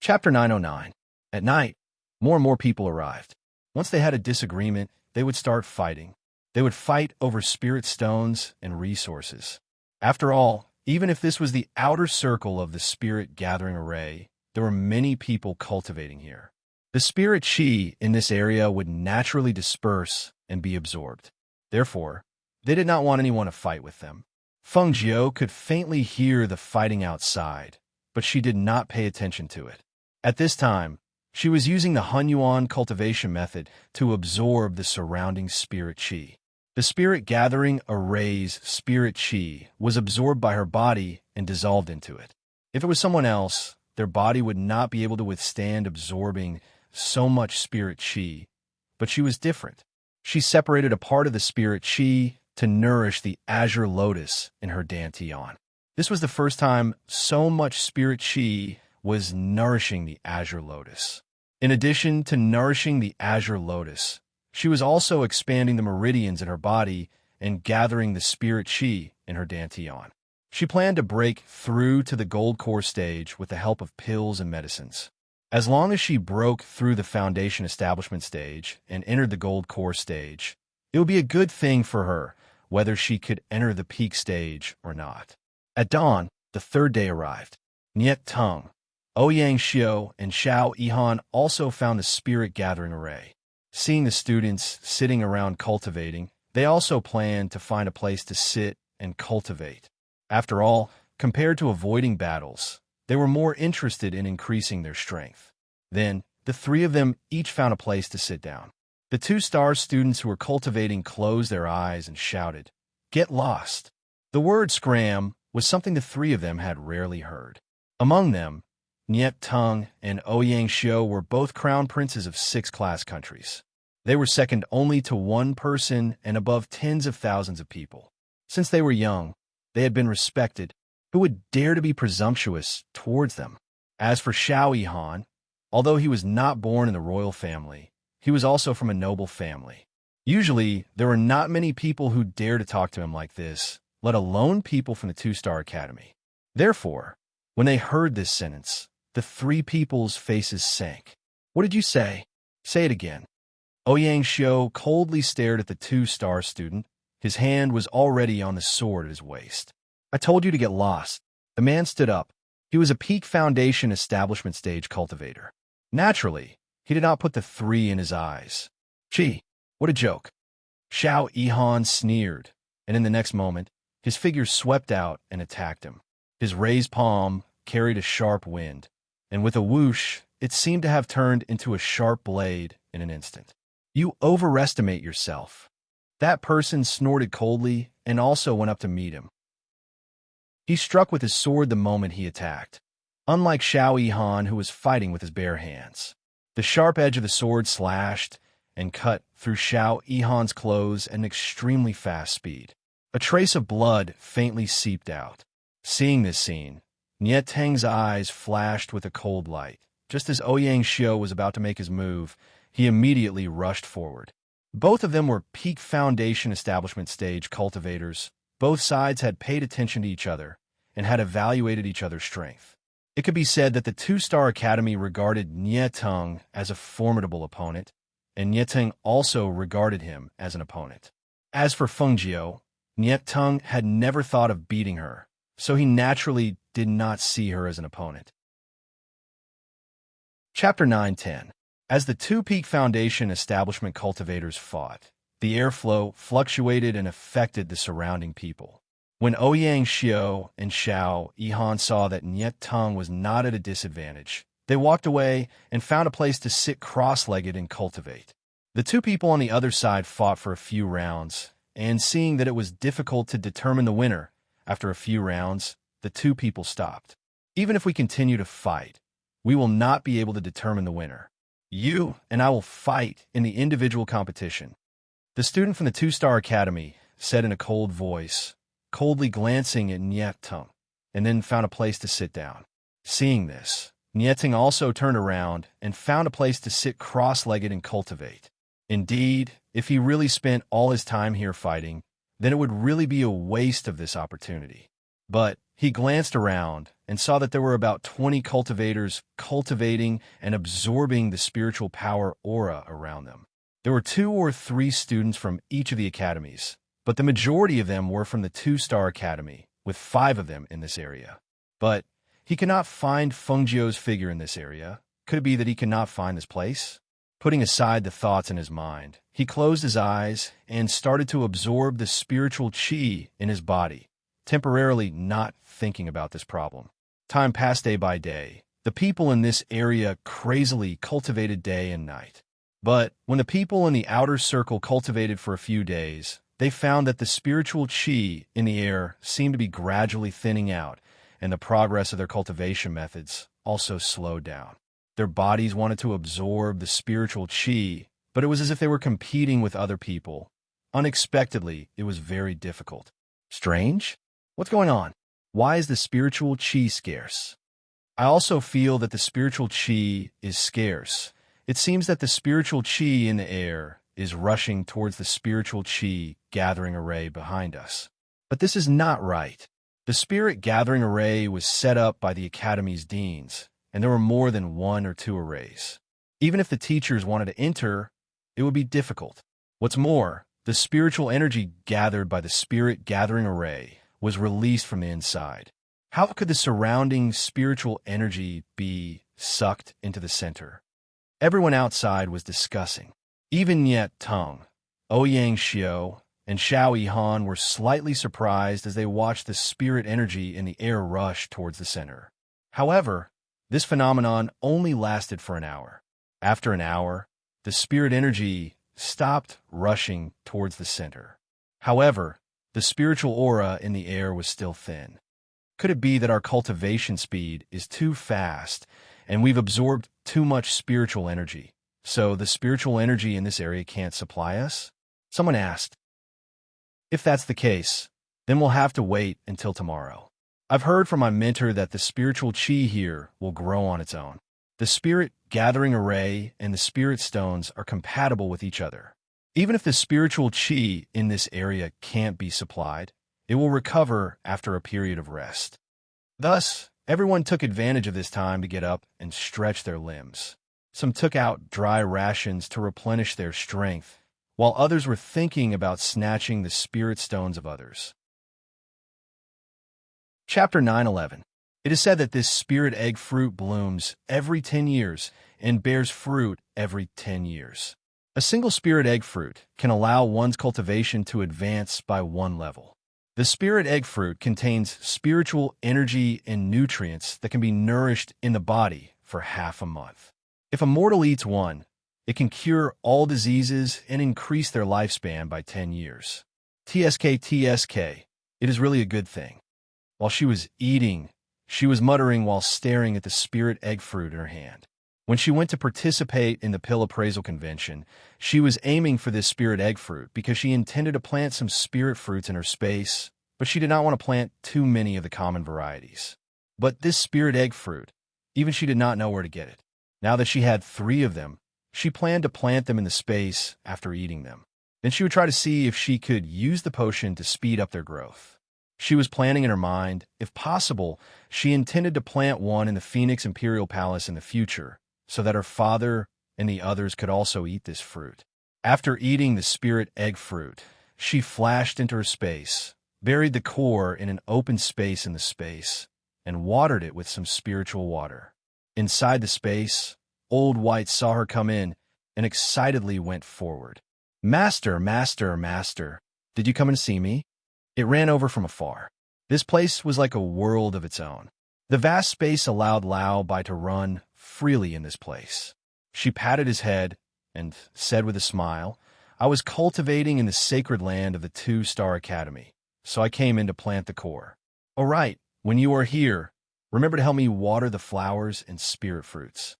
Chapter 909. At night, more and more people arrived. Once they had a disagreement, they would start fighting. They would fight over spirit stones and resources. After all, even if this was the outer circle of the spirit gathering array, there were many people cultivating here. The spirit chi in this area would naturally disperse and be absorbed. Therefore, they did not want anyone to fight with them. Feng Jiao could faintly hear the fighting outside, but she did not pay attention to it. At this time, she was using the Hunyuan cultivation method to absorb the surrounding spirit chi. The spirit gathering array's spirit chi was absorbed by her body and dissolved into it. If it was someone else, their body would not be able to withstand absorbing so much spirit chi, but she was different. She separated a part of the spirit chi to nourish the azure lotus in her dantian. This was the first time so much spirit chi was nourishing the azure lotus. In addition to nourishing the azure lotus, she was also expanding the meridians in her body and gathering the spirit chi in her dantian. She planned to break through to the gold core stage with the help of pills and medicines. As long as she broke through the foundation establishment stage and entered the gold core stage, it would be a good thing for her, whether she could enter the peak stage or not. At dawn, the third day arrived. Niet Tung, Ouyang Xiao, and Xiao Yihan also found the spirit gathering array. Seeing the students sitting around cultivating, they also planned to find a place to sit and cultivate. After all, compared to avoiding battles, they were more interested in increasing their strength. Then, the three of them each found a place to sit down. The 2-star students who were cultivating closed their eyes and shouted, "Get lost!" The word scram was something the three of them had rarely heard. Among them, Niet Tung and Ouyang Xiao were both crown princes of 6-class countries. They were second only to one person and above tens of thousands of people. Since they were young, they had been respected. Who would dare to be presumptuous towards them? As for Xiao Yihan, although he was not born in the royal family, he was also from a noble family. Usually, there were not many people who dare to talk to him like this, let alone people from the 2-star academy. Therefore, when they heard this sentence, the three people's faces sank. "What did you say? Say it again." Ouyang Xiao coldly stared at the 2-star student. His hand was already on the sword at his waist. "I told you to get lost." The man stood up. He was a peak foundation establishment stage cultivator. Naturally, he did not put the 3 in his eyes. "Gee, what a joke." Xiao Yihan sneered, and in the next moment, his figure swept out and attacked him. His raised palm carried a sharp wind, and with a whoosh, it seemed to have turned into a sharp blade in an instant. "You overestimate yourself." That person snorted coldly and also went up to meet him. He struck with his sword the moment he attacked, unlike Xiao Yihan, who was fighting with his bare hands. The sharp edge of the sword slashed and cut through Xiao Yihan's clothes at an extremely fast speed. A trace of blood faintly seeped out. Seeing this scene, Niet Tang's eyes flashed with a cold light. Just as Ouyang Xiao was about to make his move, he immediately rushed forward. Both of them were peak foundation establishment stage cultivators. Both sides had paid attention to each other and had evaluated each other's strength. It could be said that the 2-star academy regarded Niet Tung as a formidable opponent, and Niet Tung also regarded him as an opponent. As for Feng Jiao, Niet Tung had never thought of beating her, so he naturally did not see her as an opponent. Chapter 910. As the 2 peak foundation establishment cultivators fought, the airflow fluctuated and affected the surrounding people. When Ouyang Xiao and Xiao Yihan saw that Niet Tung was not at a disadvantage, they walked away and found a place to sit cross-legged and cultivate. The 2 people on the other side fought for a few rounds, and seeing that it was difficult to determine the winner, after a few rounds, the 2 people stopped. "Even if we continue to fight, we will not be able to determine the winner. You and I will fight in the individual competition." The student from the 2-star academy said in a cold voice, coldly glancing at Niet Tung, and then found a place to sit down. Seeing this, Niet Tung also turned around and found a place to sit cross-legged and cultivate. Indeed, if he really spent all his time here fighting, then it would really be a waste of this opportunity. But he glanced around and saw that there were about 20 cultivators cultivating and absorbing the spiritual power aura around them. There were 2 or 3 students from each of the academies, but the majority of them were from the 2-star academy, with 5 of them in this area. But he could not find Fengjiu's figure in this area. Could it be that he could not find this place? Putting aside the thoughts in his mind, he closed his eyes and started to absorb the spiritual qi in his body, temporarily not thinking about this problem. Time passed day by day. The people in this area crazily cultivated day and night. But when the people in the outer circle cultivated for a few days, they found that the spiritual qi in the air seemed to be gradually thinning out, and the progress of their cultivation methods also slowed down. Their bodies wanted to absorb the spiritual qi, but it was as if they were competing with other people. Unexpectedly, it was very difficult. Strange? What's going on? Why is the spiritual qi scarce? I also feel that the spiritual qi is scarce. It seems that the spiritual qi in the air is rushing towards the spiritual qi gathering array behind us. But this is not right. The spirit gathering array was set up by the Academy's deans, and there were more than 1 or 2 arrays. Even if the teachers wanted to enter, it would be difficult. What's more, the spiritual energy gathered by the spirit gathering array was released from the inside. How could the surrounding spiritual energy be sucked into the center? Everyone outside was discussing. Even Yet Tung, Ouyang Xiao, and Xiao Yihan were slightly surprised as they watched the spirit energy in the air rush towards the center. However, this phenomenon only lasted for an hour. After an hour, the spirit energy stopped rushing towards the center. However, the spiritual aura in the air was still thin. Could it be that our cultivation speed is too fast and we've absorbed too much spiritual energy, so the spiritual energy in this area can't supply us? Someone asked. If that's the case, then we'll have to wait until tomorrow. I've heard from my mentor that the spiritual qi here will grow on its own. The spirit gathering array and the spirit stones are compatible with each other. Even if the spiritual qi in this area can't be supplied, it will recover after a period of rest. Thus, everyone took advantage of this time to get up and stretch their limbs. Some took out dry rations to replenish their strength, while others were thinking about snatching the spirit stones of others. Chapter 9:11. It is said that this spirit egg fruit blooms every 10 years and bears fruit every 10 years. A single spirit egg fruit can allow one's cultivation to advance by 1 level. The spirit egg fruit contains spiritual energy and nutrients that can be nourished in the body for half a month. If a mortal eats one, it can cure all diseases and increase their lifespan by 10 years. TSK, it is really a good thing. While she was eating, she was muttering while staring at the spirit egg fruit in her hand. When she went to participate in the pill appraisal convention, she was aiming for this spirit egg fruit because she intended to plant some spirit fruits in her space, but she did not want to plant too many of the common varieties. But this spirit egg fruit, even she did not know where to get it. Now that she had 3 of them, she planned to plant them in the space after eating them. Then she would try to see if she could use the potion to speed up their growth. She was planning in her mind, if possible, she intended to plant one in the Phoenix Imperial Palace in the future, so that her father and the others could also eat this fruit. After eating the spirit egg fruit, she flashed into her space, buried the core in an open space in the space, and watered it with some spiritual water. Inside the space, Old White saw her come in and excitedly went forward. "Master, master, master, did you come and see me?" It ran over from afar. This place was like a world of its own. The vast space allowed Lao Bai to run freely in this place. She patted his head and said with a smile, "I was cultivating in the sacred land of the 2-star academy, so I came in to plant the core. All right, when you are here, remember to help me water the flowers and spirit fruits."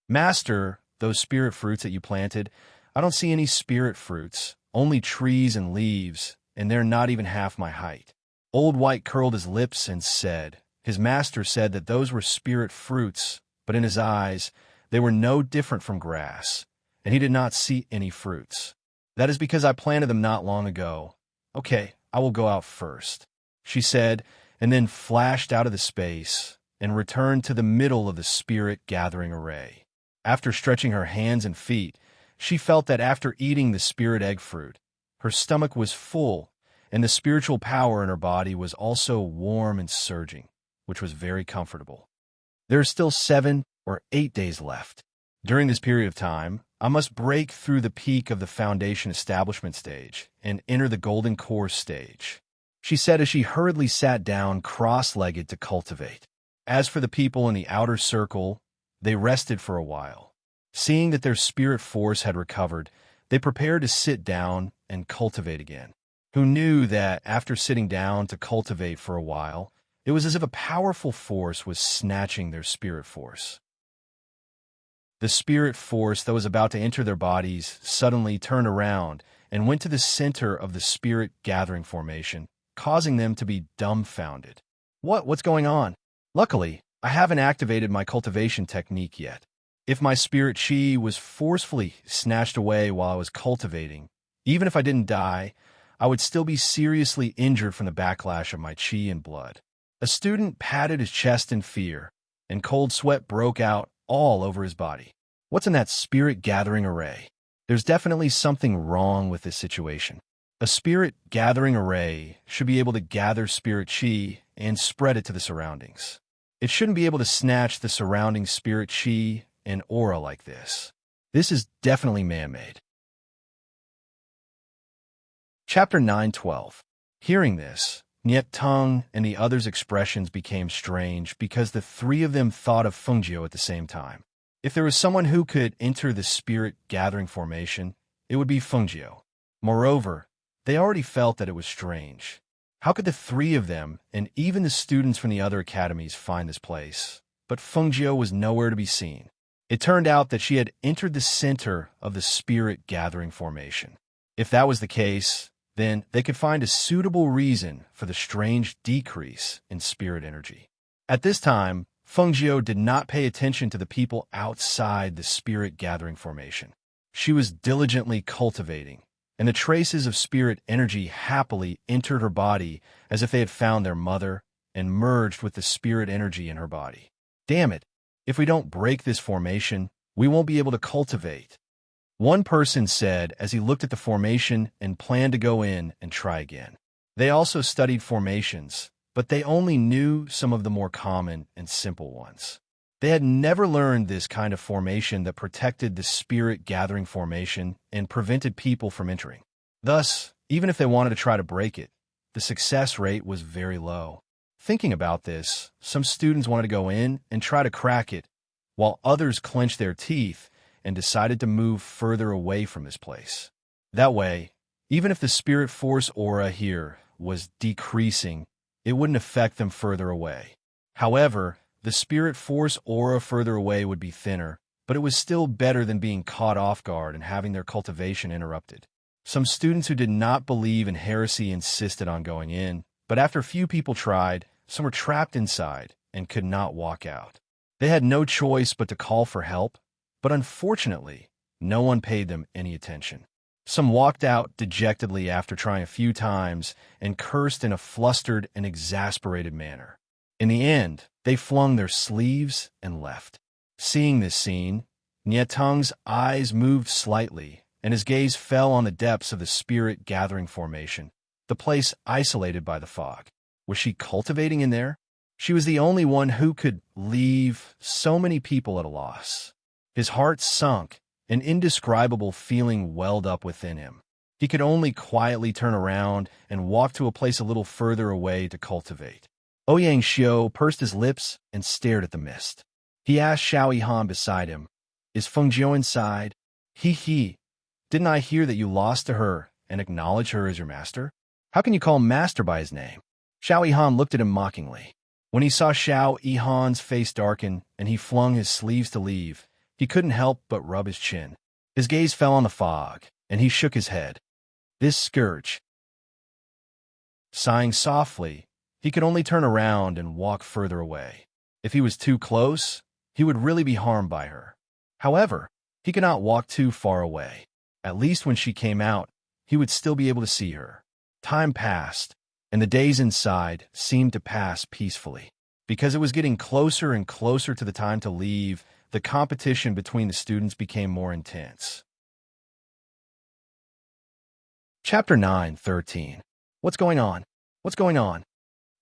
"Master, those spirit fruits that you planted, I don't see any spirit fruits, only trees and leaves, and they're not even half my height." Old White curled his lips and said, his master said that those were spirit fruits, but in his eyes, they were no different from grass, and he did not see any fruits. "That is because I planted them not long ago. Okay, I will go out first," she said, and then flashed out of the space and returned to the middle of the spirit-gathering array. After stretching her hands and feet, she felt that after eating the spirit egg fruit, her stomach was full, and the spiritual power in her body was also warm and surging, which was very comfortable. There are still 7 or 8 days left. During this period of time, I must break through the peak of the foundation establishment stage and enter the golden core stage, she said as she hurriedly sat down cross-legged to cultivate. As for the people in the outer circle, they rested for a while. Seeing that their spirit force had recovered, they prepared to sit down and cultivate again. Who knew that after sitting down to cultivate for a while, it was as if a powerful force was snatching their spirit force. The spirit force that was about to enter their bodies suddenly turned around and went to the center of the spirit-gathering formation, causing them to be dumbfounded. What's going on? Luckily, I haven't activated my cultivation technique yet. If my spirit chi was forcefully snatched away while I was cultivating, even if I didn't die, I would still be seriously injured from the backlash of my chi and blood. A student patted his chest in fear, and cold sweat broke out all over his body. What's in that spirit-gathering array? There's definitely something wrong with this situation. A spirit-gathering array should be able to gather spirit chi and spread it to the surroundings. It shouldn't be able to snatch the surrounding spirit chi and aura like this. This is definitely man-made. Chapter 9:12. Hearing this, Niet Tung and the others' expressions became strange because the three of them thought of Fengjiu at the same time. If there was someone who could enter the spirit-gathering formation, it would be Fengjiu. Moreover, they already felt that it was strange. How could the three of them, and even the students from the other academies, find this place? But Fengjiu was nowhere to be seen. It turned out that she had entered the center of the spirit-gathering formation. If that was the case, then they could find a suitable reason for the strange decrease in spirit energy. At this time, Fengjiu did not pay attention to the people outside the spirit-gathering formation. She was diligently cultivating, and the traces of spirit energy happily entered her body as if they had found their mother and merged with the spirit energy in her body. Damn it, if we don't break this formation, we won't be able to cultivate, one person said as he looked at the formation and planned to go in and try again. They also studied formations, but they only knew some of the more common and simple ones. They had never learned this kind of formation that protected the spirit-gathering formation and prevented people from entering. Thus, even if they wanted to try to break it, the success rate was very low. Thinking about this, some students wanted to go in and try to crack it, while others clenched their teeth and decided to move further away from this place. That way, even if the spirit force aura here was decreasing, it wouldn't affect them further away. However, the spirit force aura further away would be thinner, but it was still better than being caught off guard and having their cultivation interrupted. Some students who did not believe in heresy insisted on going in, but after a few people tried, some were trapped inside and could not walk out. They had no choice but to call for help, but unfortunately, no one paid them any attention. Some walked out dejectedly after trying a few times and cursed in a flustered and exasperated manner. In the end, they flung their sleeves and left. Seeing this scene, Nietung's eyes moved slightly, and his gaze fell on the depths of the spirit-gathering formation, the place isolated by the fog. Was she cultivating in there? She was the only one who could leave so many people at a loss. His heart sunk, an indescribable feeling welled up within him. He could only quietly turn around and walk to a place a little further away to cultivate. Ouyang Xiu pursed his lips and stared at the mist. He asked Xiao Yihan beside him, "Is Fengjiu inside?" He. Didn't I hear that you lost to her and acknowledge her as your master? How can you call master by his name? Xiao Yihan looked at him mockingly. When he saw Xiao Yihan's face darken and he flung his sleeves to leave, he couldn't help but rub his chin. His gaze fell on the fog, and he shook his head. This scourge. Sighing softly, he could only turn around and walk further away. If he was too close, he would really be harmed by her. However, he could not walk too far away. At least when she came out, he would still be able to see her. Time passed, and the days inside seemed to pass peacefully. Because it was getting closer and closer to the time to leave, the competition between the students became more intense. Chapter 9:13. What's going on? What's going on?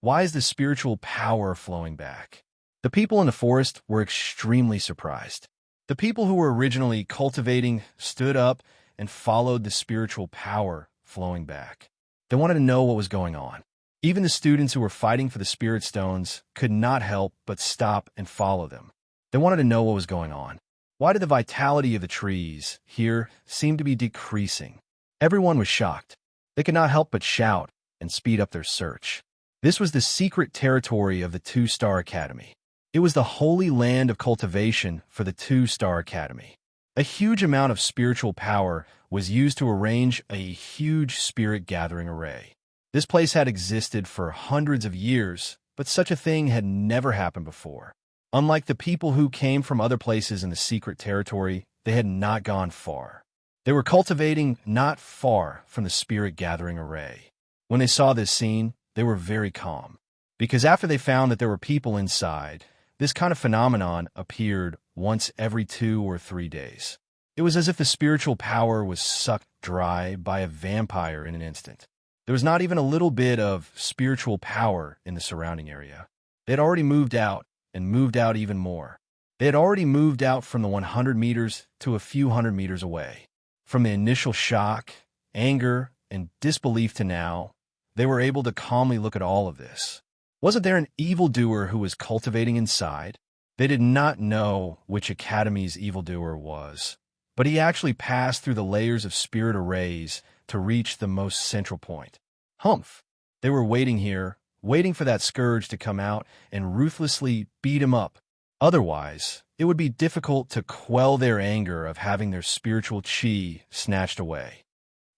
Why is the spiritual power flowing back? The people in the forest were extremely surprised. The people who were originally cultivating stood up and followed the spiritual power flowing back. They wanted to know what was going on. Even the students who were fighting for the spirit stones could not help but stop and follow them. They wanted to know what was going on. Why did the vitality of the trees here seem to be decreasing? Everyone was shocked. They could not help but shout and speed up their search. This was the secret territory of the Two-Star Academy. It was the holy land of cultivation for the Two-Star Academy. A huge amount of spiritual power was used to arrange a huge spirit gathering array. This place had existed for hundreds of years, but such a thing had never happened before. Unlike the people who came from other places in the secret territory, they had not gone far. They were cultivating not far from the spirit gathering array. When they saw this scene, they were very calm, because after they found that there were people inside, this kind of phenomenon appeared once every 2 or 3 days. It was as if the spiritual power was sucked dry by a vampire in an instant. There was not even a little bit of spiritual power in the surrounding area. They had already moved out, and moved out even more. They had already moved out from the 100 meters to a few hundred meters away. From the initial shock, anger, and disbelief to now, they were able to calmly look at all of this. Wasn't there an evildoer who was cultivating inside? They did not know which academy's evildoer was, but he actually passed through the layers of spirit arrays to reach the most central point. Humph! They were waiting here, waiting for that scourge to come out and ruthlessly beat him up. Otherwise, it would be difficult to quell their anger of having their spiritual chi snatched away.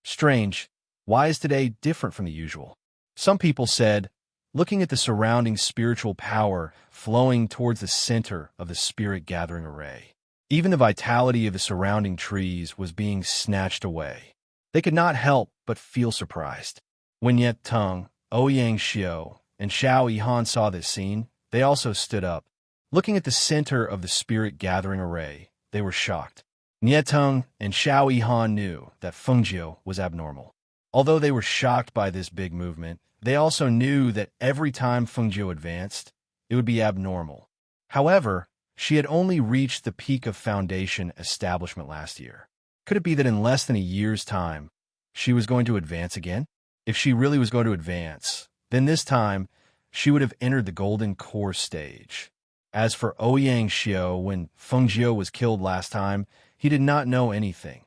Strange. Why is today different from the usual? Some people said, looking at the surrounding spiritual power flowing towards the center of the spirit gathering array. Even the vitality of the surrounding trees was being snatched away. They could not help but feel surprised. When Yet Tung, Ouyang Xiao, and Xiao Yihan saw this scene, they also stood up. Looking at the center of the spirit gathering array, they were shocked. Nietung and Xiao Yihan knew that Fengjiu was abnormal. Although they were shocked by this big movement, they also knew that every time Fengjiu advanced, it would be abnormal. However, she had only reached the peak of foundation establishment last year. Could it be that in less than a year's time, she was going to advance again? If she really was going to advance, then this time, she would have entered the golden core stage. As for Ouyang Xiao, when Fengjiu was killed last time, he did not know anything.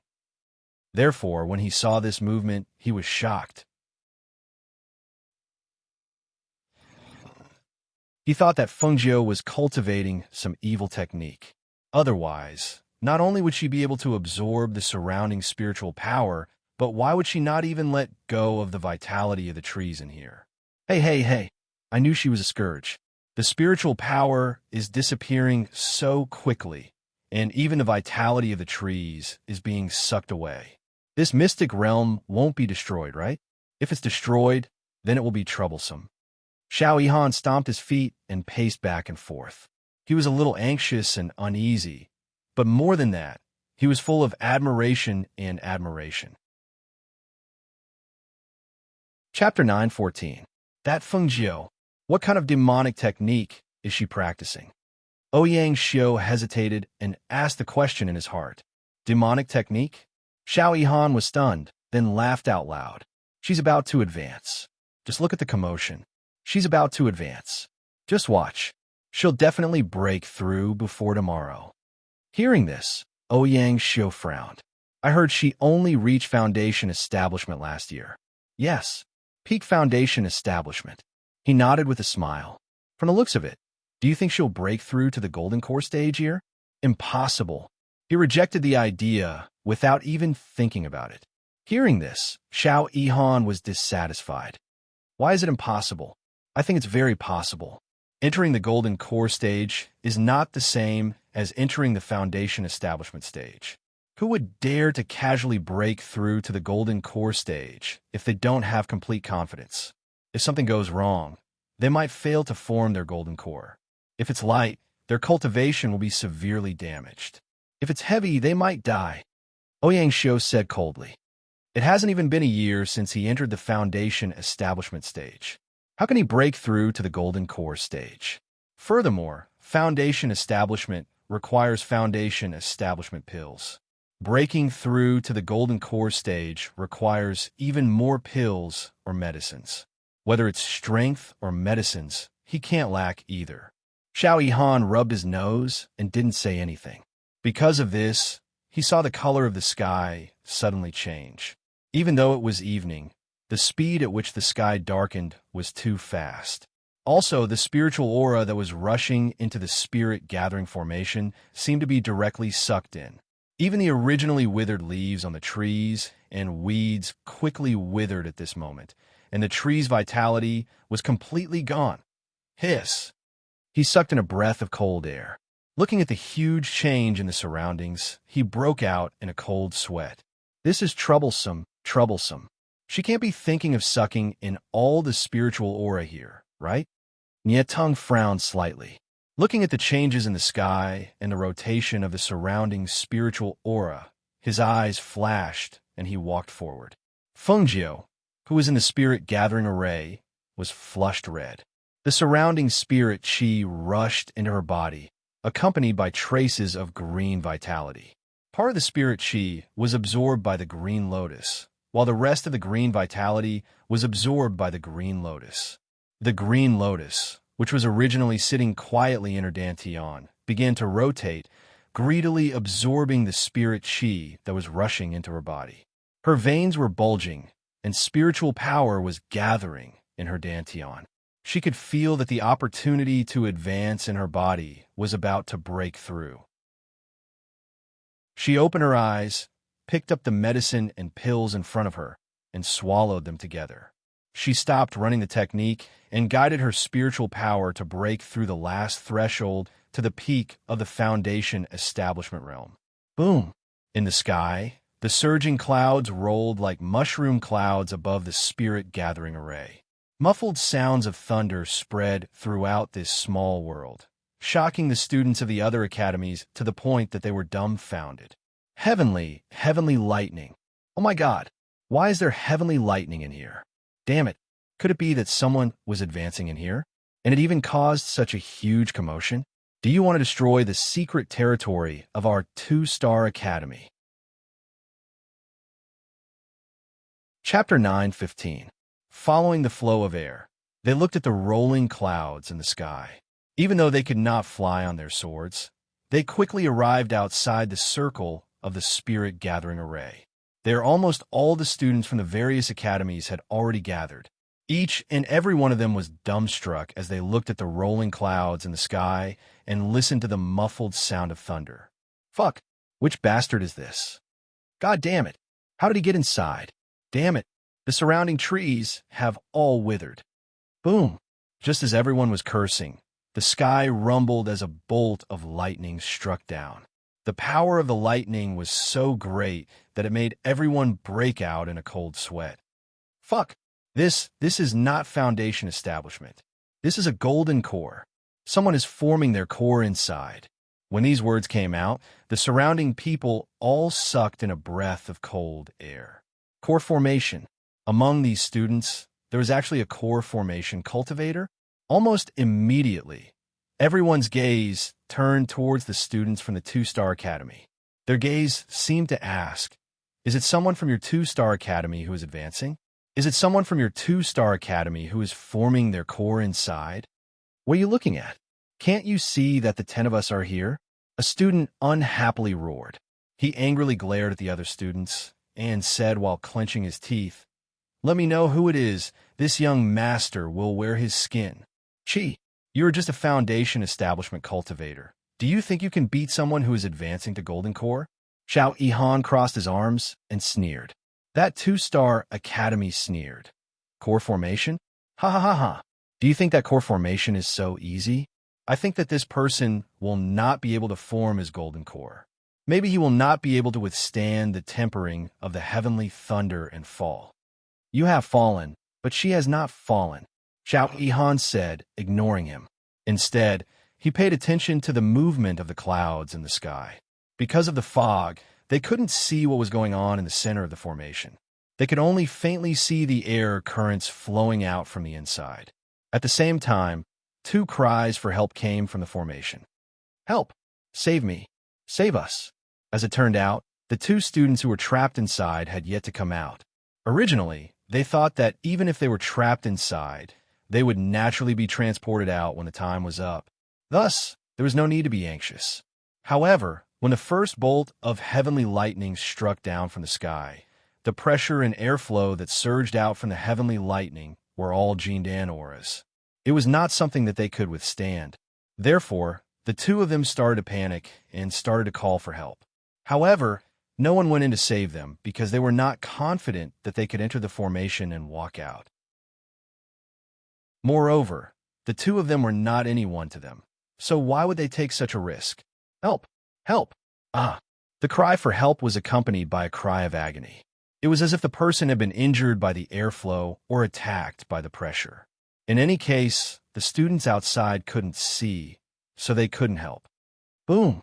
Therefore, when he saw this movement, he was shocked. He thought that Fengjiu was cultivating some evil technique. Otherwise, not only would she be able to absorb the surrounding spiritual power, but why would she not even let go of the vitality of the trees in here? Hey, I knew she was a scourge. The spiritual power is disappearing so quickly, and even the vitality of the trees is being sucked away. This mystic realm won't be destroyed, right? If it's destroyed, then it will be troublesome. Xiao Yihan stomped his feet and paced back and forth. He was a little anxious and uneasy, but more than that, he was full of admiration and admiration. Chapter 9:14. That Fengjiu. What kind of demonic technique is she practicing? Ouyang Xiao hesitated and asked the question in his heart. Demonic technique? Xiao Yihan was stunned, then laughed out loud. She's about to advance. Just look at the commotion. She's about to advance. Just watch. She'll definitely break through before tomorrow. Hearing this, Ouyang Xiao frowned. I heard she only reached foundation establishment last year. Yes, peak foundation establishment. He nodded with a smile. From the looks of it, do you think she'll break through to the golden core stage here? Impossible. He rejected the idea without even thinking about it. Hearing this, Xiao Yihan was dissatisfied. Why is it impossible? I think it's very possible. Entering the golden core stage is not the same as entering the foundation establishment stage. Who would dare to casually break through to the golden core stage if they don't have complete confidence? If something goes wrong, they might fail to form their golden core. If it's light, their cultivation will be severely damaged. If it's heavy, they might die, Ouyang Xiu said coldly. It hasn't even been a year since he entered the foundation establishment stage. How can he break through to the golden core stage? Furthermore, foundation establishment requires foundation establishment pills. Breaking through to the golden core stage requires even more pills or medicines. Whether it's strength or medicines, he can't lack either. Xiao Yihan rubbed his nose and didn't say anything. Because of this, he saw the color of the sky suddenly change. Even though it was evening, the speed at which the sky darkened was too fast. Also, the spiritual aura that was rushing into the spirit gathering formation seemed to be directly sucked in. Even the originally withered leaves on the trees and weeds quickly withered at this moment, and the tree's vitality was completely gone. Hiss! He sucked in a breath of cold air. Looking at the huge change in the surroundings, he broke out in a cold sweat. This is troublesome, troublesome. She can't be thinking of sucking in all the spiritual aura here, right? Nietong frowned slightly. Looking at the changes in the sky and the rotation of the surrounding spiritual aura, his eyes flashed and he walked forward. Fengjiu, who was in the spirit gathering array, was flushed red. The surrounding spirit qi rushed into her body, accompanied by traces of green vitality. Part of the spirit qi was absorbed by the green lotus, while the rest of the green vitality was absorbed by the green lotus. The green lotus, which was originally sitting quietly in her dantian, began to rotate, greedily absorbing the spirit qi that was rushing into her body. Her veins were bulging, and spiritual power was gathering in her dantian. She could feel that the opportunity to advance in her body was about to break through. She opened her eyes, picked up the medicine and pills in front of her, and swallowed them together. She stopped running the technique and guided her spiritual power to break through the last threshold to the peak of the foundation establishment realm. Boom! In the sky, the surging clouds rolled like mushroom clouds above the spirit gathering array. Muffled sounds of thunder spread throughout this small world, shocking the students of the other academies to the point that they were dumbfounded. Heavenly lightning. Oh my God, why is there heavenly lightning in here? Damn it, could it be that someone was advancing in here? And it even caused such a huge commotion? Do you want to destroy the secret territory of our 2-star academy? Chapter 9:15. Following the flow of air, they looked at the rolling clouds in the sky. Even though they could not fly on their swords, they quickly arrived outside the circle of the spirit gathering array. There almost all the students from the various academies had already gathered. Each and every one of them was dumbstruck as they looked at the rolling clouds in the sky and listened to the muffled sound of thunder. Fuck, which bastard is this? God damn it, how did he get inside? Damn it, the surrounding trees have all withered. Boom! Just as everyone was cursing, the sky rumbled as a bolt of lightning struck down. The power of the lightning was so great that it made everyone break out in a cold sweat. Fuck! This is not foundation establishment. This is a golden core. Someone is forming their core inside. When these words came out, the surrounding people all sucked in a breath of cold air. Core formation. Among these students, there was actually a core formation cultivator. Almost immediately, everyone's gaze turned towards the students from the 2-star academy. Their gaze seemed to ask, is it someone from your 2-star academy who is advancing? Is it someone from your 2-star academy who is forming their core inside? What are you looking at? Can't you see that the 10 of us are here? A student unhappily roared. He angrily glared at the other students and said while clenching his teeth, let me know who it is. This young master will wear his skin. Chi, you are just a foundation establishment cultivator. Do you think you can beat someone who is advancing to Golden Core? Xiao Yihan crossed his arms and sneered. That 2-star academy sneered. Core formation? Ha ha ha ha. Do you think that core formation is so easy? I think that this person will not be able to form his Golden Core. Maybe he will not be able to withstand the tempering of the heavenly thunder and fall. You have fallen, but she has not fallen, Xiao Yihan said, ignoring him. Instead, he paid attention to the movement of the clouds in the sky. Because of the fog, they couldn't see what was going on in the center of the formation. They could only faintly see the air currents flowing out from the inside. At the same time, 2 cries for help came from the formation. "Help! Save me! Save us!" As it turned out, the 2 students who were trapped inside had yet to come out. Originally, they thought that even if they were trapped inside, they would naturally be transported out when the time was up. Thus, there was no need to be anxious. However, when the first bolt of heavenly lightning struck down from the sky, the pressure and airflow that surged out from the heavenly lightning were all Jindan auras. It was not something that they could withstand. Therefore, the 2 of them started to panic and started to call for help. However, no one went in to save them because they were not confident that they could enter the formation and walk out. Moreover, the 2 of them were not anyone to them, so why would they take such a risk? "Help! Help!" The cry for help was accompanied by a cry of agony. It was as if the person had been injured by the airflow or attacked by the pressure. In any case, the students outside couldn't see, so they couldn't help. Boom!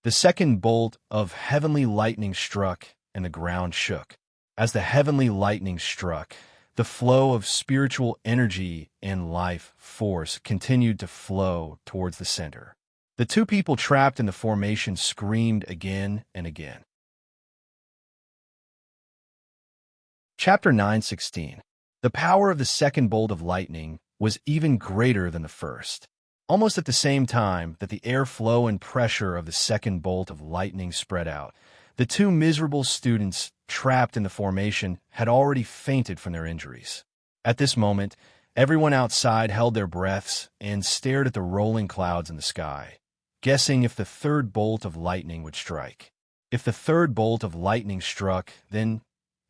The second bolt of heavenly lightning struck, and the ground shook. As the heavenly lightning struck, the flow of spiritual energy and life force continued to flow towards the center. The 2 people trapped in the formation screamed again and again. Chapter 9:16. The power of the second bolt of lightning was even greater than the first. Almost at the same time that the airflow and pressure of the second bolt of lightning spread out, the 2 miserable students trapped in the formation had already fainted from their injuries. At this moment, everyone outside held their breaths and stared at the rolling clouds in the sky, guessing if the third bolt of lightning would strike. If the third bolt of lightning struck, then,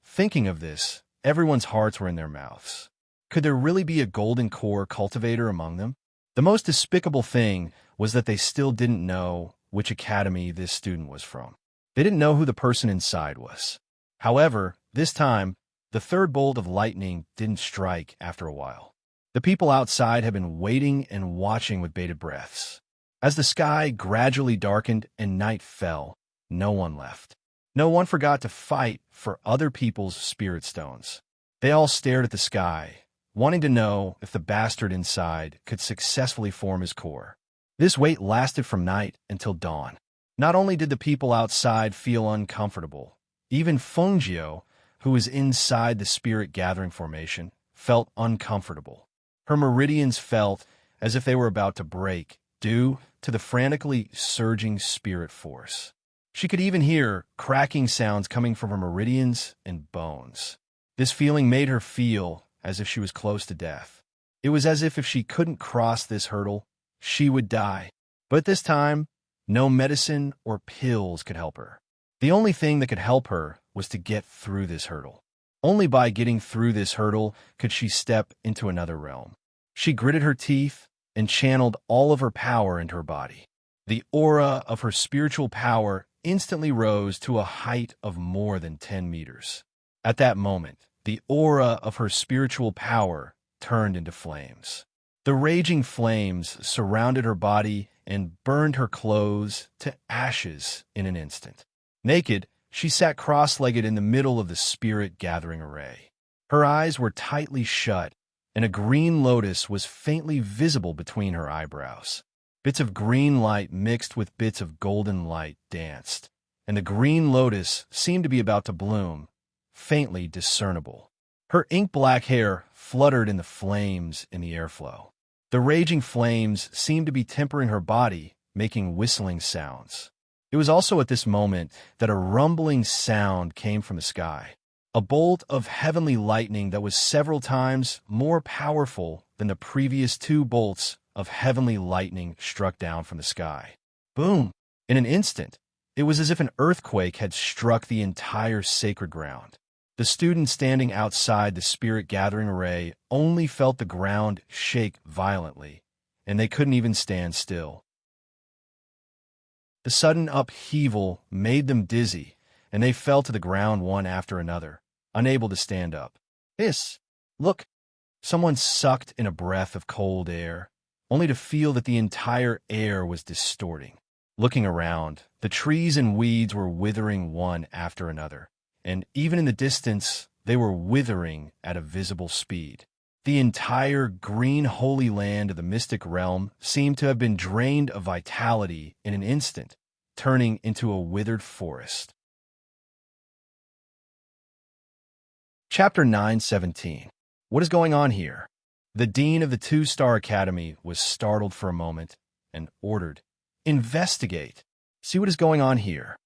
thinking of this, everyone's hearts were in their mouths. Could there really be a golden core cultivator among them? The most despicable thing was that they still didn't know which academy this student was from. They didn't know who the person inside was. However, this time, the third bolt of lightning didn't strike after a while. The people outside had been waiting and watching with bated breaths. As the sky gradually darkened and night fell, no one left. No one forgot to fight for other people's spirit stones. They all stared at the sky, wanting to know if the bastard inside could successfully form his core. This wait lasted from night until dawn. Not only did the people outside feel uncomfortable, even Fengjiu, who was inside the spirit gathering formation, felt uncomfortable. Her meridians felt as if they were about to break due to the frantically surging spirit force. She could even hear cracking sounds coming from her meridians and bones. This feeling made her feel as if she was close to death. It was as if she couldn't cross this hurdle, she would die. But this time, no medicine or pills could help her. The only thing that could help her was to get through this hurdle. Only by getting through this hurdle could she step into another realm. She gritted her teeth and channeled all of her power into her body. The aura of her spiritual power instantly rose to a height of more than 10 meters. At that moment, the aura of her spiritual power turned into flames. The raging flames surrounded her body and burned her clothes to ashes in an instant. Naked, she sat cross-legged in the middle of the spirit-gathering array. Her eyes were tightly shut, and a green lotus was faintly visible between her eyebrows. Bits of green light mixed with bits of golden light danced, and the green lotus seemed to be about to bloom, faintly discernible. Her ink-black hair fluttered in the flames in the airflow. The raging flames seemed to be tempering her body, making whistling sounds. It was also at this moment that a rumbling sound came from the sky. A bolt of heavenly lightning that was several times more powerful than the previous 2 bolts of heavenly lightning struck down from the sky. Boom! In an instant, it was as if an earthquake had struck the entire sacred ground. The students standing outside the spirit gathering array only felt the ground shake violently, and they couldn't even stand still. The sudden upheaval made them dizzy, and they fell to the ground one after another, unable to stand up. "Hiss! Look! Someone sucked in a breath of cold air, only to feel that the entire air was distorting. Looking around, the trees and weeds were withering one after another, and even in the distance, they were withering at a visible speed. The entire green holy land of the mystic realm seemed to have been drained of vitality in an instant, turning into a withered forest. Chapter 9:17. What is going on here? The dean of the Two-Star Academy was startled for a moment and ordered, "Investigate. See what is going on here."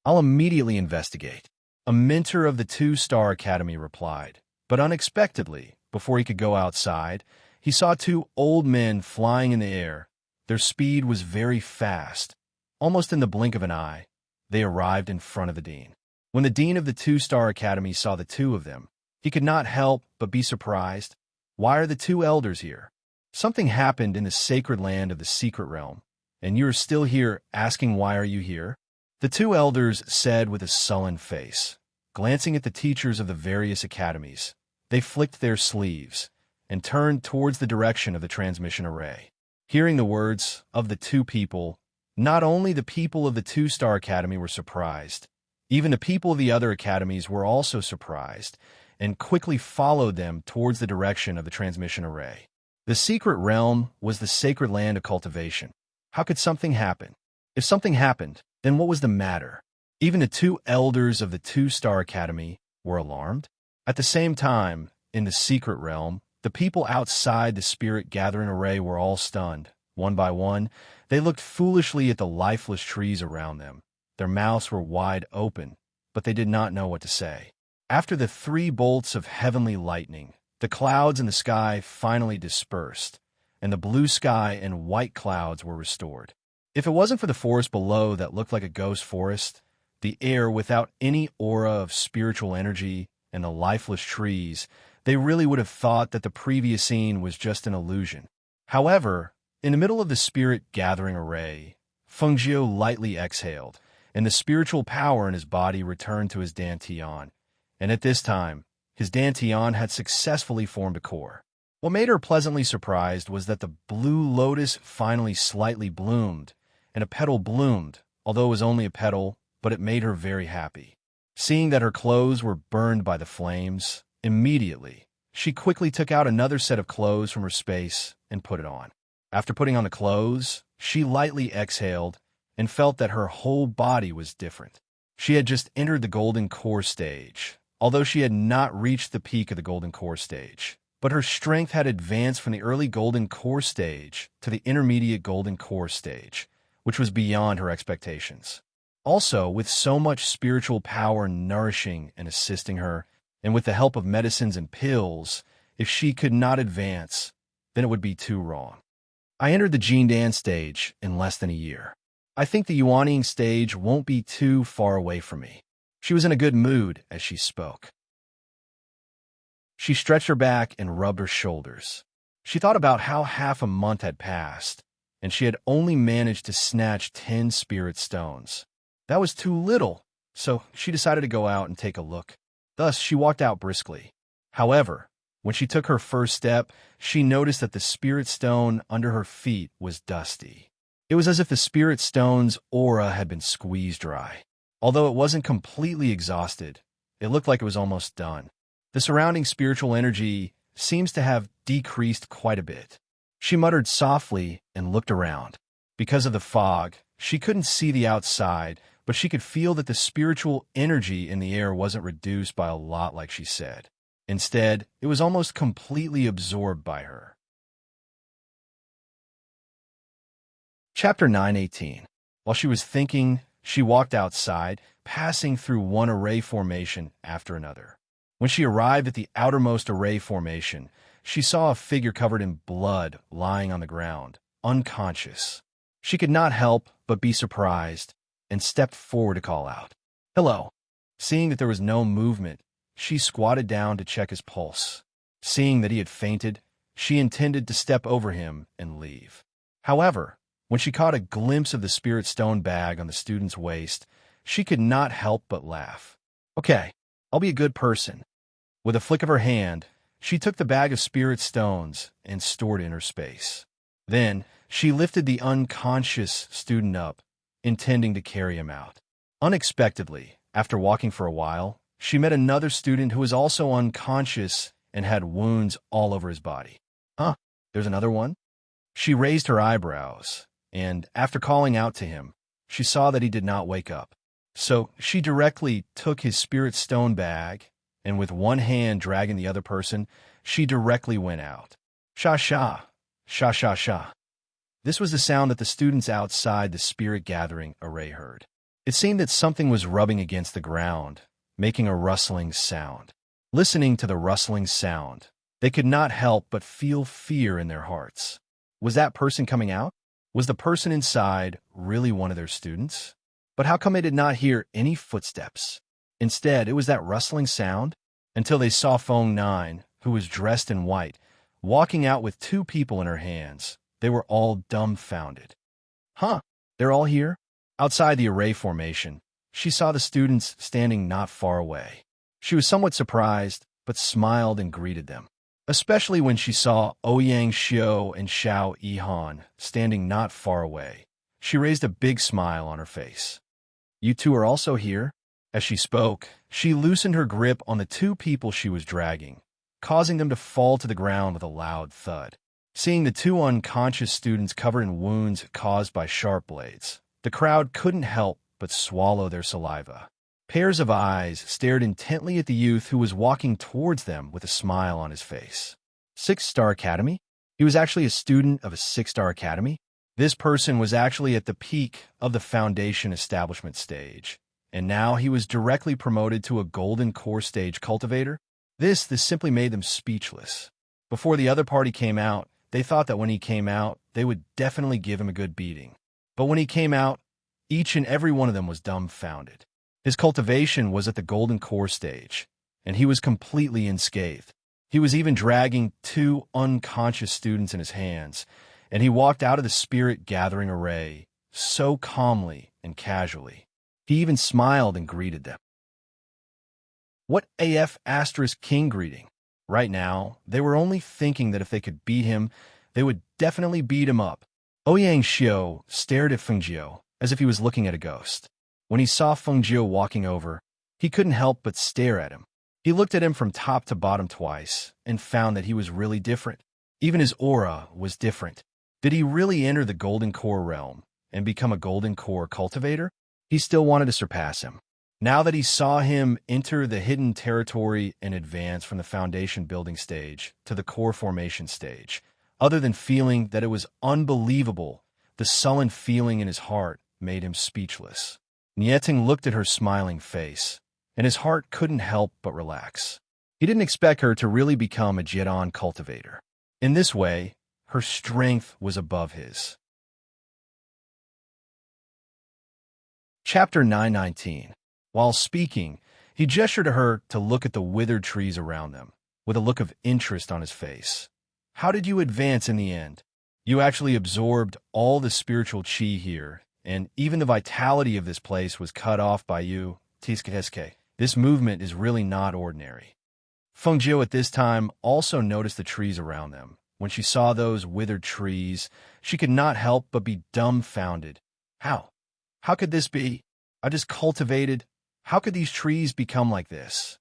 "I'll immediately investigate," a mentor of the Two-Star Academy replied. But unexpectedly, before he could go outside, he saw two old men flying in the air. Their speed was very fast. Almost in the blink of an eye, they arrived in front of the dean. When the dean of the Two-Star Academy saw the two of them, he could not help but be surprised. "Why are the two elders here? Something happened in the sacred land of the secret realm, and you are still here asking why are you here?" The two elders said with a sullen face. Glancing at the teachers of the various academies, they flicked their sleeves and turned towards the direction of the transmission array. Hearing the words of the two people, not only the people of the Two-Star Academy were surprised, even the people of the other academies were also surprised and quickly followed them towards the direction of the transmission array. The secret realm was the sacred land of cultivation. How could something happen? If something happened, then what was the matter? Even the two elders of the Two-Star Academy were alarmed. At the same time, in the secret realm, the people outside the spirit gathering array were all stunned. One by one, they looked foolishly at the lifeless trees around them. Their mouths were wide open, but they did not know what to say. After the 3 bolts of heavenly lightning, the clouds in the sky finally dispersed, and the blue sky and white clouds were restored. If it wasn't for the forest below that looked like a ghost forest, the air without any aura of spiritual energy, and the lifeless trees, they really would have thought that the previous scene was just an illusion. However, in the middle of the spirit gathering array, Fengjiu lightly exhaled, and the spiritual power in his body returned to his dantian, and at this time, his dantian had successfully formed a core. What made her pleasantly surprised was that the blue lotus finally slightly bloomed, and a petal bloomed, although it was only a petal, but it made her very happy. Seeing that her clothes were burned by the flames, immediately, she quickly took out another set of clothes from her space and put it on. After putting on the clothes, she lightly exhaled and felt that her whole body was different. She had just entered the golden core stage, although she had not reached the peak of the golden core stage. But her strength had advanced from the early golden core stage to the intermediate golden core stage, which was beyond her expectations. Also, with so much spiritual power nourishing and assisting her, and with the help of medicines and pills, if she could not advance, then it would be too wrong. I entered the Jindan stage in less than a year. I think the Yuanying stage won't be too far away from me. She was in a good mood as she spoke. She stretched her back and rubbed her shoulders. She thought about how half a month had passed, and she had only managed to snatch 10 spirit stones. That was too little, so she decided to go out and take a look. Thus, she walked out briskly. However, when she took her first step, she noticed that the spirit stone under her feet was dusty. It was as if the spirit stone's aura had been squeezed dry. Although it wasn't completely exhausted, it looked like it was almost done. The surrounding spiritual energy seems to have decreased quite a bit. She muttered softly and looked around. Because of the fog, she couldn't see the outside, but she could feel that the spiritual energy in the air wasn't reduced by a lot like she said. Instead, it was almost completely absorbed by her. Chapter 9:18. While she was thinking, she walked outside, passing through one array formation after another. When she arrived at the outermost array formation, she saw a figure covered in blood lying on the ground, unconscious. She could not help but be surprised and stepped forward to call out, "Hello." Seeing that there was no movement, she squatted down to check his pulse. Seeing that he had fainted, she intended to step over him and leave. However, when she caught a glimpse of the spirit stone bag on the student's waist, she could not help but laugh. "Okay, I'll be a good person." With a flick of her hand, She took the bag of spirit stones and stored it in her space. Then, she lifted the unconscious student up, intending to carry him out. Unexpectedly, after walking for a while, she met another student who was also unconscious and had wounds all over his body. Huh, there's another one? She raised her eyebrows, and after calling out to him, she saw that he did not wake up. So she directly took his spirit stone bag, and with one hand dragging the other person, she directly went out. Sha-sha, sha-sha-sha. This was the sound that the students outside the spirit gathering array heard. It seemed that something was rubbing against the ground, making a rustling sound. Listening to the rustling sound, they could not help but feel fear in their hearts. Was that person coming out? Was the person inside really one of their students? But how come they did not hear any footsteps? Instead, it was that rustling sound, until they saw Feng Nine, who was dressed in white, walking out with two people in her hands. They were all dumbfounded. Huh, they're all here? Outside the array formation, she saw the students standing not far away. She was somewhat surprised, but smiled and greeted them. Especially when she saw Ouyang Xiao and Xiao Yihan standing not far away. She raised a big smile on her face. You two are also here? As she spoke, she loosened her grip on the two people she was dragging, causing them to fall to the ground with a loud thud. Seeing the two unconscious students covered in wounds caused by sharp blades, the crowd couldn't help but swallow their saliva. Pairs of eyes stared intently at the youth who was walking towards them with a smile on his face. 6-Star Academy? He was actually a student of a 6-Star Academy? This person was actually at the peak of the foundation establishment stage, and now he was directly promoted to a golden core stage cultivator? This simply made them speechless. Before the other party came out, they thought that when he came out, they would definitely give him a good beating. But when he came out, each and every one of them was dumbfounded. His cultivation was at the golden core stage, and he was completely unscathed. He was even dragging two unconscious students in his hands, and he walked out of the spirit gathering array so calmly and casually. He even smiled and greeted them. What AF * king greeting? Right now, they were only thinking that if they could beat him, they would definitely beat him up. Ouyang Xiao stared at Feng Jiao as if he was looking at a ghost. When he saw Feng Jiao walking over, he couldn't help but stare at him. He looked at him from top to bottom twice and found that he was really different. Even his aura was different. Did he really enter the golden core realm and become a golden core cultivator? He still wanted to surpass him. Now that he saw him enter the hidden territory and advance from the foundation building stage to the core formation stage, other than feeling that it was unbelievable, the sullen feeling in his heart made him speechless. Nieting looked at her smiling face, and his heart couldn't help but relax. He didn't expect her to really become a Jian cultivator. In this way, her strength was above his. Chapter 919. While speaking, he gestured to her to look at the withered trees around them, with a look of interest on his face. How did you advance in the end? You actually absorbed all the spiritual chi here, and even the vitality of this place was cut off by you, Tiskateske. This movement is really not ordinary. Feng Jiao at this time also noticed the trees around them. When she saw those withered trees, she could not help but be dumbfounded. How? How could this be? I just cultivated. How could these trees become like this?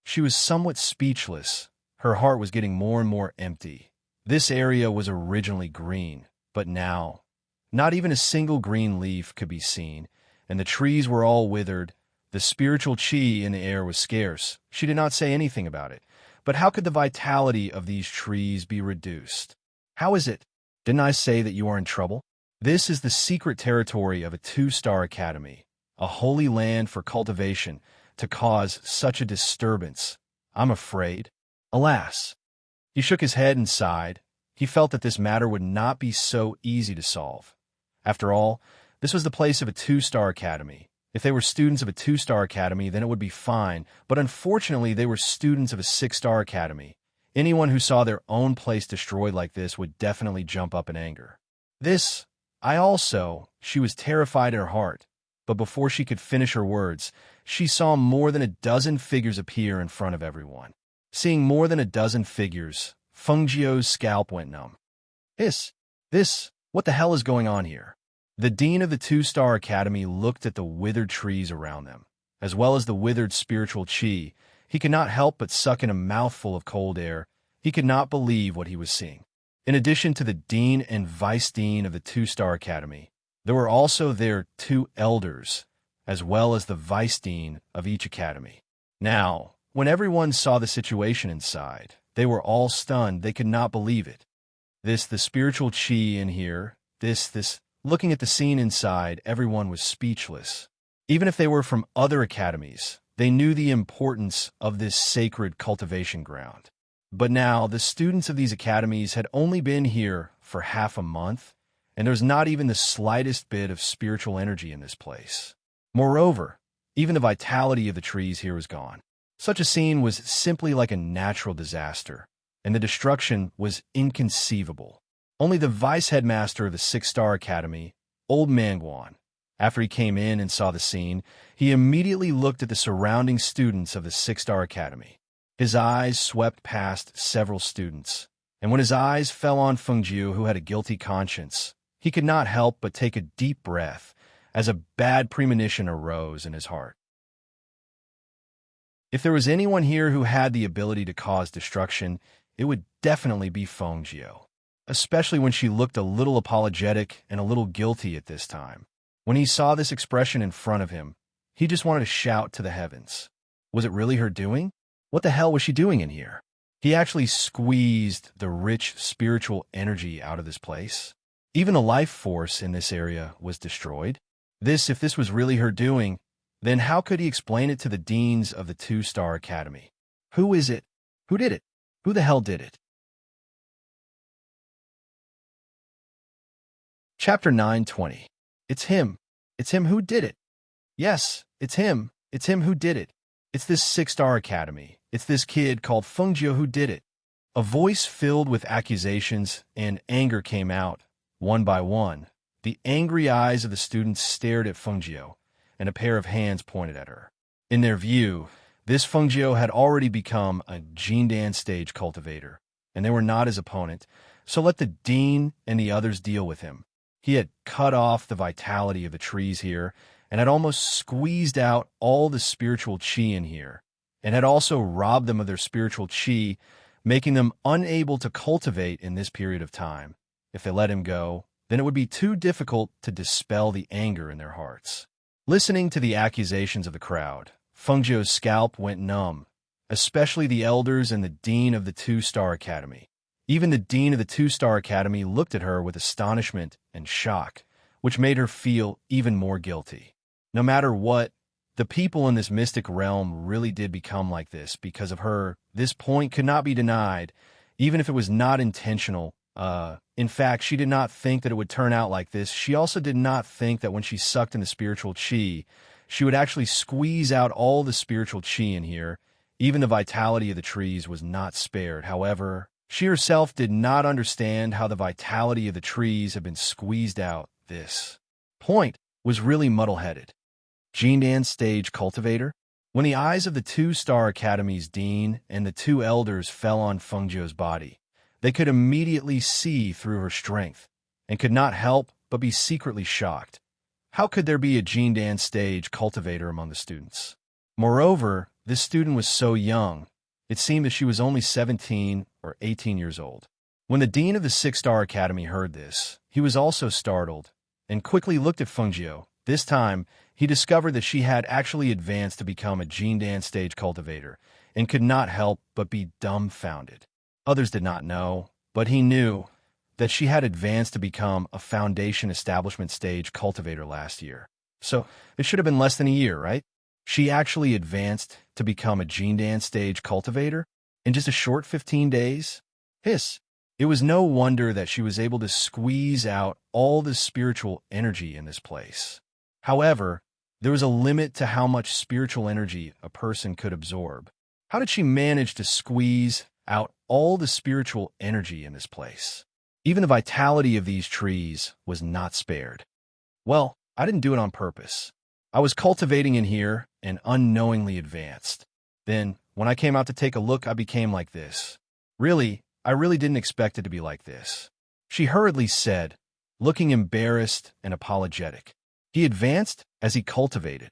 She was somewhat speechless. Her heart was getting more and more empty. This area was originally green, but now, not even a single green leaf could be seen, and the trees were all withered. The spiritual chi in the air was scarce. She did not say anything about it. But how could the vitality of these trees be reduced? How is it? Didn't I say that you are in trouble? This is the secret territory of a 2-Star Academy, a holy land for cultivation, to cause such a disturbance. I'm afraid. Alas. He shook his head and sighed. He felt that this matter would not be so easy to solve. After all, this was the place of a 2-Star Academy. If they were students of a 2-Star Academy, then it would be fine, but unfortunately they were students of a 6-Star Academy. Anyone who saw their own place destroyed like this would definitely jump up in anger. She was terrified in her heart, but before she could finish her words, she saw more than a dozen figures appear in front of everyone. Seeing more than a dozen figures, Fengjiu's scalp went numb. What the hell is going on here? The dean of the Two-Star Academy looked at the withered trees around them, as well as the withered spiritual chi. He could not help but suck in a mouthful of cold air. He could not believe what he was seeing. In addition to the dean and vice dean of the Two-Star Academy, there were also their two elders, as well as the vice dean of each academy. Now, when everyone saw the situation inside, they were all stunned. They could not believe it. The spiritual chi in here, looking at the scene inside, everyone was speechless. Even if they were from other academies, they knew the importance of this sacred cultivation ground. But now, the students of these academies had only been here for half a month, and there was not even the slightest bit of spiritual energy in this place. Moreover, even the vitality of the trees here was gone. Such a scene was simply like a natural disaster, and the destruction was inconceivable. Only the vice-headmaster of the Six-Star Academy, Old Manguan, after he came in and saw the scene, he immediately looked at the surrounding students of the Six-Star Academy. His eyes swept past several students, and when his eyes fell on Fengjiu, who had a guilty conscience, he could not help but take a deep breath as a bad premonition arose in his heart. If there was anyone here who had the ability to cause destruction, it would definitely be Fengjiu, especially when she looked a little apologetic and a little guilty at this time. When he saw this expression in front of him, he just wanted to shout to the heavens. Was it really her doing? What the hell was she doing in here? He actually squeezed the rich spiritual energy out of this place. Even the life force in this area was destroyed. If this was really her doing, then how could he explain it to the deans of the Two-Star Academy? Who is it? Who did it? Who the hell did it? Chapter 9:20. It's him. It's him who did it. Yes, it's him. It's him who did it. It's this Six-Star Academy. It's this kid called Fengjiu who did it. A voice filled with accusations and anger came out, one by one. The angry eyes of the students stared at Fengjiu, and a pair of hands pointed at her. In their view, this Fengjiu had already become a Jindan stage cultivator, and they were not his opponent, so let the dean and the others deal with him. He had cut off the vitality of the trees here, and had almost squeezed out all the spiritual chi in here, and had also robbed them of their spiritual chi, making them unable to cultivate in this period of time. If they let him go, then it would be too difficult to dispel the anger in their hearts. Listening to the accusations of the crowd, Fengjiu's scalp went numb, especially the elders and the dean of the Two-Star Academy. Even the dean of the Two-Star Academy looked at her with astonishment and shock, which made her feel even more guilty. No matter what, the people in this mystic realm really did become like this because of her. This point could not be denied, even if it was not intentional. In fact, she did not think that it would turn out like this. She also did not think that when she sucked in the spiritual chi, she would actually squeeze out all the spiritual chi in here. Even the vitality of the trees was not spared. However, she herself did not understand how the vitality of the trees had been squeezed out. This point was really muddle-headed. Jindan stage cultivator? When the eyes of the Two-Star Academy's dean and the two elders fell on Fengjiu's body, they could immediately see through her strength, and could not help but be secretly shocked. How could there be a Jindan stage cultivator among the students? Moreover, this student was so young, it seemed that she was only 17 or 18 years old. When the dean of the Six-Star Academy heard this, he was also startled, and quickly looked at Fengjiu. This time, he discovered that she had actually advanced to become a Jindan stage cultivator, and could not help but be dumbfounded. Others did not know, but he knew that she had advanced to become a foundation establishment stage cultivator last year. So, it should have been less than a year, right? She actually advanced to become a Jindan stage cultivator in just a short 15 days? It was no wonder that she was able to squeeze out all the spiritual energy in this place. However, there was a limit to how much spiritual energy a person could absorb. How did she manage to squeeze out all the spiritual energy in this place? Even the vitality of these trees was not spared. Well, I didn't do it on purpose. I was cultivating in here and unknowingly advanced. Then, When I came out to take a look, I became like this. Really, I really didn't expect it to be like this," she hurriedly said, looking embarrassed and apologetic. He advanced as he cultivated.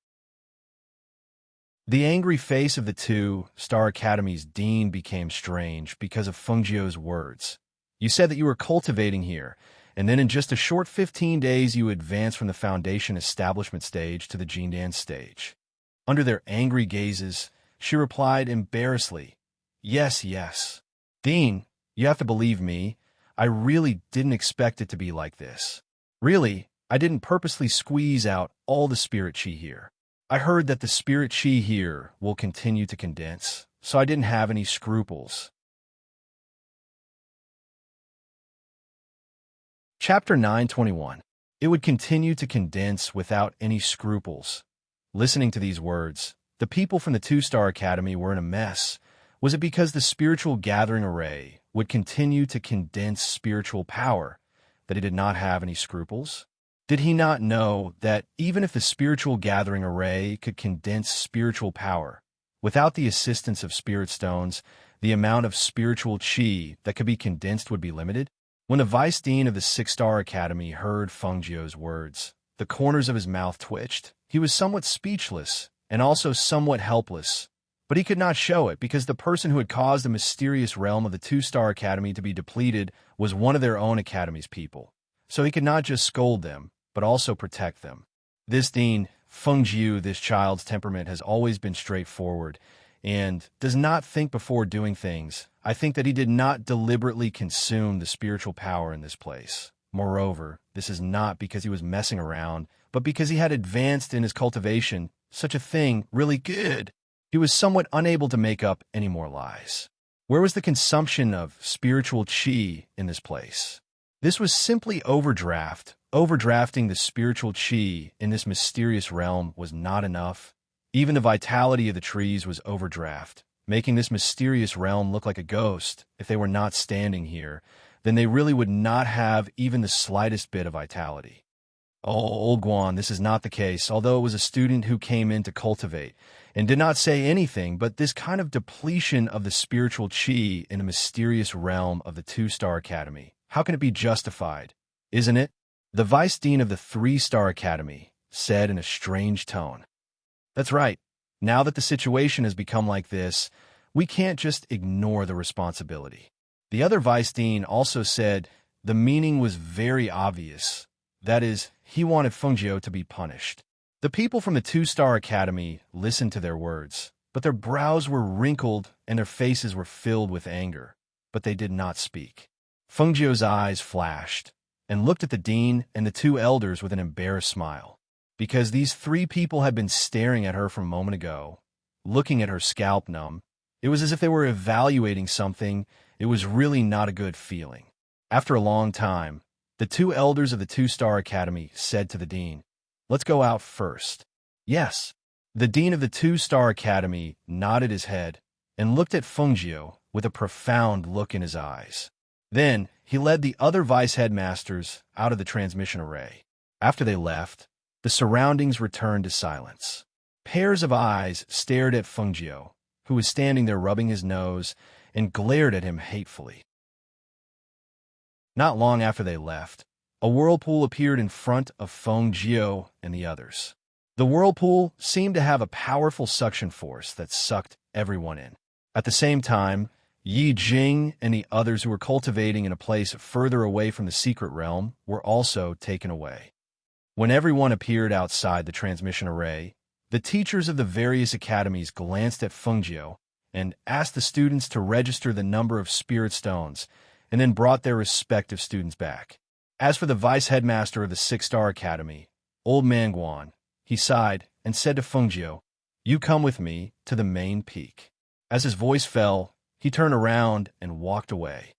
The angry face of the two-star Academy's dean became strange because of Fengjiu's words. "You said that you were cultivating here, and then in just a short 15 days you advanced from the foundation establishment stage to the Jindan stage." Under their angry gazes, she replied embarrassedly, "Yes, yes. Dean, you have to believe me. I really didn't expect it to be like this. Really, I didn't purposely squeeze out all the spirit chi here. I heard that the spirit chi here will continue to condense, so I didn't have any scruples." Chapter 921. It would continue to condense without any scruples. Listening to these words, the people from the Two-Star Academy were in a mess. Was it because the spiritual gathering array would continue to condense spiritual power that he did not have any scruples? Did he not know that even if the spiritual gathering array could condense spiritual power, without the assistance of spirit stones, the amount of spiritual chi that could be condensed would be limited? When the vice dean of the Six-Star Academy heard Fengjiu's words, the corners of his mouth twitched. He was somewhat speechless and also somewhat helpless, but he could not show it because the person who had caused the mysterious realm of the Two-Star Academy to be depleted was one of their own Academy's people. So he could not just scold them, but also protect them. This dean, Fengjiu, this child's temperament has always been straightforward and does not think before doing things. I think that he did not deliberately consume the spiritual power in this place. Moreover, this is not because he was messing around, but because he had advanced in his cultivation such a thing really good. He was somewhat unable to make up any more lies. Where was the consumption of spiritual chi in this place? This was simply overdraft. Overdrafting the spiritual chi in this mysterious realm was not enough. Even the vitality of the trees was overdraft, making this mysterious realm look like a ghost. If they were not standing here, then they really would not have even the slightest bit of vitality. Oh, Guan, this is not the case, although it was a student who came in to cultivate and did not say anything, but this kind of depletion of the spiritual chi in the mysterious realm of the Two-Star Academy, how can it be justified? Isn't it? The vice dean of the Three-Star Academy said in a strange tone. That's right. Now that the situation has become like this, we can't just ignore the responsibility. The other vice dean also said the meaning was very obvious. That is, he wanted Fengjiu to be punished. The people from the Two-Star Academy listened to their words, but their brows were wrinkled and their faces were filled with anger, but they did not speak. Fengjiu's eyes flashed and looked at the dean and the two elders with an embarrassed smile, because these three people had been staring at her from a moment ago, looking at her scalp numb. It was as if they were evaluating something. It was really not a good feeling. After a long time, the two elders of the Two-Star Academy said to the dean, "Let's go out first." Yes. The dean of the Two-Star Academy nodded his head and looked at Fengjiu with a profound look in his eyes. Then he led the other vice headmasters out of the transmission array. After they left, the surroundings returned to silence. Pairs of eyes stared at Fengjiu, who was standing there rubbing his nose, and glared at him hatefully. Not long after they left, a whirlpool appeared in front of Fengjiu and the others. The whirlpool seemed to have a powerful suction force that sucked everyone in. At the same time, Yi Jing and the others who were cultivating in a place further away from the secret realm were also taken away. When everyone appeared outside the transmission array, the teachers of the various academies glanced at Fengjiu and asked the students to register the number of spirit stones and then brought their respective students back. As for the vice headmaster of the Six-Star Academy, Old Man Guan, he sighed and said to Fengjiu, "You come with me to the main peak." As his voice fell, he turned around and walked away.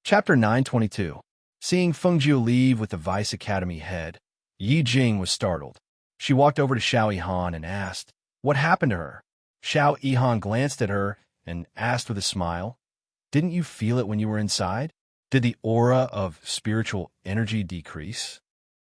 Chapter 922. Seeing Fengjiu leave with the Vice Academy head, Yi Jing was startled. She walked over to Xiao Yihan and asked, "What happened to her?" Xiao Yihan glanced at her and asked with a smile, "Didn't you feel it when you were inside? Did the aura of spiritual energy decrease?"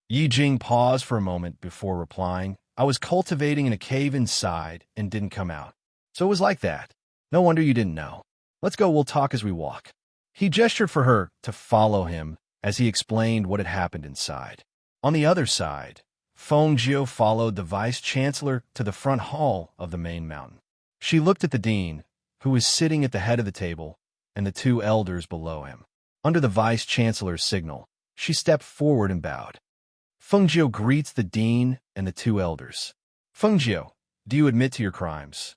Yi Jing paused for a moment before replying, I was cultivating in a cave inside and didn't come out. So it was like that. No wonder you didn't know. Let's go, we'll talk as we walk. He gestured for her to follow him as he explained what had happened inside. On the other side, Fengjiu followed the vice-chancellor to the front hall of the main mountain. She looked at the dean, who was sitting at the head of the table, and the two elders below him. Under the vice-chancellor's signal, she stepped forward and bowed. Fengjiu greets the dean and the two elders. Fengjiu, do you admit to your crimes?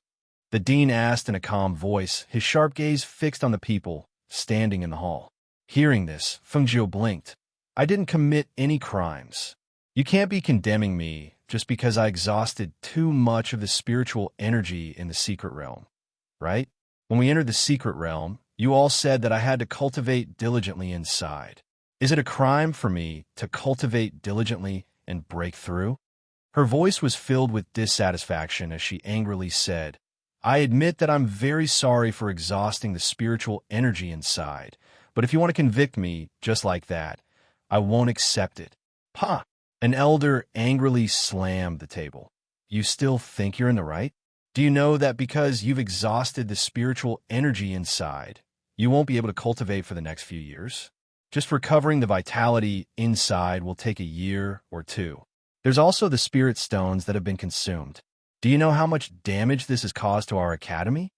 The dean asked in a calm voice, his sharp gaze fixed on the people standing in the hall. Hearing this, Fengjiu blinked. I didn't commit any crimes. You can't be condemning me just because I exhausted too much of the spiritual energy in the secret realm, right? When we entered the secret realm, you all said that I had to cultivate diligently inside. Is it a crime for me to cultivate diligently and break through? Her voice was filled with dissatisfaction as she angrily said, I admit that I'm very sorry for exhausting the spiritual energy inside, but if you want to convict me just like that, I won't accept it. Ha! An elder angrily slammed the table. You still think you're in the right? Do you know that because you've exhausted the spiritual energy inside, you won't be able to cultivate for the next few years? Just recovering the vitality inside will take a year or two. There's also the spirit stones that have been consumed. Do you know how much damage this has caused to our academy?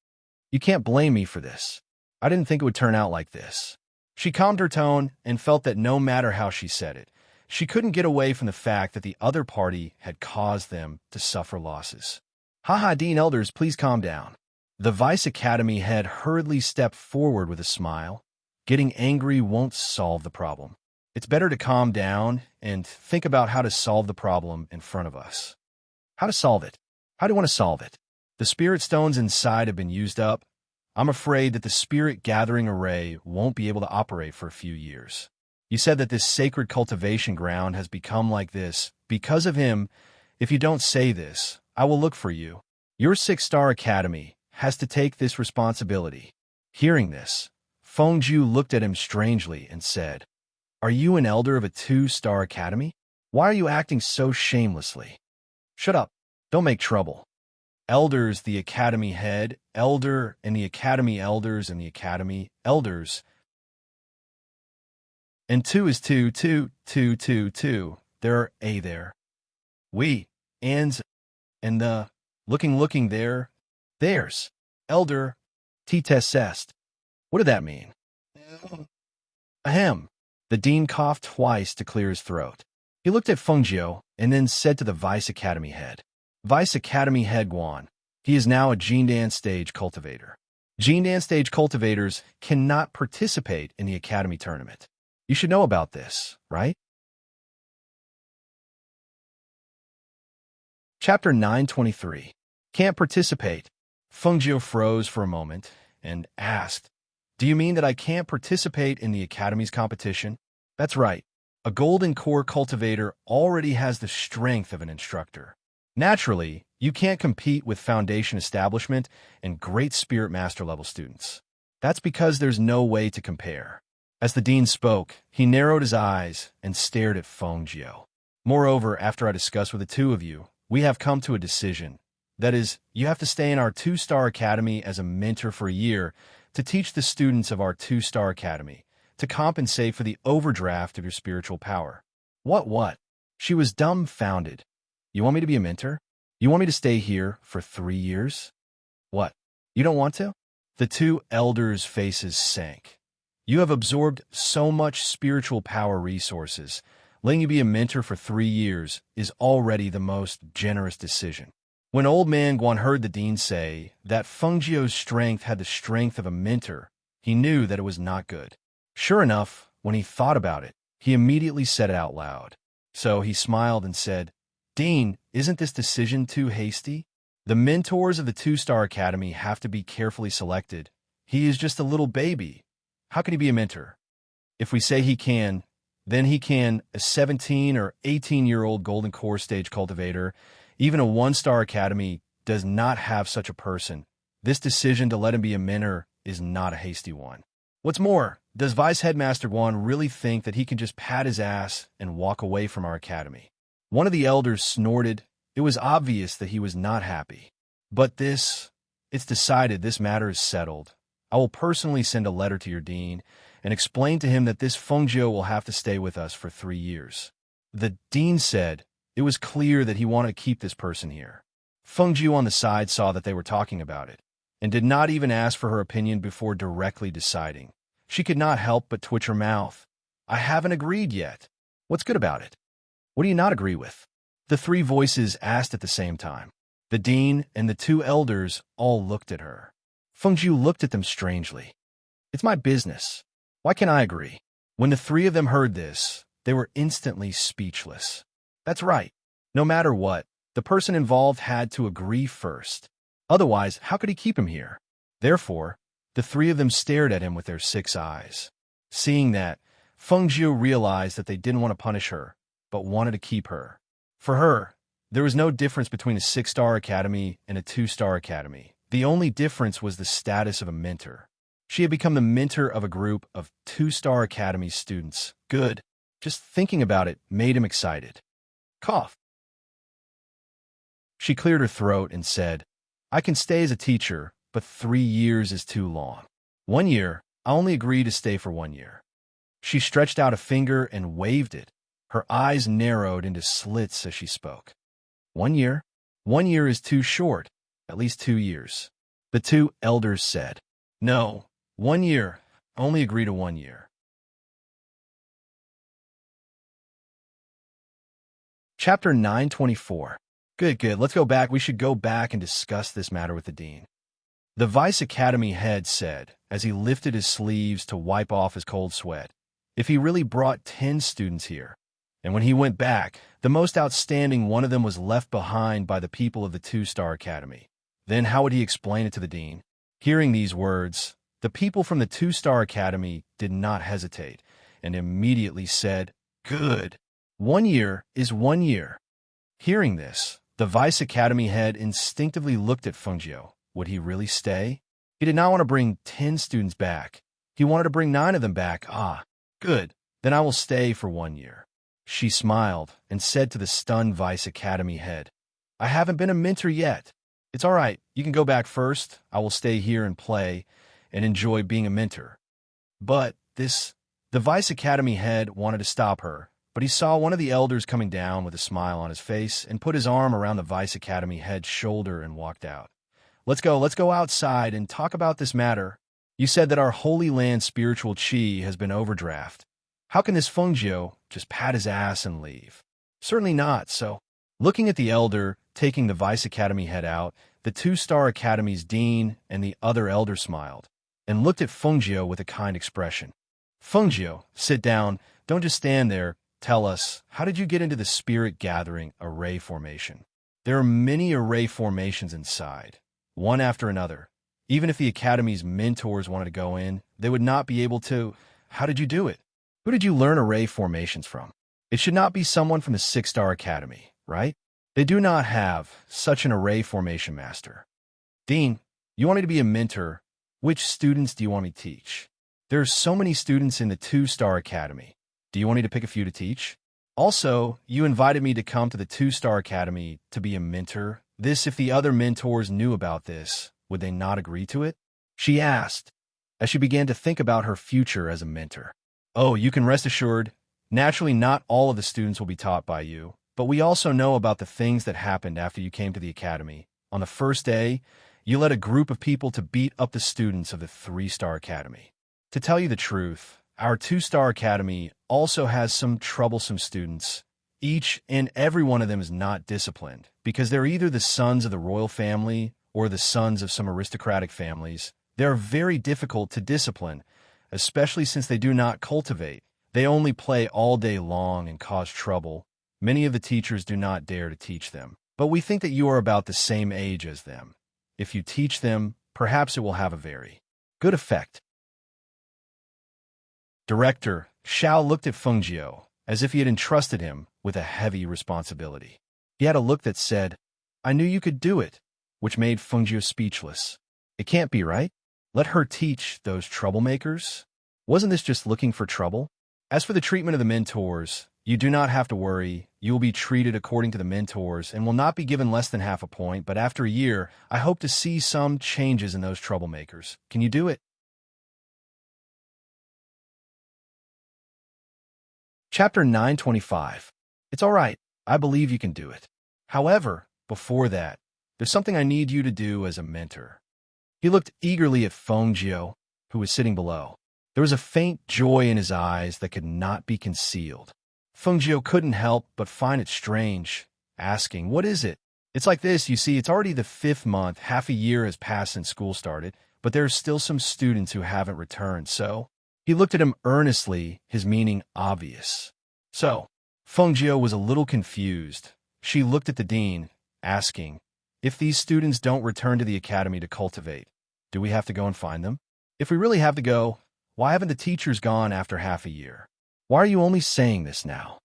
You can't blame me for this. I didn't think it would turn out like this. She calmed her tone and felt that no matter how she said it, she couldn't get away from the fact that the other party had caused them to suffer losses. Haha, Dean Elders, please calm down. The Vice Academy head hurriedly stepped forward with a smile. Getting angry won't solve the problem. It's better to calm down and think about how to solve the problem in front of us. How to solve it? How do you want to solve it? The spirit stones inside have been used up. I'm afraid that the spirit gathering array won't be able to operate for a few years. You said that this sacred cultivation ground has become like this because of him. If you don't say this, I will look for you. Your 6-star academy has to take this responsibility. Hearing this, Fengjiu looked at him strangely and said, Are you an elder of a 2-star academy? Why are you acting so shamelessly? Shut up. Don't make trouble. Elders, the academy head, elder, and the academy elders, and the academy elders. And 2 is 2, 2, 2, 2, 2. There are a there. We, ands, and the, looking there, theirs. Elder, T-test est. What did that mean? Ahem. The dean coughed twice to clear his throat. He looked at Fengjiu and then said to the Vice Academy head, Vice Academy head Guan. He is now a Jindan stage cultivator. Jindan stage cultivators cannot participate in the academy tournament. You should know about this, right? Chapter 923. Can't participate. Fengjiu froze for a moment and asked, Do you mean that I can't participate in the academy's competition? That's right. A golden core cultivator already has the strength of an instructor. Naturally, you can't compete with foundation establishment and great spirit master level students. That's because there's no way to compare. As the dean spoke, he narrowed his eyes and stared at Fengjiu. Moreover, after I discussed with the two of you, we have come to a decision. That is, you have to stay in our 2-star academy as a mentor for a year to teach the students of our 2-star academy, to compensate for the overdraft of your spiritual power. What? She was dumbfounded. You want me to be a mentor? You want me to stay here for 3 years? What? You don't want to? The two elders' faces sank. You have absorbed so much spiritual power resources. Letting you be a mentor for 3 years is already the most generous decision. When old man Guan heard the dean say that Fengjiu's strength had the strength of a mentor, he knew that it was not good. Sure enough, when he thought about it, he immediately said it out loud. So he smiled and said, Dean, isn't this decision too hasty? The mentors of the 2-star academy have to be carefully selected. He is just a little baby. How can he be a mentor? If we say he can, then he can, a 17 or 18-year-old golden core stage cultivator. Even a 1-star academy does not have such a person. This decision to let him be a mentor is not a hasty one. What's more, does Vice Headmaster Guan really think that he can just pat his ass and walk away from our academy? One of the elders snorted It was obvious that he was not happy. But it's decided, this matter is settled. I will personally send a letter to your dean and explain to him that this Fengjiu will have to stay with us for 3 years. The dean said it was clear that he wanted to keep this person here. Fengjiu on the side saw that they were talking about it and did not even ask for her opinion before directly deciding. She could not help but twitch her mouth. I haven't agreed yet. What's good about it? What do you not agree with? The 3 voices asked at the same time. The dean and the 2 elders all looked at her. Fengjiu looked at them strangely. It's my business. Why can't I agree? When the 3 of them heard this, they were instantly speechless. That's right. No matter what, the person involved had to agree first. Otherwise, how could he keep him here? Therefore, the 3 of them stared at him with their 6 eyes. Seeing that, Fengjiu realized that they didn't want to punish her, but wanted to keep her. For her, there was no difference between a 6-star academy and a 2-star academy. The only difference was the status of a mentor. She had become the mentor of a group of 2-star academy students. Good. Just thinking about it made him excited. Cough. She cleared her throat and said, I can stay as a teacher, but 3 years is too long. 1 year, I only agree to stay for 1 year. She stretched out a finger and waved it. Her eyes narrowed into slits as she spoke. 1 year? 1 year is too short. At least 2 years. The 2 elders said, No, 1 year. Only agree to 1 year. Chapter 924. Good. Let's go back. We should go back and discuss this matter with the dean. The Vice Academy head said, as he lifted his sleeves to wipe off his cold sweat, if he really brought 10 students here, and when he went back, the most outstanding one of them was left behind by the people of the 2-star academy, then how would he explain it to the dean? Hearing these words, the people from the 2-star academy did not hesitate, and immediately said, Good. 1 year is 1 year. Hearing this, the Vice Academy head instinctively looked at Fengjiu. Would he really stay? He did not want to bring 10 students back. He wanted to bring 9 of them back. Good. Then I will stay for 1 year. She smiled and said to the stunned Vice Academy head, I haven't been a mentor yet. It's all right. You can go back first. I will stay here and play and enjoy being a mentor. But the Vice Academy head wanted to stop her, but he saw one of the elders coming down with a smile on his face and put his arm around the Vice Academy head's shoulder and walked out. Let's go outside and talk about this matter. You said that our Holy Land spiritual chi has been overdraft. How can this Fengjiu just pat his ass and leave? Certainly not, so. Looking at the elder, taking the Vice Academy head out, the 2-star academy's dean and the other elder smiled and looked at Fengjiu with a kind expression. Fengjiu, sit down. Don't just stand there. Tell us, how did you get into the spirit gathering array formation? There are many array formations inside, one after another. Even if the academy's mentors wanted to go in, they would not be able to. How did you do it? Who did you learn array formations from? It should not be someone from the 6-star academy, right? They do not have such an array formation master. Dean, you want me to be a mentor. Which students do you want me to teach? There are so many students in the 2-star academy. Do you want me to pick a few to teach? Also, you invited me to come to the 2-star academy to be a mentor. If the other mentors knew about this, would they not agree to it? She asked, as she began to think about her future as a mentor. Oh, you can rest assured. Naturally, not all of the students will be taught by you, but we also know about the things that happened after you came to the academy. On the first day, you led a group of people to beat up the students of the 3-star academy. To tell you the truth, our 2-star academy also has some troublesome students. Each and every one of them is not disciplined because they're either the sons of the royal family or the sons of some aristocratic families. They're very difficult to discipline, especially since they do not cultivate. They only play all day long and cause trouble. Many of the teachers do not dare to teach them, but we think that you are about the same age as them. If you teach them, perhaps it will have a very good effect. Director Xiao looked at Fengjiu as if he had entrusted him with a heavy responsibility. He had a look that said, I knew you could do it, which made Fengjiu speechless. It can't be right. Let her teach those troublemakers. Wasn't this just looking for trouble? As for the treatment of the mentors, You do not have to worry. You will be treated according to the mentors and will not be given less than half a point, but after a year, I hope to see some changes in those troublemakers. Can you do it? Chapter 925. It's all right. I believe you can do it. However, before that, there's something I need you to do as a mentor. He looked eagerly at Fengjiu, who was sitting below. There was a faint joy in his eyes that could not be concealed. Fengjiu couldn't help but find it strange, asking, "What is it?" "It's like this, you see, it's already the 5th month, half a year has passed since school started, but there are still some students who haven't returned, so—" He looked at him earnestly, his meaning obvious. "So?" Fengjiu was a little confused. She looked at the dean, asking, "If these students don't return to the academy to cultivate, do we have to go and find them? If we really have to go, why haven't the teachers gone after half a year? Why are you only saying this now?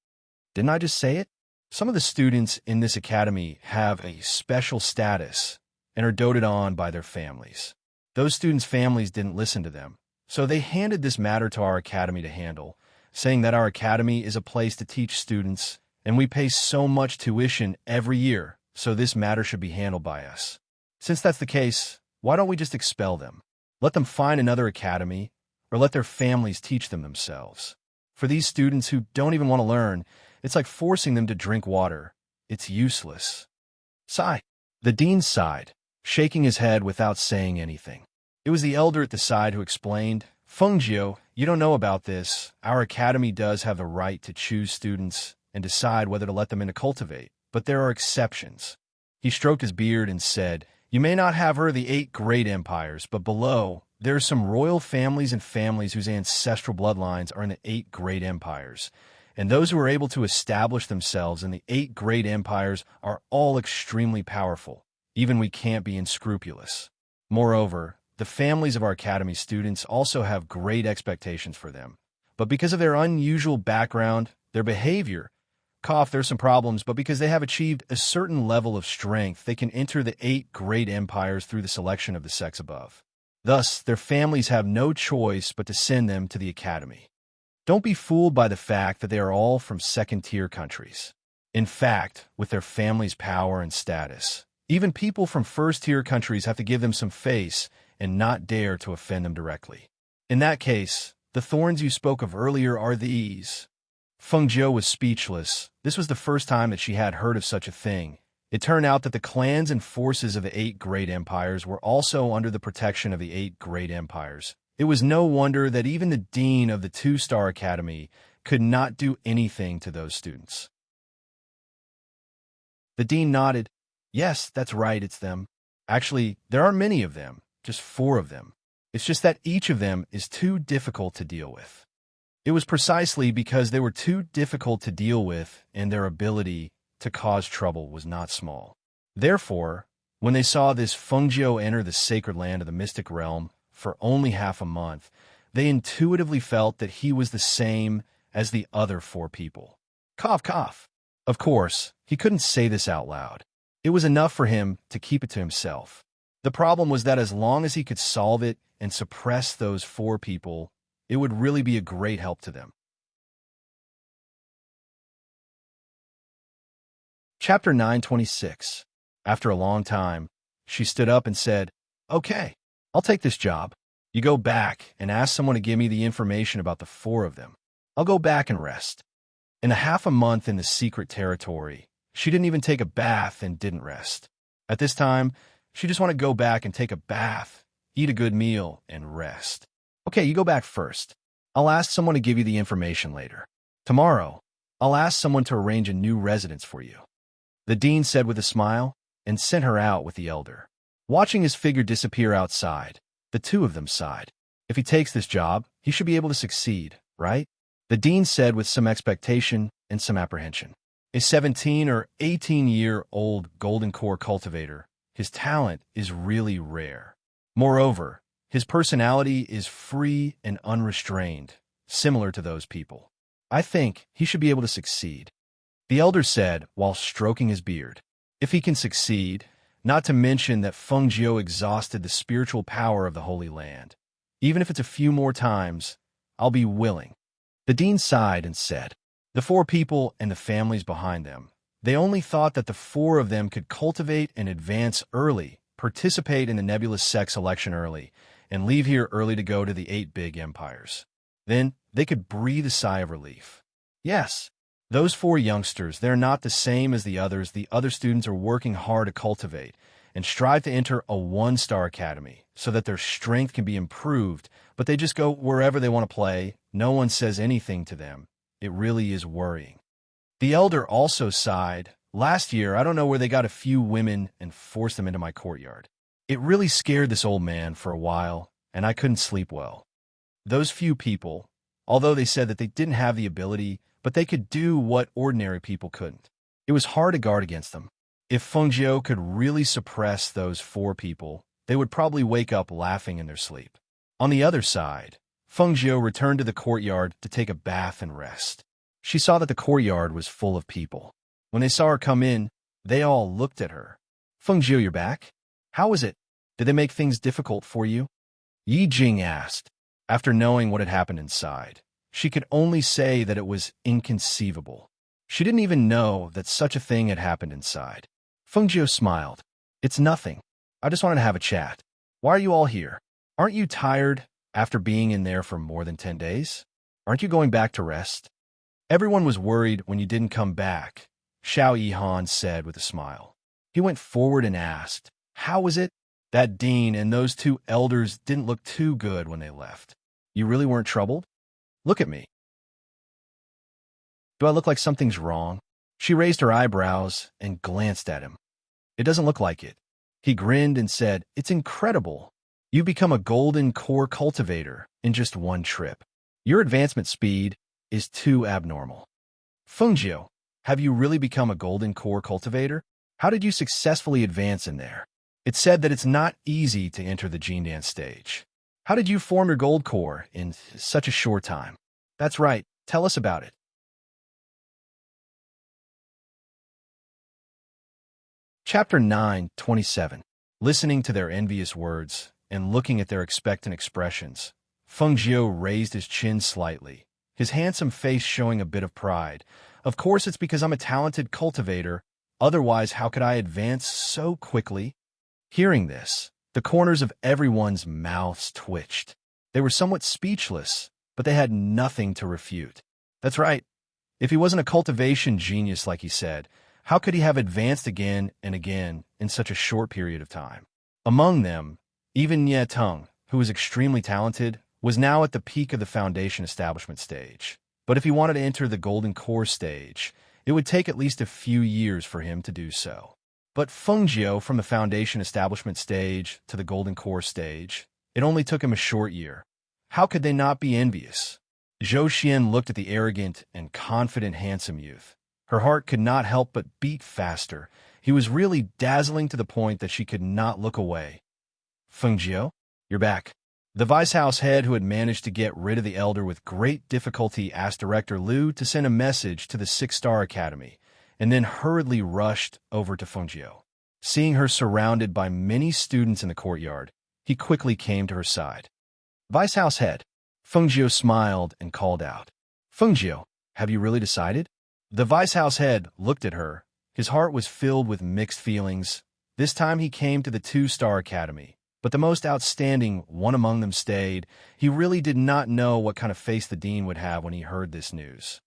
Didn't I just say it? Some of the students in this academy have a special status and are doted on by their families. Those students' families didn't listen to them, so they handed this matter to our academy to handle, saying that our academy is a place to teach students, and we pay so much tuition every year, so this matter should be handled by us. Since that's the case, why don't we just expel them? Let them find another academy, or let their families teach them themselves. For these students who don't even want to learn, it's like forcing them to drink water. It's useless." Sigh. The dean sighed, shaking his head without saying anything. It was the elder at the side who explained, "Fengjiu, you don't know about this. Our academy does have the right to choose students and decide whether to let them in to cultivate, but there are exceptions." He stroked his beard and said, "You may not have heard of the 8 great empires, but below, there are some royal families and families whose ancestral bloodlines are in the 8 great empires, and those who are able to establish themselves in the 8 great empires are all extremely powerful. Even we can't be unscrupulous. Moreover, the families of our academy students also have great expectations for them, but because of their unusual background, their behavior, there's some problems, but because they have achieved a certain level of strength, they can enter the 8 great empires through the selection of the sex above. Thus, their families have no choice but to send them to the academy. Don't be fooled by the fact that they are all from second-tier countries. In fact, with their family's power and status, even people from first-tier countries have to give them some face and not dare to offend them directly. In that case, the thorns you spoke of earlier are these." Fengjiu was speechless. This was the first time that she had heard of such a thing. It turned out that the clans and forces of the 8 great empires were also under the protection of the 8 great empires. It was no wonder that even the dean of the 2-star academy could not do anything to those students. The dean nodded. "Yes, that's right, it's them. Actually, there aren't many of them, just 4 of them. It's just that each of them is too difficult to deal with." It was precisely because they were too difficult to deal with and their ability to cause trouble was not small. Therefore, when they saw this Fengjiu enter the sacred land of the mystic realm for only half a month, they intuitively felt that he was the same as the other 4 people. Cough, cough. Of course, he couldn't say this out loud. It was enough for him to keep it to himself. The problem was that as long as he could solve it and suppress those 4 people, it would really be a great help to them. Chapter 926. After a long time, she stood up and said, "Okay, I'll take this job. You go back and ask someone to give me the information about the 4 of them. I'll go back and rest." In a half a month in the secret territory, she didn't even take a bath and didn't rest. At this time, she just wanted to go back and take a bath, eat a good meal, and rest. "Okay, you go back first. I'll ask someone to give you the information later. Tomorrow, I'll ask someone to arrange a new residence for you," the dean said with a smile, and sent her out with the elder. Watching his figure disappear outside, the 2 of them sighed. If he takes this job, he should be able to succeed, right? The dean said with some expectation and some apprehension. A 17 or 18-year-old golden core cultivator, his talent is really rare. Moreover, his personality is free and unrestrained, similar to those people. I think he should be able to succeed, the elder said while stroking his beard. If he can succeed, not to mention that Fengjiu exhausted the spiritual power of the Holy Land, even if it's a few more times, I'll be willing. The dean sighed and said, The four people and the families behind them. They only thought that the four of them could cultivate and advance early, participate in the nebulous sex election early, and leave here early to go to the 8 big empires. Then they could breathe a sigh of relief. Yes, those four youngsters, they're not the same as the others. The other students are working hard to cultivate and strive to enter a 1-star academy so that their strength can be improved, but they just go wherever they want to play. No one says anything to them. It really is worrying. The elder also sighed. Last year, I don't know where they got a few women and forced them into my courtyard. It really scared this old man for a while, and I couldn't sleep well. Those few people, although they said that they didn't have the ability, but they could do what ordinary people couldn't. It was hard to guard against them. If Fengjiu could really suppress those four people, they would probably wake up laughing in their sleep. On the other side, Fengjiu returned to the courtyard to take a bath and rest. She saw that the courtyard was full of people. When they saw her come in, they all looked at her. "Fengjiu, you're back? How is it? Did they make things difficult for you?" Yi Jing asked. After knowing what had happened inside, she could only say that it was inconceivable. She didn't even know that such a thing had happened inside. Fengjiu smiled. "It's nothing. I just wanted to have a chat. Why are you all here? Aren't you tired after being in there for more than 10 days? Aren't you going back to rest?" "Everyone was worried when you didn't come back," Xiao Yihan said with a smile. He went forward and asked, "How was it? That dean and those two elders didn't look too good when they left. You really weren't troubled? Look at me. Do I look like something's wrong?" She raised her eyebrows and glanced at him. "It doesn't look like it." He grinned and said, "It's incredible. You've become a golden core cultivator in just one trip. Your advancement speed is too abnormal." "Fengjiu, have you really become a golden core cultivator? How did you successfully advance in there? It's said that it's not easy to enter the Gene Dance stage. How did you form your gold core in such a short time?" "That's right. Tell us about it." Chapter 9:27. Listening to their envious words and looking at their expectant expressions, Fengjiu raised his chin slightly, his handsome face showing a bit of pride. "Of course it's because I'm a talented cultivator. Otherwise, how could I advance so quickly?" Hearing this, the corners of everyone's mouths twitched. They were somewhat speechless, but they had nothing to refute. That's right. If he wasn't a cultivation genius like he said, how could he have advanced again and again in such a short period of time? Among them, even Nie Tung, who was extremely talented, was now at the peak of the foundation establishment stage. But if he wanted to enter the golden core stage, it would take at least a few years for him to do so. But Fengjiu, from the foundation establishment stage to the golden core stage, it only took him a short year. How could they not be envious? Zhou Xian looked at the arrogant and confident handsome youth. Her heart could not help but beat faster. He was really dazzling to the point that she could not look away. "Fengjiu, you're back." The Vice House head, who had managed to get rid of the elder with great difficulty, asked Director Liu to send a message to the 6-star academy, and then hurriedly rushed over to Fengjiu. Seeing her surrounded by many students in the courtyard, he quickly came to her side. "Vice House head." Fengjiu smiled and called out, "Fengjiu, have you really decided?" The Vice House head looked at her. His heart was filled with mixed feelings. This time he came to the 2-star academy, but the most outstanding one among them stayed. He really did not know what kind of face the dean would have when he heard this news.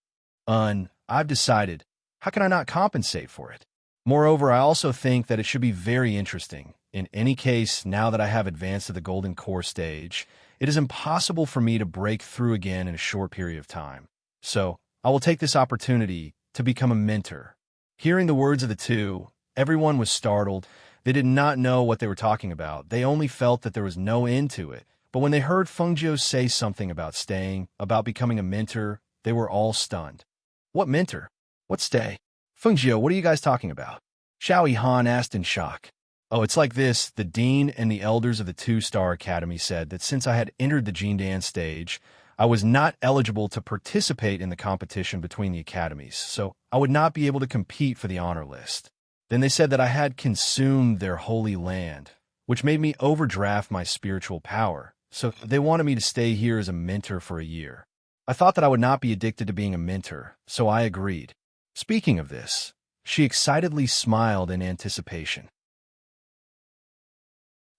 I've decided. How can I not compensate for it? Moreover, I also think that it should be very interesting. In any case, now that I have advanced to the golden core stage, it is impossible for me to break through again in a short period of time. So, I will take this opportunity to become a mentor. Hearing the words of the two, everyone was startled. They did not know what they were talking about. They only felt that there was no end to it. But when they heard Fengjiu say something about staying, about becoming a mentor, they were all stunned. "What mentor? What stay? Fengjiu, what are you guys talking about?" Xiao Yihan asked in shock. "Oh, it's like this. The dean and the elders of the 2-star academy said that since I had entered the Gene Dance stage, I was not eligible to participate in the competition between the academies, so I would not be able to compete for the honor list. Then they said that I had consumed their holy land, which made me overdraft my spiritual power, so they wanted me to stay here as a mentor for a year. I thought that I would not be addicted to being a mentor, so I agreed. Speaking of this, she excitedly smiled in anticipation.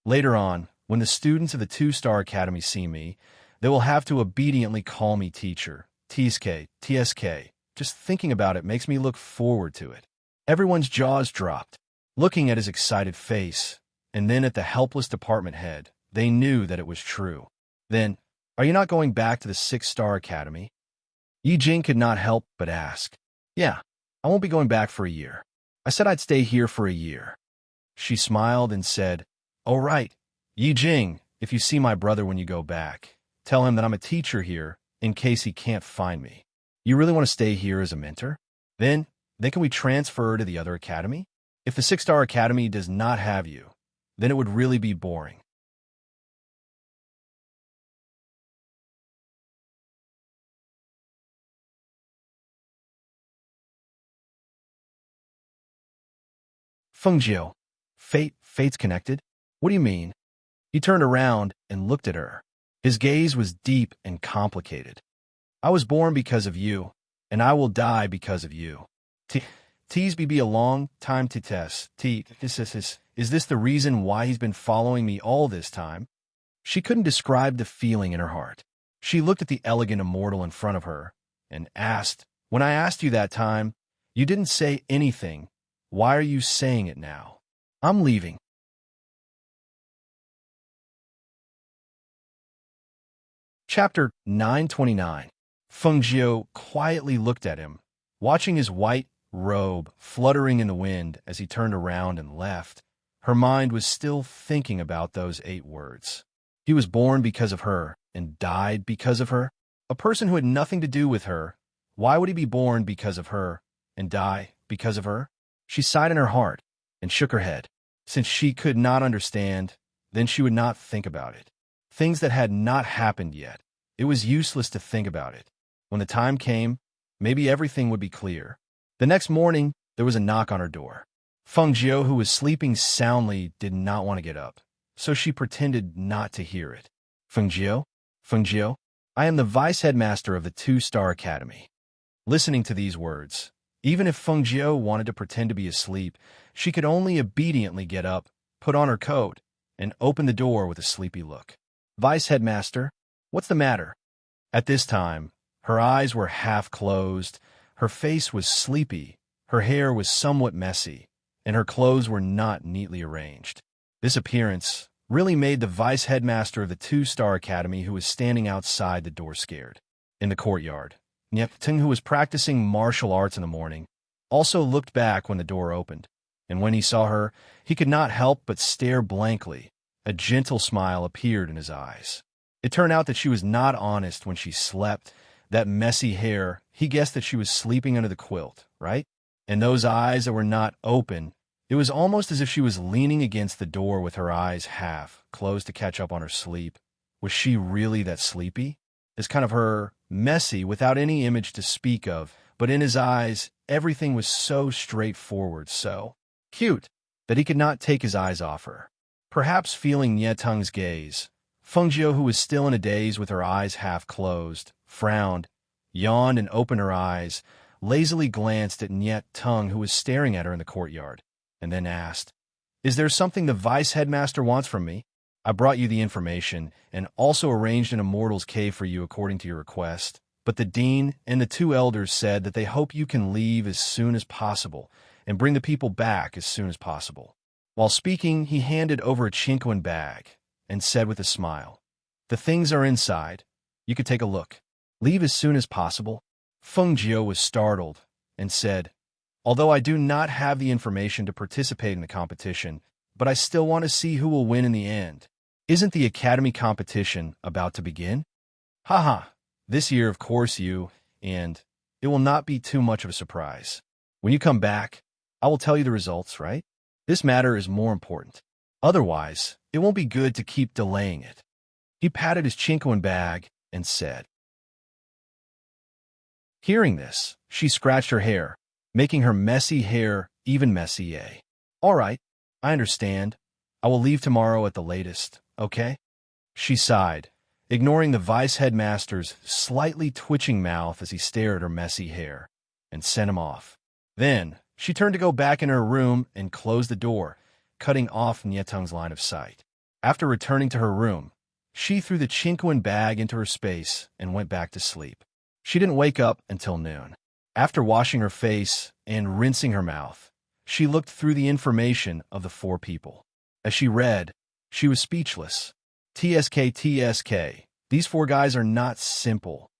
Later on, when the students of the Two-Star Academy see me, they will have to obediently call me teacher. TSK, TSK. Just thinking about it makes me look forward to it. Everyone's jaws dropped. Looking at his excited face, and then at the helpless department head, they knew that it was true. Then, are you not going back to the Six-Star Academy? Yi Jing could not help but ask. Yeah, I won't be going back for a year. I said I'd stay here for a year. She smiled and said, "Oh, right. Yi Jing, if you see my brother when you go back, tell him that I'm a teacher here in case he can't find me. You really want to stay here as a mentor? Then can we transfer to the other academy? If the Six-Star Academy does not have you, then it would really be boring." Fengjiu, fate's connected? What do you mean? He turned around and looked at her. His gaze was deep and complicated. I was born because of you, and I will die because of you. T's be a long time to test. Is this the reason why he's been following me all this time? She couldn't describe the feeling in her heart. She looked at the elegant immortal in front of her and asked, "When I asked you that time, you didn't say anything. Why are you saying it now?" "I'm leaving." Chapter 929. Fengjiu quietly looked at him, watching his white robe fluttering in the wind as he turned around and left. Her mind was still thinking about those 8 words. He was born because of her and died because of her. A person who had nothing to do with her. Why would he be born because of her and die because of her? She sighed in her heart and shook her head. Since she could not understand, then she would not think about it. Things that had not happened yet. It was useless to think about it. When the time came, maybe everything would be clear. The next morning, there was a knock on her door. Fengjiu, who was sleeping soundly, did not want to get up, so she pretended not to hear it. "Fengjiu? Fengjiu? I am the vice headmaster of the Two-Star Academy." Listening to these words, even if Fengjiu wanted to pretend to be asleep, she could only obediently get up, put on her coat, and open the door with a sleepy look. "Vice headmaster, what's the matter?" At this time, her eyes were half closed, her face was sleepy, her hair was somewhat messy, and her clothes were not neatly arranged. This appearance really made the vice headmaster of the Two-Star Academy, who was standing outside the door, scared. In the courtyard, Nyepting, who was practicing martial arts in the morning, also looked back when the door opened, and when he saw her, he could not help but stare blankly. A gentle smile appeared in his eyes. It turned out that she was not honest when she slept. That messy hair, he guessed that she was sleeping under the quilt, right? And those eyes that were not open, it was almost as if she was leaning against the door with her eyes half closed to catch up on her sleep. Was she really that sleepy? This kind of her, messy, without any image to speak of, but in his eyes, everything was so straightforward, so cute, that he could not take his eyes off her. Perhaps feeling Nyetung's gaze, Fengjiu, who was still in a daze with her eyes half closed, frowned, yawned, and opened her eyes, lazily glanced at Nyetung, who was staring at her in the courtyard, and then asked, "Is there something the vice headmaster wants from me? I brought you the information, and also arranged an immortal's cave for you according to your request. But the dean and the 2 elders said that they hope you can leave as soon as possible, and bring the people back as soon as possible." While speaking, he handed over a chinquin bag, and said with a smile, "The things are inside. You could take a look. Leave as soon as possible." Fengjiu was startled, and said, "Although I do not have the information to participate in the competition, but I still want to see who will win in the end. Isn't the academy competition about to begin?" "Haha, this year of course and it will not be too much of a surprise. When you come back, I will tell you the results, right? This matter is more important. Otherwise, it won't be good to keep delaying it." He patted his chinquin bag and said. Hearing this, she scratched her hair, making her messy hair even messier. "All right, I understand. I will leave tomorrow at the latest, okay?" She sighed, ignoring the vice headmaster's slightly twitching mouth as he stared at her messy hair, and sent him off. Then, she turned to go back in her room and closed the door, cutting off Nietung's line of sight. After returning to her room, she threw the Chinquin bag into her space and went back to sleep. She didn't wake up until noon. After washing her face and rinsing her mouth, she looked through the information of the 4 people. As she read, she was speechless. TSK. These 4 guys are not simple.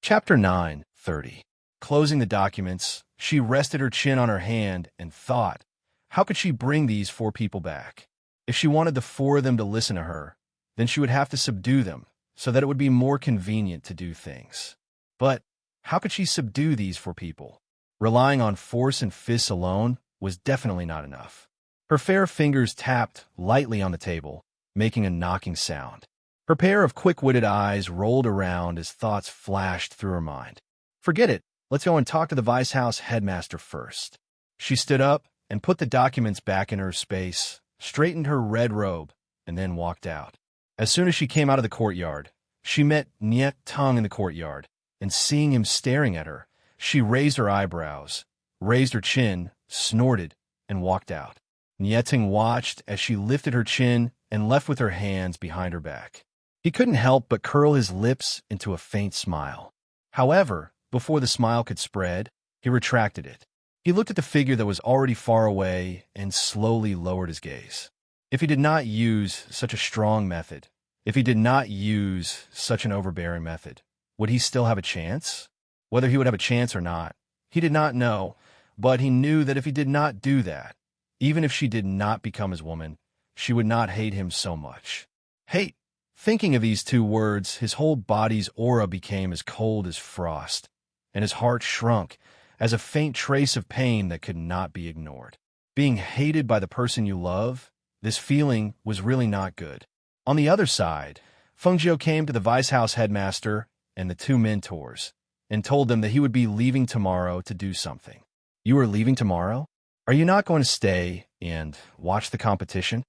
Chapter 9:30. Closing the documents, she rested her chin on her hand and thought, how could she bring these 4 people back? If she wanted the 4 of them to listen to her, then she would have to subdue them so that it would be more convenient to do things. But how could she subdue these 4 people? Relying on force and fists alone was definitely not enough. Her fair fingers tapped lightly on the table, making a knocking sound. Her pair of quick-witted eyes rolled around as thoughts flashed through her mind. Forget it. Let's go and talk to the Vice House headmaster first. She stood up and put the documents back in her space, straightened her red robe, and then walked out. As soon as she came out of the courtyard, she met Nietung in the courtyard, and seeing him staring at her, she raised her eyebrows, raised her chin, snorted, and walked out. Nietung watched as she lifted her chin and left with her hands behind her back. He couldn't help but curl his lips into a faint smile. However, before the smile could spread, he retracted it. He looked at the figure that was already far away and slowly lowered his gaze. If he did not use such a strong method, if he did not use such an overbearing method, would he still have a chance? Whether he would have a chance or not, he did not know, but he knew that if he did not do that, even if she did not become his woman, she would not hate him so much. Hate. Thinking of these 2 words, his whole body's aura became as cold as frost, and his heart shrunk as a faint trace of pain that could not be ignored. Being hated by the person you love, this feeling was really not good. On the other side, Fengjiu came to the Vice House headmaster and the 2 mentors and told them that he would be leaving tomorrow to do something. You are leaving tomorrow? Are you not going to stay and watch the competition?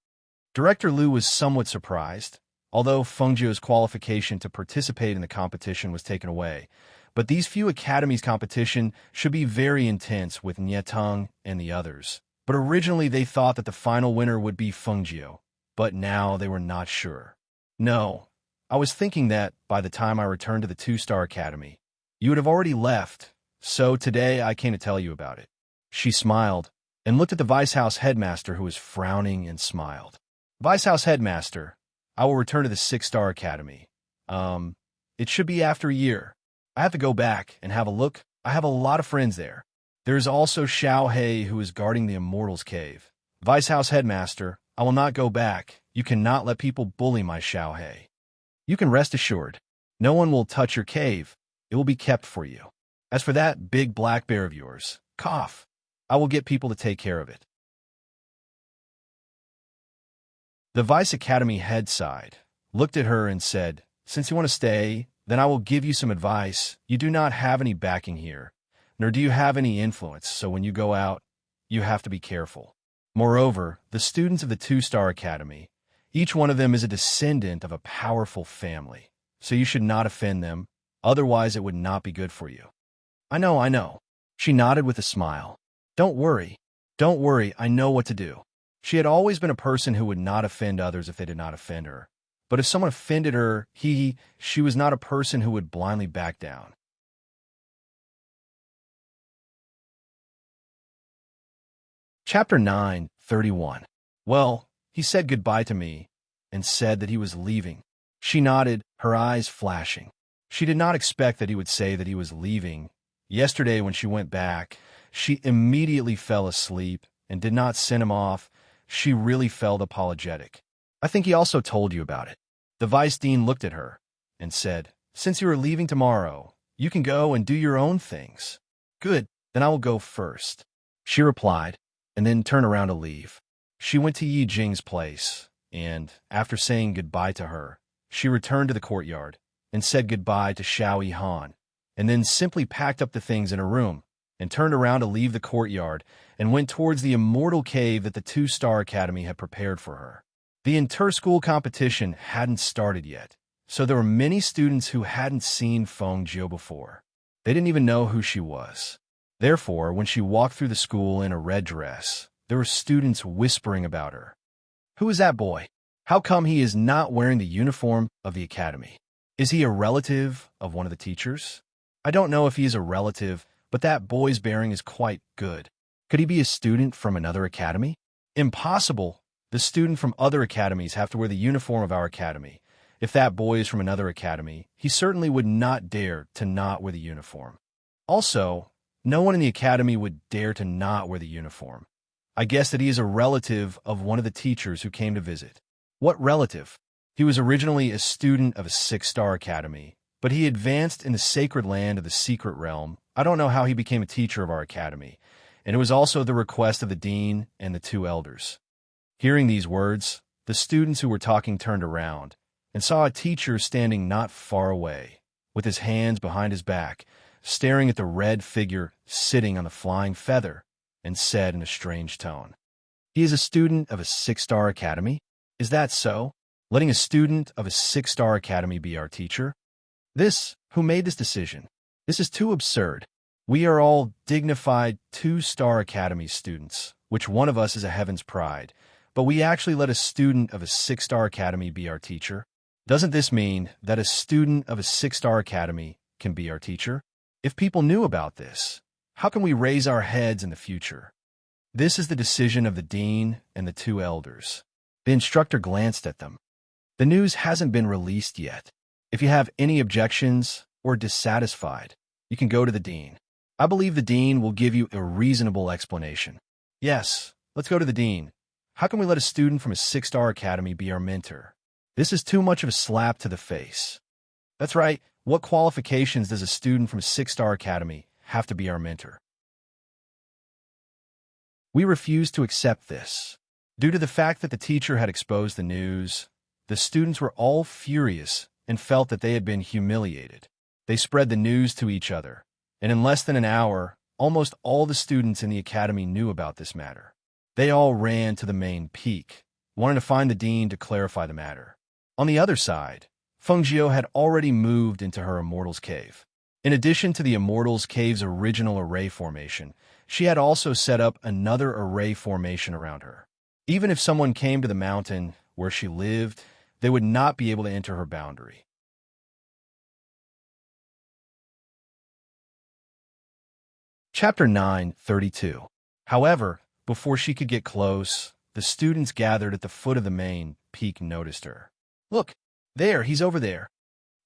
Director Liu was somewhat surprised, although Fengjiu's qualification to participate in the competition was taken away. But these few academies' competition should be very intense with Nietung and the others. But originally they thought that the final winner would be Fengjiu, but now they were not sure. No, I was thinking that by the time I returned to the 2-Star Academy, you would have already left, so today I came to tell you about it. She smiled and looked at the Vice House headmaster, who was frowning, and smiled. Vice House headmaster, I will return to the 6-Star Academy. It should be after a year. I have to go back and have a look. I have a lot of friends there. There is also Xiao He, who is guarding the Immortals Cave. Vice House headmaster, I will not go back. You cannot let people bully my Xiao He. You can rest assured. No one will touch your cave. It will be kept for you. As for that big black bear of yours, cough. I will get people to take care of it. The Vice Academy head sighed, looked at her and said, since you want to stay, then I will give you some advice. You do not have any backing here, nor do you have any influence, so when you go out, you have to be careful. Moreover, the students of the 2-Star Academy, each one of them is a descendant of a powerful family, so you should not offend them, otherwise it would not be good for you. I know. She nodded with a smile. Don't worry, I know what to do. She had always been a person who would not offend others if they did not offend her. But if someone offended her, she was not a person who would blindly back down. Chapter 9:31. Well, he said goodbye to me and said that he was leaving. She nodded, her eyes flashing. She did not expect that he would say that he was leaving. Yesterday when she went back, she immediately fell asleep and did not send him off. She really felt apologetic. I think he also told you about it. The Vice Dean looked at her and said, since you are leaving tomorrow, you can go and do your own things. Good, then I will go first. She replied, and then turned around to leave. She went to Yi Jing's place, and, after saying goodbye to her, she returned to the courtyard and said goodbye to Xiao Yihan, and then simply packed up the things in her room and turned around to leave the courtyard and went towards the immortal cave that the 2-Star Academy had prepared for her. The inter-school competition hadn't started yet, so there were many students who hadn't seen Feng Jiu before. They didn't even know who she was. Therefore, when she walked through the school in a red dress, there were students whispering about her. Who is that boy? How come he is not wearing the uniform of the academy? Is he a relative of one of the teachers? I don't know if he is a relative, but that boy's bearing is quite good. Could he be a student from another academy? Impossible. The student from other academies have to wear the uniform of our academy. If that boy is from another academy, he certainly would not dare to not wear the uniform. Also, no one in the academy would dare to not wear the uniform. I guess that he is a relative of one of the teachers who came to visit. What relative? He was originally a student of a 6-star academy, but he advanced in the sacred land of the secret realm. I don't know how he became a teacher of our academy, and it was also the request of the dean and the 2 elders. Hearing these words, the students who were talking turned around and saw a teacher standing not far away, with his hands behind his back, staring at the red figure sitting on the flying feather, and said in a strange tone, "He is a student of a 6-star academy? Is that so? Letting a student of a 6-star academy be our teacher? Who made this decision? This is too absurd. We are all dignified 2-star academy students, which one of us is a heaven's pride, but we actually let a student of a 6-star academy be our teacher? Doesn't this mean that a student of a 6-star academy can be our teacher? If people knew about this, how can we raise our heads in the future?" This is the decision of the dean and the 2 elders. The instructor glanced at them. The news hasn't been released yet. If you have any objections or dissatisfied, you can go to the dean. I believe the dean will give you a reasonable explanation. Yes, let's go to the dean. How can we let a student from a 6-star academy be our mentor? This is too much of a slap to the face. That's right. What qualifications does a student from a 6-star academy have to be our mentor? We refuse to accept this. Due to the fact that the teacher had exposed the news, the students were all furious and felt that they had been humiliated. They spread the news to each other, and in less than an hour, almost all the students in the academy knew about this matter. They all ran to the main peak, wanting to find the dean to clarify the matter. On the other side, Feng Jiu had already moved into her Immortal's Cave. In addition to the Immortal's Cave's original array formation, she had also set up another array formation around her. Even if someone came to the mountain where she lived, they would not be able to enter her boundary. Chapter 9:32. However, before she could get close, the students gathered at the foot of the main peak noticed her. "Look, there, he's over there."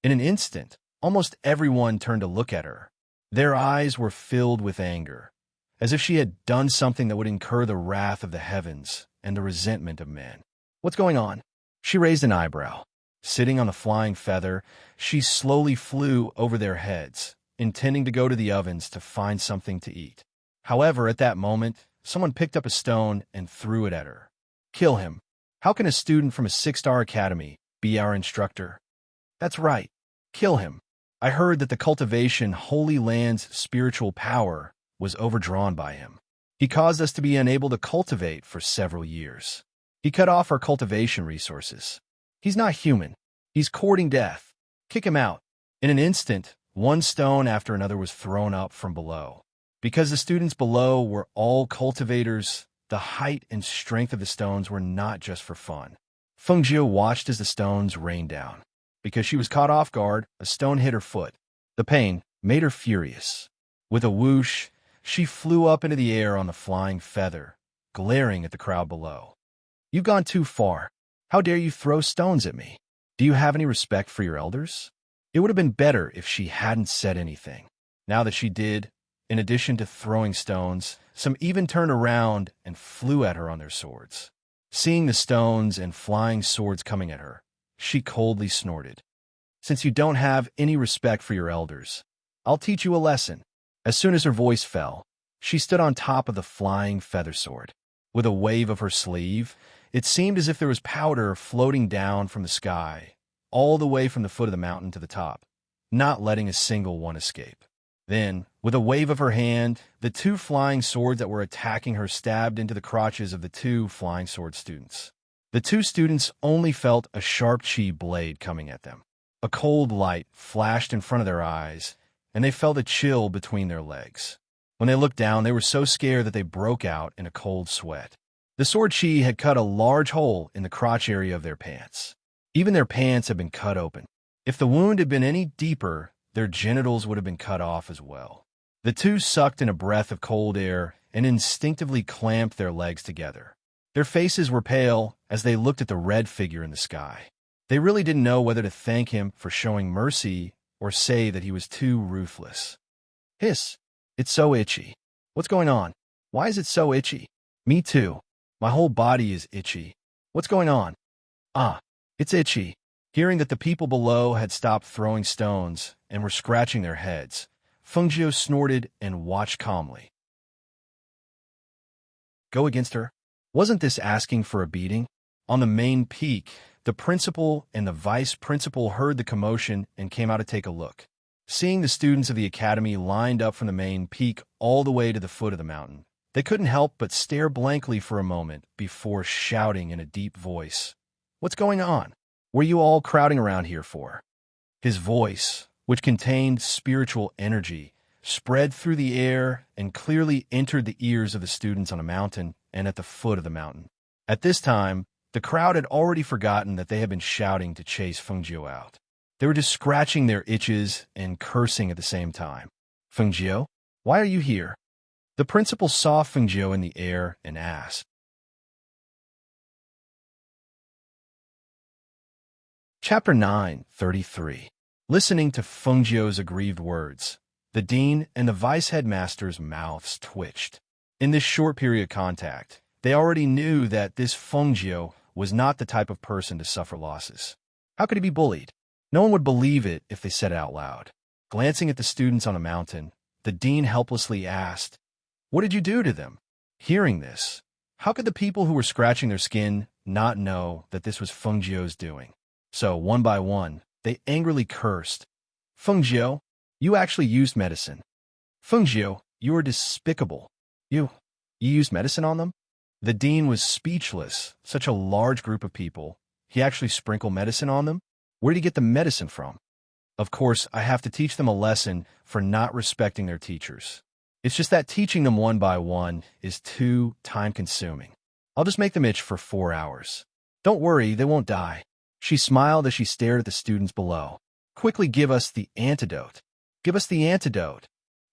In an instant, almost everyone turned to look at her. Their eyes were filled with anger, as if she had done something that would incur the wrath of the heavens and the resentment of men. "What's going on?" She raised an eyebrow. Sitting on the flying feather, she slowly flew over their heads, intending to go to the ovens to find something to eat. However, at that moment, someone picked up a stone and threw it at her. "Kill him. How can a student from a 6-star academy be our instructor?" "That's right. Kill him. I heard that the cultivation Holy Land's spiritual power was overdrawn by him. He caused us to be unable to cultivate for several years. He cut off our cultivation resources. He's not human. He's courting death. Kick him out." In an instant, one stone after another was thrown up from below. Because the students below were all cultivators, the height and strength of the stones were not just for fun. Feng Jiu watched as the stones rained down. Because she was caught off guard, a stone hit her foot. The pain made her furious. With a whoosh, she flew up into the air on the flying feather, glaring at the crowd below. "You've gone too far. How dare you throw stones at me? Do you have any respect for your elders?" It would have been better if she hadn't said anything. Now that she did, in addition to throwing stones, some even turned around and flew at her on their swords. Seeing the stones and flying swords coming at her, she coldly snorted. "Since you don't have any respect for your elders, I'll teach you a lesson." As soon as her voice fell, she stood on top of the flying feather sword. With a wave of her sleeve, it seemed as if there was powder floating down from the sky, all the way from the foot of the mountain to the top, not letting a single one escape. Then, with a wave of her hand, the 2 flying swords that were attacking her stabbed into the crotches of the 2 flying sword students. The two students only felt a sharp chi blade coming at them. A cold light flashed in front of their eyes, and they felt a chill between their legs. When they looked down, they were so scared that they broke out in a cold sweat. The sword chi had cut a large hole in the crotch area of their pants. Even their pants had been cut open. If the wound had been any deeper, their genitals would have been cut off as well. The two sucked in a breath of cold air and instinctively clamped their legs together. Their faces were pale as they looked at the red figure in the sky. They really didn't know whether to thank him for showing mercy or say that he was too ruthless. Hiss! It's so itchy. What's going on? Why is it so itchy? Me too. My whole body is itchy. What's going on? Ah, it's itchy. Hearing that the people below had stopped throwing stones and were scratching their heads, Fengjiu snorted and watched calmly. Go against her? Wasn't this asking for a beating? On the main peak, the principal and the vice principal heard the commotion and came out to take a look. Seeing the students of the academy lined up from the main peak all the way to the foot of the mountain, they couldn't help but stare blankly for a moment before shouting in a deep voice, "What's going on? What are you all crowding around here for?" His voice, which contained spiritual energy, spread through the air and clearly entered the ears of the students on a mountain and at the foot of the mountain. At this time, the crowd had already forgotten that they had been shouting to chase Fengjiu out. They were just scratching their itches and cursing at the same time. "Fengjiu, why are you here?" The principal saw Fengjiu in the air and asked. Chapter 9:33. Listening to Fengjiu's aggrieved words, the dean and the vice-headmaster's mouths twitched. In this short period of contact, they already knew that this Fengjiu was not the type of person to suffer losses. How could he be bullied? No one would believe it if they said it out loud. Glancing at the students on the mountain, the dean helplessly asked, "What did you do to them?" Hearing this, how could the people who were scratching their skin not know that this was Fengjiu's doing? So, one by one, they angrily cursed. "Fengjiu, you actually used medicine. Fengjiu, you are despicable. You used medicine on them?" The dean was speechless. Such a large group of people. He actually sprinkled medicine on them? Where did he get the medicine from? Of course, I have to teach them a lesson for not respecting their teachers. It's just that teaching them one by one is too time-consuming. I'll just make them itch for 4 hours. Don't worry, they won't die. She smiled as she stared at the students below. Quickly give us the antidote. Give us the antidote.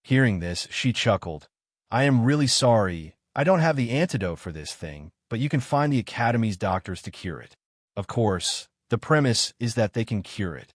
Hearing this, she chuckled. I am really sorry. I don't have the antidote for this thing, but you can find the Academy's doctors to cure it. Of course, the premise is that they can cure it.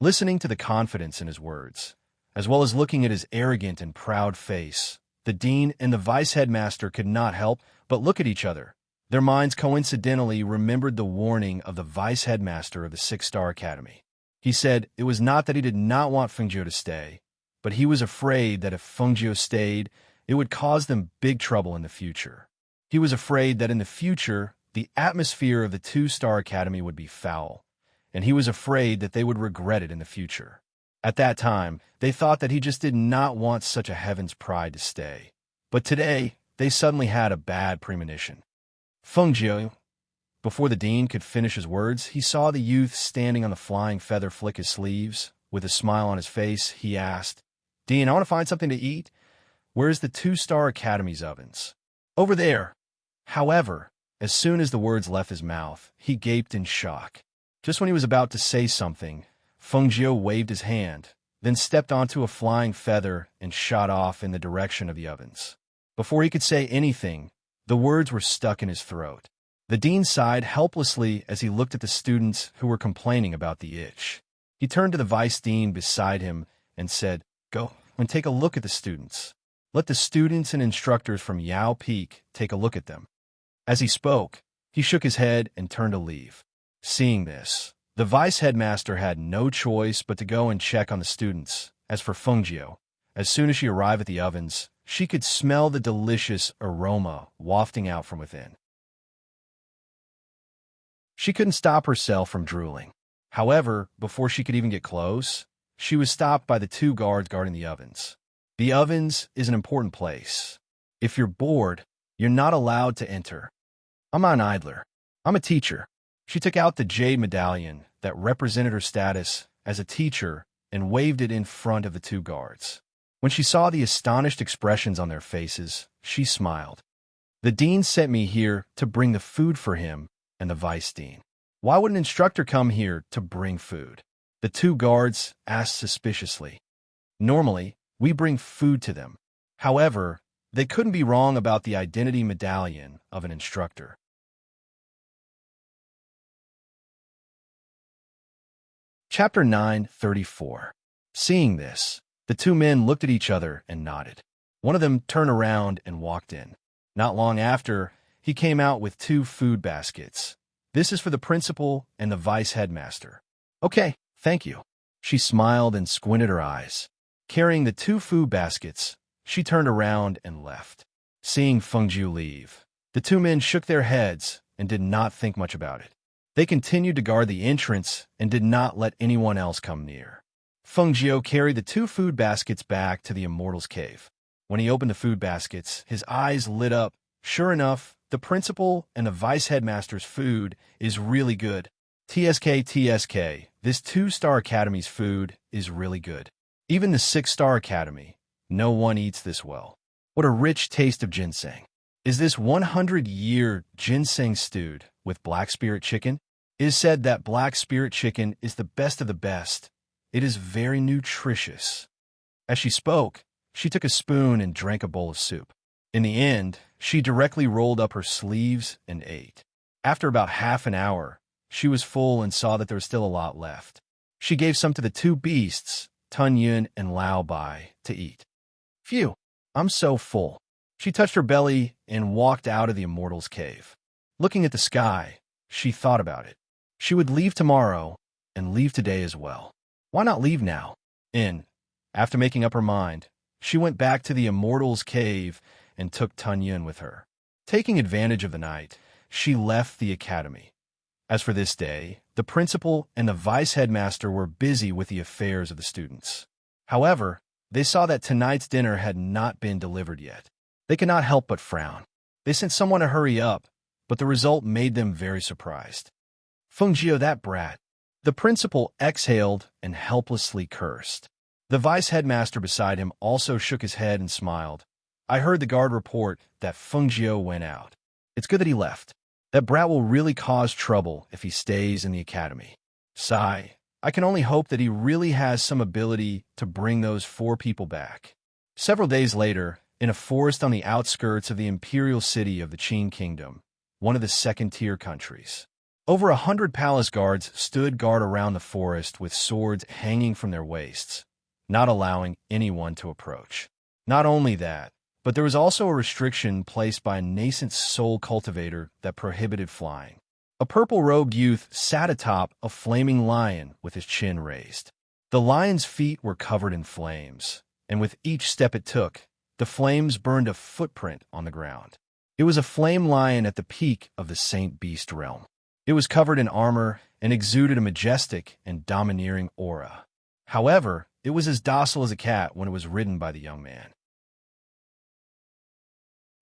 Listening to the confidence in his words, as well as looking at his arrogant and proud face, the dean and the vice-headmaster could not help but look at each other. Their minds coincidentally remembered the warning of the vice-headmaster of the 6-Star Academy. He said it was not that he did not want Fengjiu to stay, but he was afraid that if Fengjiu stayed, it would cause them big trouble in the future. He was afraid that in the future, the atmosphere of the 2-Star Academy would be foul, and he was afraid that they would regret it in the future. At that time, they thought that he just did not want such a heaven's pride to stay. But today, they suddenly had a bad premonition. Fengjiu. Before the dean could finish his words, he saw the youth standing on the flying feather flick his sleeves. With a smile on his face, he asked, "Dean, I want to find something to eat. Where's the 2-Star Academy's ovens?" "Over there." However, as soon as the words left his mouth, he gaped in shock. Just when he was about to say something, Fengjiu waved his hand, then stepped onto a flying feather and shot off in the direction of the ovens. Before he could say anything, the words were stuck in his throat. The dean sighed helplessly as he looked at the students who were complaining about the itch. He turned to the vice dean beside him and said, "Go and take a look at the students. Let the students and instructors from Yao Peak take a look at them." As he spoke, he shook his head and turned to leave. Seeing this, the vice-headmaster had no choice but to go and check on the students. As for Fengjiu, as soon as she arrived at the ovens, she could smell the delicious aroma wafting out from within. She couldn't stop herself from drooling. However, before she could even get close, she was stopped by the 2 guards guarding the ovens. The ovens is an important place. If you're bored, you're not allowed to enter. I'm not an idler. I'm a teacher. She took out the jade medallion that represented her status as a teacher and waved it in front of the two guards. When she saw the astonished expressions on their faces, she smiled. The dean sent me here to bring the food for him and the vice dean. Why would an instructor come here to bring food? The two guards asked suspiciously. Normally, we bring food to them. However, they couldn't be wrong about the identity medallion of an instructor. Chapter 9:34. Seeing this, the two men looked at each other and nodded. One of them turned around and walked in. Not long after, he came out with 2 food baskets. This is for the principal and the vice headmaster. Okay, thank you. She smiled and squinted her eyes. Carrying the 2 food baskets, she turned around and left. Seeing Fengjiu leave, the 2 men shook their heads and did not think much about it. They continued to guard the entrance and did not let anyone else come near. Fengjiu carried the 2 food baskets back to the Immortal's cave. When he opened the food baskets, his eyes lit up. Sure enough, the principal and the vice headmaster's food is really good. TSK, this 2-star academy's food is really good. Even the 6-star academy, no one eats this well. What a rich taste of ginseng. Is this 100-year ginseng stewed with black spirit chicken? It is said that black spirit chicken is the best of the best. It is very nutritious. As she spoke, she took a spoon and drank a bowl of soup. In the end, she directly rolled up her sleeves and ate. After about half an hour, she was full and saw that there was still a lot left. She gave some to the 2 beasts, Tun Yun and Lao Bai, to eat. Phew, I'm so full. She touched her belly and walked out of the Immortal's cave. Looking at the sky, she thought about it. She would leave tomorrow and leave today as well. Why not leave now? After making up her mind, she went back to the Immortal's cave and took Tun Yun with her. Taking advantage of the night, she left the academy. As for this day, the principal and the vice headmaster were busy with the affairs of the students. However, they saw that tonight's dinner had not been delivered yet. They could not help but frown. They sent someone to hurry up, but the result made them very surprised. Fengjiu, that brat. The principal exhaled and helplessly cursed. The vice headmaster beside him also shook his head and smiled. I heard the guard report that Fengjiu went out. It's good that he left. That brat will really cause trouble if he stays in the academy. Sigh. I can only hope that he really has some ability to bring those 4 people back. Several days later, in a forest on the outskirts of the imperial city of the Qin Kingdom, one of the second-tier countries, over 100 palace guards stood guard around the forest with swords hanging from their waists, not allowing anyone to approach. Not only that, but there was also a restriction placed by a nascent soul cultivator that prohibited flying. A purple-robed youth sat atop a flaming lion with his chin raised. The lion's feet were covered in flames, and with each step it took, the flames burned a footprint on the ground. It was a flame lion at the peak of the Saint Beast realm. It was covered in armor and exuded a majestic and domineering aura. However, it was as docile as a cat when it was ridden by the young man.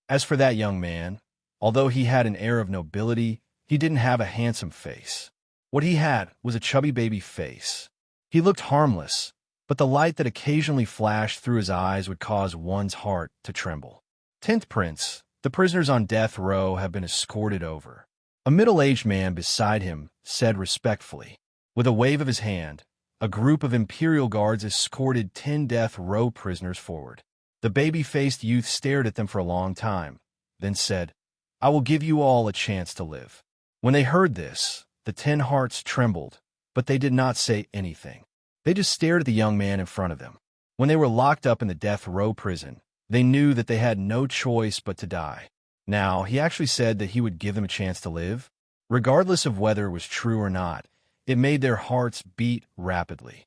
As for that young man, although he had an air of nobility, he didn't have a handsome face. What he had was a chubby baby face. He looked harmless, but the light that occasionally flashed through his eyes would cause one's heart to tremble. 10th Prince, the prisoners on death row have been escorted over. A middle-aged man beside him said respectfully. With a wave of his hand, a group of imperial guards escorted 10 death row prisoners forward. The baby-faced youth stared at them for a long time, then said, I will give you all a chance to live. When they heard this, the 10 hearts trembled, but they did not say anything. They just stared at the young man in front of them. When they were locked up in the death row prison, they knew that they had no choice but to die. Now, he actually said that he would give them a chance to live. Regardless of whether it was true or not, it made their hearts beat rapidly.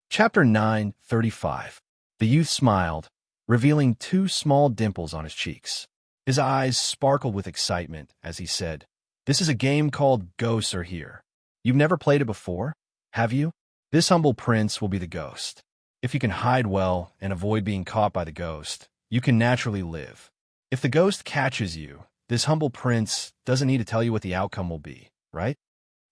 Chapter 9:35. The youth smiled, revealing 2 small dimples on his cheeks. His eyes sparkled with excitement as he said, This is a game called Ghosts Are Here. You've never played it before, have you? This humble prince will be the ghost. If you can hide well and avoid being caught by the ghost, you can naturally live. If the ghost catches you, this humble prince doesn't need to tell you what the outcome will be, right?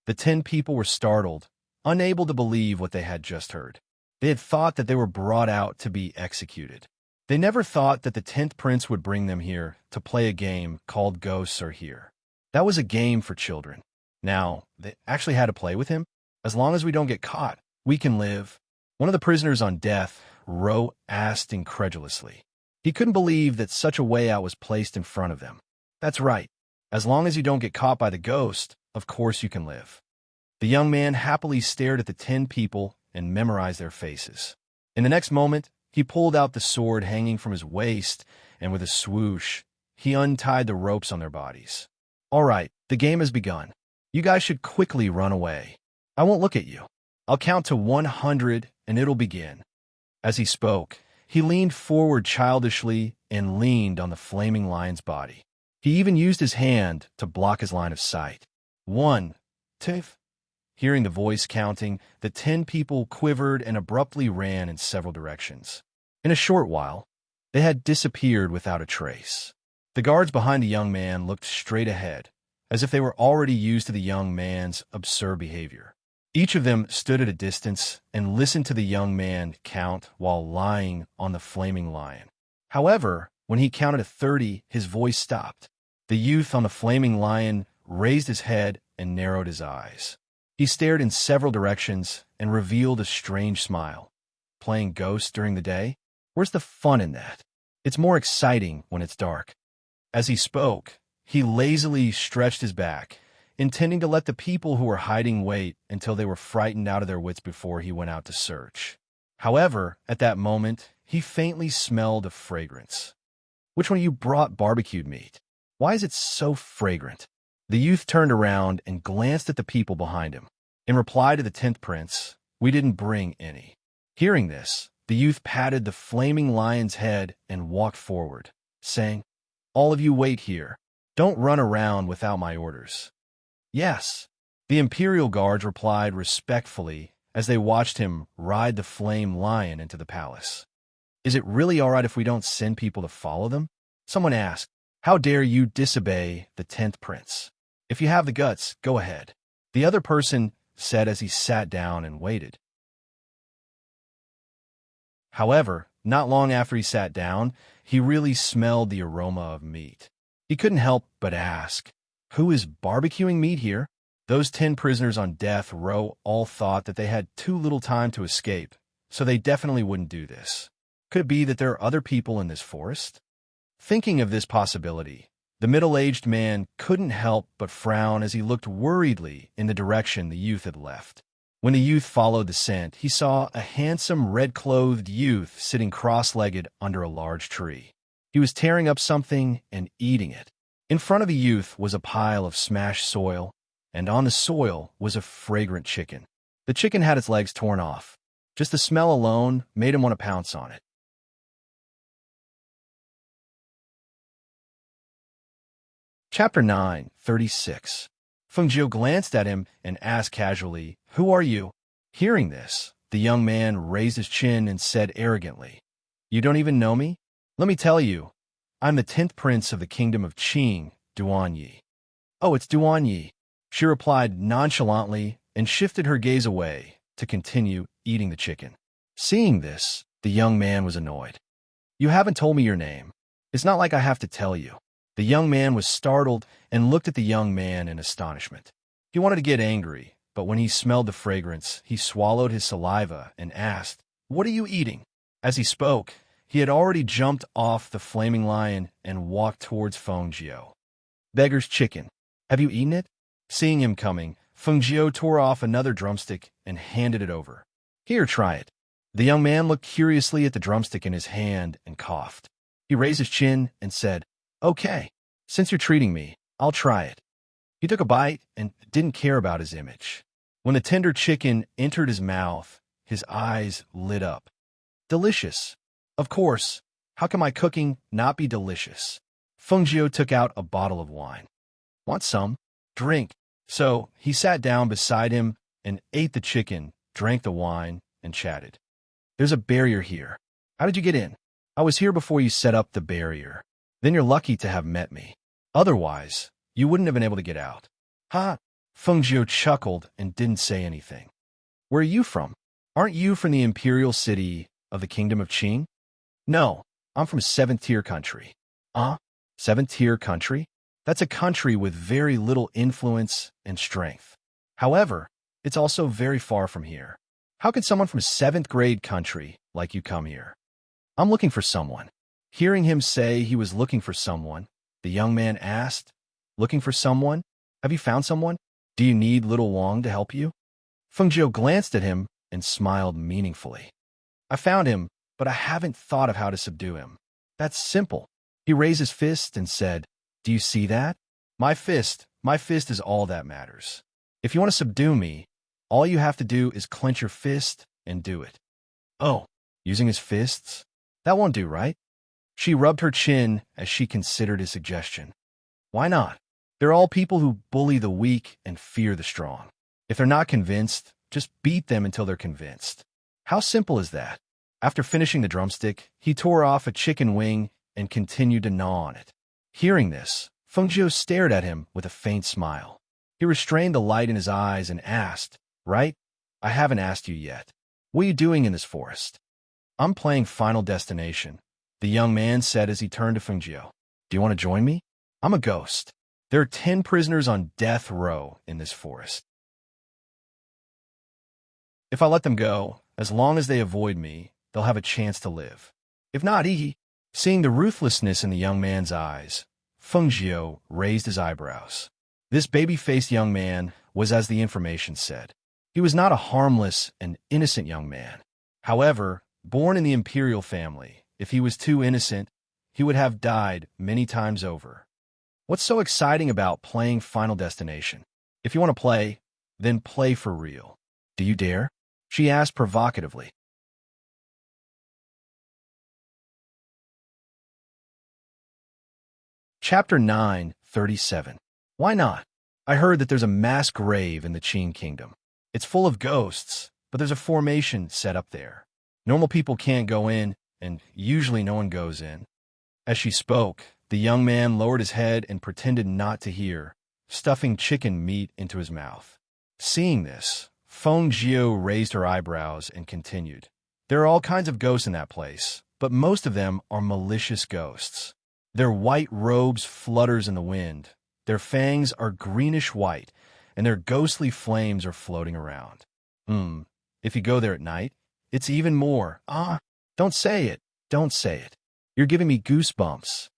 The 10 people were startled, unable to believe what they had just heard. They had thought that they were brought out to be executed. They never thought that the 10th prince would bring them here to play a game called Ghosts Are Here. That was a game for children. Now, they actually had to play with him. As long as we don't get caught, we can live. One of the prisoners on death row asked incredulously. He couldn't believe that such a way out was placed in front of them. That's right. As long as you don't get caught by the ghost, of course you can live. The young man happily stared at the 10 people and memorized their faces. In the next moment, he pulled out the sword hanging from his waist, and with a swoosh, he untied the ropes on their bodies. All right, the game has begun. You guys should quickly run away. I won't look at you. I'll count to 100, and it'll begin. As he spoke, he leaned forward childishly and leaned on the flaming lion's body. He even used his hand to block his line of sight. 1, 2. Hearing the voice counting, the 10 people quivered and abruptly ran in several directions. In a short while, they had disappeared without a trace. The guards behind the young man looked straight ahead, as if they were already used to the young man's absurd behavior. Each of them stood at a distance and listened to the young man count while lying on the flaming lion. However, when he counted to 30, his voice stopped. The youth on the flaming lion raised his head and narrowed his eyes. He stared in several directions and revealed a strange smile. Playing ghosts during the day? Where's the fun in that? It's more exciting when it's dark. As he spoke, he lazily stretched his back, intending to let the people who were hiding wait until they were frightened out of their wits before he went out to search. However, at that moment, he faintly smelled a fragrance. Which one of you brought barbecued meat? Why is it so fragrant? The youth turned around and glanced at the people behind him. In reply to the 10th prince, we didn't bring any. Hearing this, the youth patted the flaming lion's head and walked forward, saying, "All of you wait here. Don't run around without my orders." "Yes," the imperial guards replied respectfully as they watched him ride the flame lion into the palace. "Is it really all right if we don't send people to follow them?" Someone asked. "How dare you disobey the 10th prince? If you have the guts, go ahead," the other person said as he sat down and waited. However, not long after he sat down, he really smelled the aroma of meat. He couldn't help but ask, "Who is barbecuing meat here?" Those 10 prisoners on death row all thought that they had too little time to escape, so they definitely wouldn't do this. Could it be that there are other people in this forest? Thinking of this possibility, the middle-aged man couldn't help but frown as he looked worriedly in the direction the youth had left. When the youth followed the scent, he saw a handsome red-clothed youth sitting cross-legged under a large tree. He was tearing up something and eating it. In front of the youth was a pile of smashed soil, and on the soil was a fragrant chicken. The chicken had its legs torn off. Just the smell alone made him want to pounce on it. Chapter 9:36. Feng Jiu glanced at him and asked casually, "Who are you?" Hearing this, the young man raised his chin and said arrogantly, "You don't even know me? Let me tell you, I'm the 10th prince of the kingdom of Qing, Duanyi." "Oh, it's Duanyi," she replied nonchalantly and shifted her gaze away to continue eating the chicken. Seeing this, the young man was annoyed. "You haven't told me your name. It's not like I have to tell you." The young man was startled and looked at the young man in astonishment. He wanted to get angry, but when he smelled the fragrance, he swallowed his saliva and asked, "What are you eating?" As he spoke, he had already jumped off the flaming lion and walked towards Feng Jiu. "Beggar's chicken. Have you eaten it?" Seeing him coming, Feng Jiu tore off another drumstick and handed it over. "Here, try it." The young man looked curiously at the drumstick in his hand and coughed. He raised his chin and said, "Okay, since you're treating me, I'll try it." He took a bite and didn't care about his image. When the tender chicken entered his mouth, his eyes lit up. "Delicious. Of course. How can my cooking not be delicious?" Feng Jiu took out a bottle of wine. "Want some? Drink." So he sat down beside him and ate the chicken, drank the wine, and chatted. "There's a barrier here. How did you get in?" I was here before you set up the barrier. Then you're lucky to have met me. Otherwise, you wouldn't have been able to get out. Ha! Fengjiu chuckled and didn't say anything. Where are you from? Aren't you from the imperial city of the kingdom of Qing? No, I'm from 7th-tier country. 7th-tier country? That's a country with very little influence and strength. However, it's also very far from here. How could someone from 7th-grade country like you come here? I'm looking for someone. Hearing him say he was looking for someone, the young man asked, Looking for someone? Have you found someone? Do you need little Wang to help you? Fengjiu glanced at him and smiled meaningfully. I found him, but I haven't thought of how to subdue him. That's simple. He raised his fist and said, Do you see that? My fist is all that matters. If you want to subdue me, all you have to do is clench your fist and do it. Oh, using his fists? That won't do, right? She rubbed her chin as she considered his suggestion. Why not? They're all people who bully the weak and fear the strong. If they're not convinced, just beat them until they're convinced. How simple is that? After finishing the drumstick, he tore off a chicken wing and continued to gnaw on it. Hearing this, Fengjiu stared at him with a faint smile. He restrained the light in his eyes and asked, Right? I haven't asked you yet. What are you doing in this forest? I'm playing Final Destination, the young man said as he turned to Fengjiu. Do you want to join me? I'm a ghost. There are 10 prisoners on death row in this forest. If I let them go, as long as they avoid me, they'll have a chance to live. If not, seeing the ruthlessness in the young man's eyes, Fengjiu raised his eyebrows. This baby-faced young man was as the information said. He was not a harmless and innocent young man. However, born in the imperial family, if he was too innocent, he would have died many times over. What's so exciting about playing Final Destination? If you want to play, then play for real. Do you dare? She asked provocatively. Chapter 9:37. Why not? I heard that there's a mass grave in the Qing kingdom. It's full of ghosts, but there's a formation set up there. Normal people can't go in, and usually no one goes in. As she spoke, the young man lowered his head and pretended not to hear, stuffing chicken meat into his mouth. Seeing this, Fengjiu raised her eyebrows and continued. There are all kinds of ghosts in that place, but most of them are malicious ghosts. Their white robes flutters in the wind. Their fangs are greenish-white, and their ghostly flames are floating around. If you go there at night, it's even more. Don't say it. Don't say it. You're giving me goosebumps.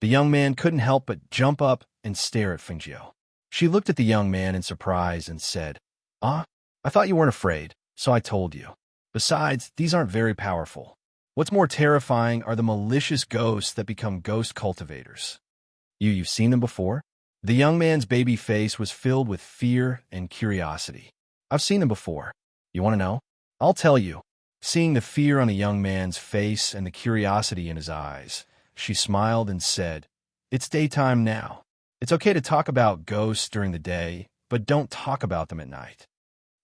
The young man couldn't help but jump up and stare at Fengjiu. She looked at the young man in surprise and said, I thought you weren't afraid, so I told you. Besides, these aren't very powerful. What's more terrifying are the malicious ghosts that become ghost cultivators. You've seen them before? The young man's baby face was filled with fear and curiosity. I've seen them before. You want to know? I'll tell you. Seeing the fear on the young man's face and the curiosity in his eyes, she smiled and said, It's daytime now. It's okay to talk about ghosts during the day, but don't talk about them at night.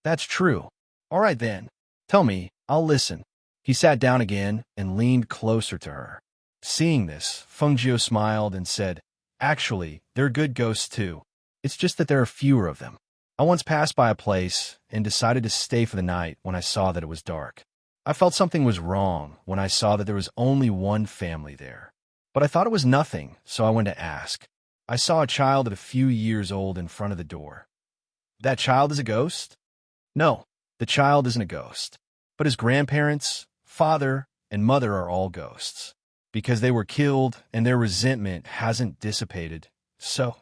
That's true. All right then. Tell me, I'll listen. He sat down again and leaned closer to her. Seeing this, Fengjiu smiled and said, Actually, they're good ghosts too. It's just that there are fewer of them. I once passed by a place and decided to stay for the night when I saw that it was dark. I felt something was wrong when I saw that there was only one family there. But I thought it was nothing, so I went to ask. I saw a child at a few years old in front of the door. That child is a ghost? No, the child isn't a ghost. But his grandparents, father, and mother are all ghosts. Because they were killed and their resentment hasn't dissipated. So,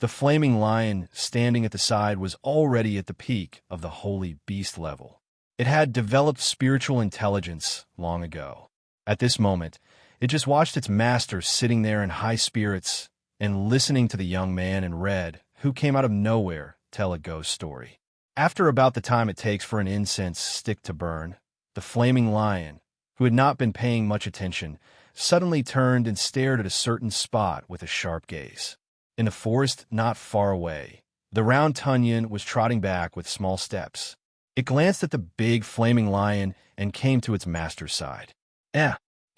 the flaming lion standing at the side was already at the peak of the holy beast level. It had developed spiritual intelligence long ago. At this moment, it just watched its master sitting there in high spirits and listening to the young man in red who came out of nowhere tell a ghost story. After about the time it takes for an incense stick to burn, the flaming lion, who had not been paying much attention, suddenly turned and stared at a certain spot with a sharp gaze. In the forest not far away, the round Tunyon was trotting back with small steps. It glanced at the big flaming lion and came to its master's side.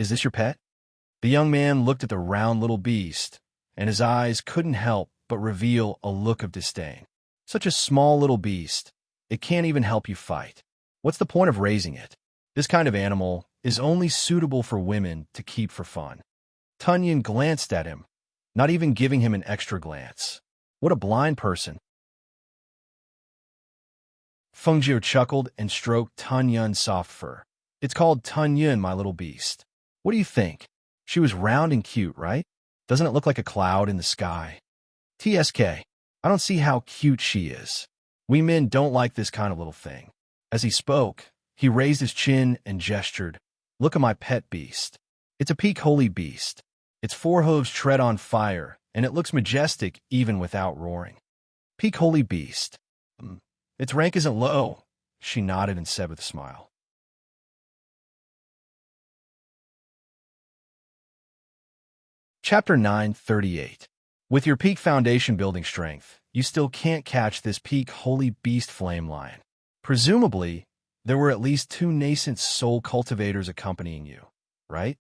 Is this your pet? The young man looked at the round little beast, and his eyes couldn't help but reveal a look of disdain. Such a small little beast. It can't even help you fight. What's the point of raising it? This kind of animal is only suitable for women to keep for fun. Tunyon glanced at him, not even giving him an extra glance. What a blind person. Fengjiu chuckled and stroked Tunyun's soft fur. It's called Tunyon, my little beast. What do you think? She was round and cute, right? Doesn't it look like a cloud in the sky? TSK, I don't see how cute she is. We men don't like this kind of little thing. As he spoke, he raised his chin and gestured. Look at my pet beast. It's a peak holy beast. Its four hooves tread on fire, and it looks majestic even without roaring. Peak holy beast. Its rank isn't low, she nodded and said with a smile. Chapter 938. With your peak foundation building strength, you still can't catch this peak holy beast flame lion. Presumably, there were at least 2 nascent soul cultivators accompanying you, right?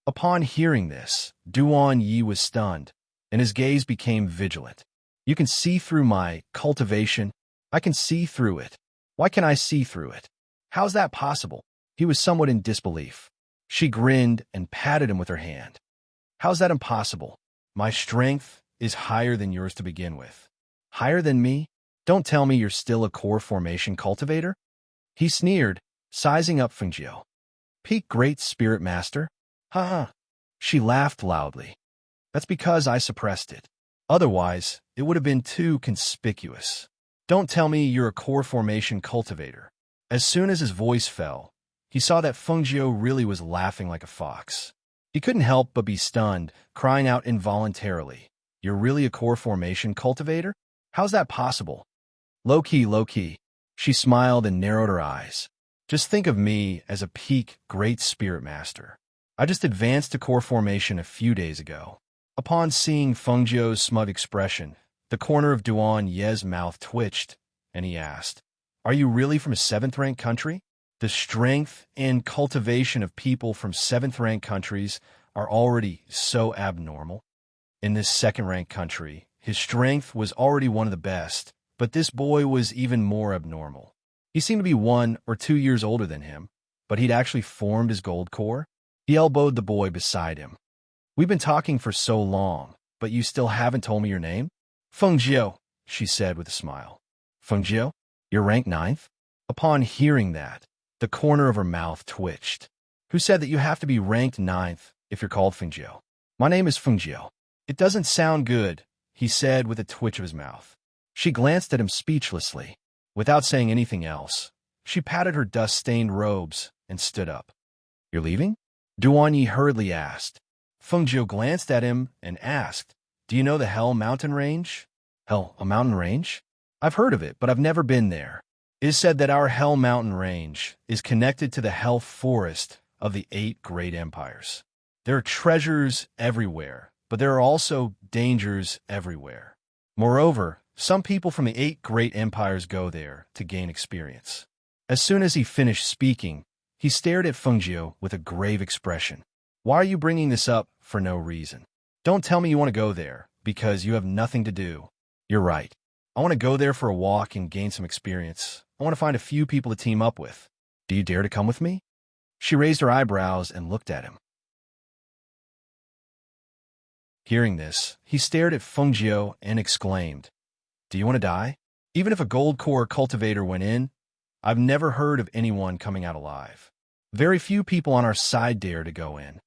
Upon hearing this, Duan Yi was stunned, and his gaze became vigilant. You can see through my cultivation. I can see through it. Why can I see through it? How's that possible? He was somewhat in disbelief. She grinned and patted him with her hand. How's that impossible? My strength is higher than yours to begin with. Higher than me? Don't tell me you're still a core formation cultivator? He sneered, sizing up Fengjiu. Peak Great Spirit Master? Ha. She laughed loudly. That's because I suppressed it. Otherwise, it would have been too conspicuous. Don't tell me you're a core formation cultivator. As soon as his voice fell, he saw that Fengjiu really was laughing like a fox. He couldn't help but be stunned, crying out involuntarily. You're really a core formation cultivator? How's that possible? Low-key. She smiled and narrowed her eyes. Just think of me as a peak Great Spirit Master. I just advanced to core formation a few days ago. Upon seeing Fengjiu's smug expression, the corner of Duan Ye's mouth twitched, and he asked, Are you really from a 7th-ranked country? The strength and cultivation of people from 7th-ranked countries are already so abnormal. In this 2nd-ranked country, his strength was already one of the best, but this boy was even more abnormal. He seemed to be 1 or 2 years older than him, but he'd actually formed his gold core. He elbowed the boy beside him. We've been talking for so long, but you still haven't told me your name? Fengjiu, she said with a smile. Fengjiu, you're ranked 9th? Upon hearing that, the corner of her mouth twitched. Who said that you have to be ranked 9th if you're called Fengjiu? My name is Fengjiu. It doesn't sound good, he said with a twitch of his mouth. She glanced at him speechlessly. Without saying anything else, she patted her dust-stained robes and stood up. You're leaving? Duan Yi hurriedly asked. Fengjiu glanced at him and asked, Do you know the Hell Mountain Range? Hell, a mountain range? I've heard of it, but I've never been there. It is said that our Hell Mountain Range is connected to the Hell Forest of the 8 great empires. There are treasures everywhere, but there are also dangers everywhere. Moreover, some people from the 8 great empires go there to gain experience. As soon as he finished speaking, he stared at Fengjiu with a grave expression. Why are you bringing this up for no reason? Don't tell me you want to go there because you have nothing to do. You're right. I want to go there for a walk and gain some experience. I want to find a few people to team up with. Do you dare to come with me? She raised her eyebrows and looked at him. Hearing this, he stared at Fengjiu and exclaimed, Do you want to die? Even if a gold core cultivator went in, I've never heard of anyone coming out alive. Very few people on our side dare to go in.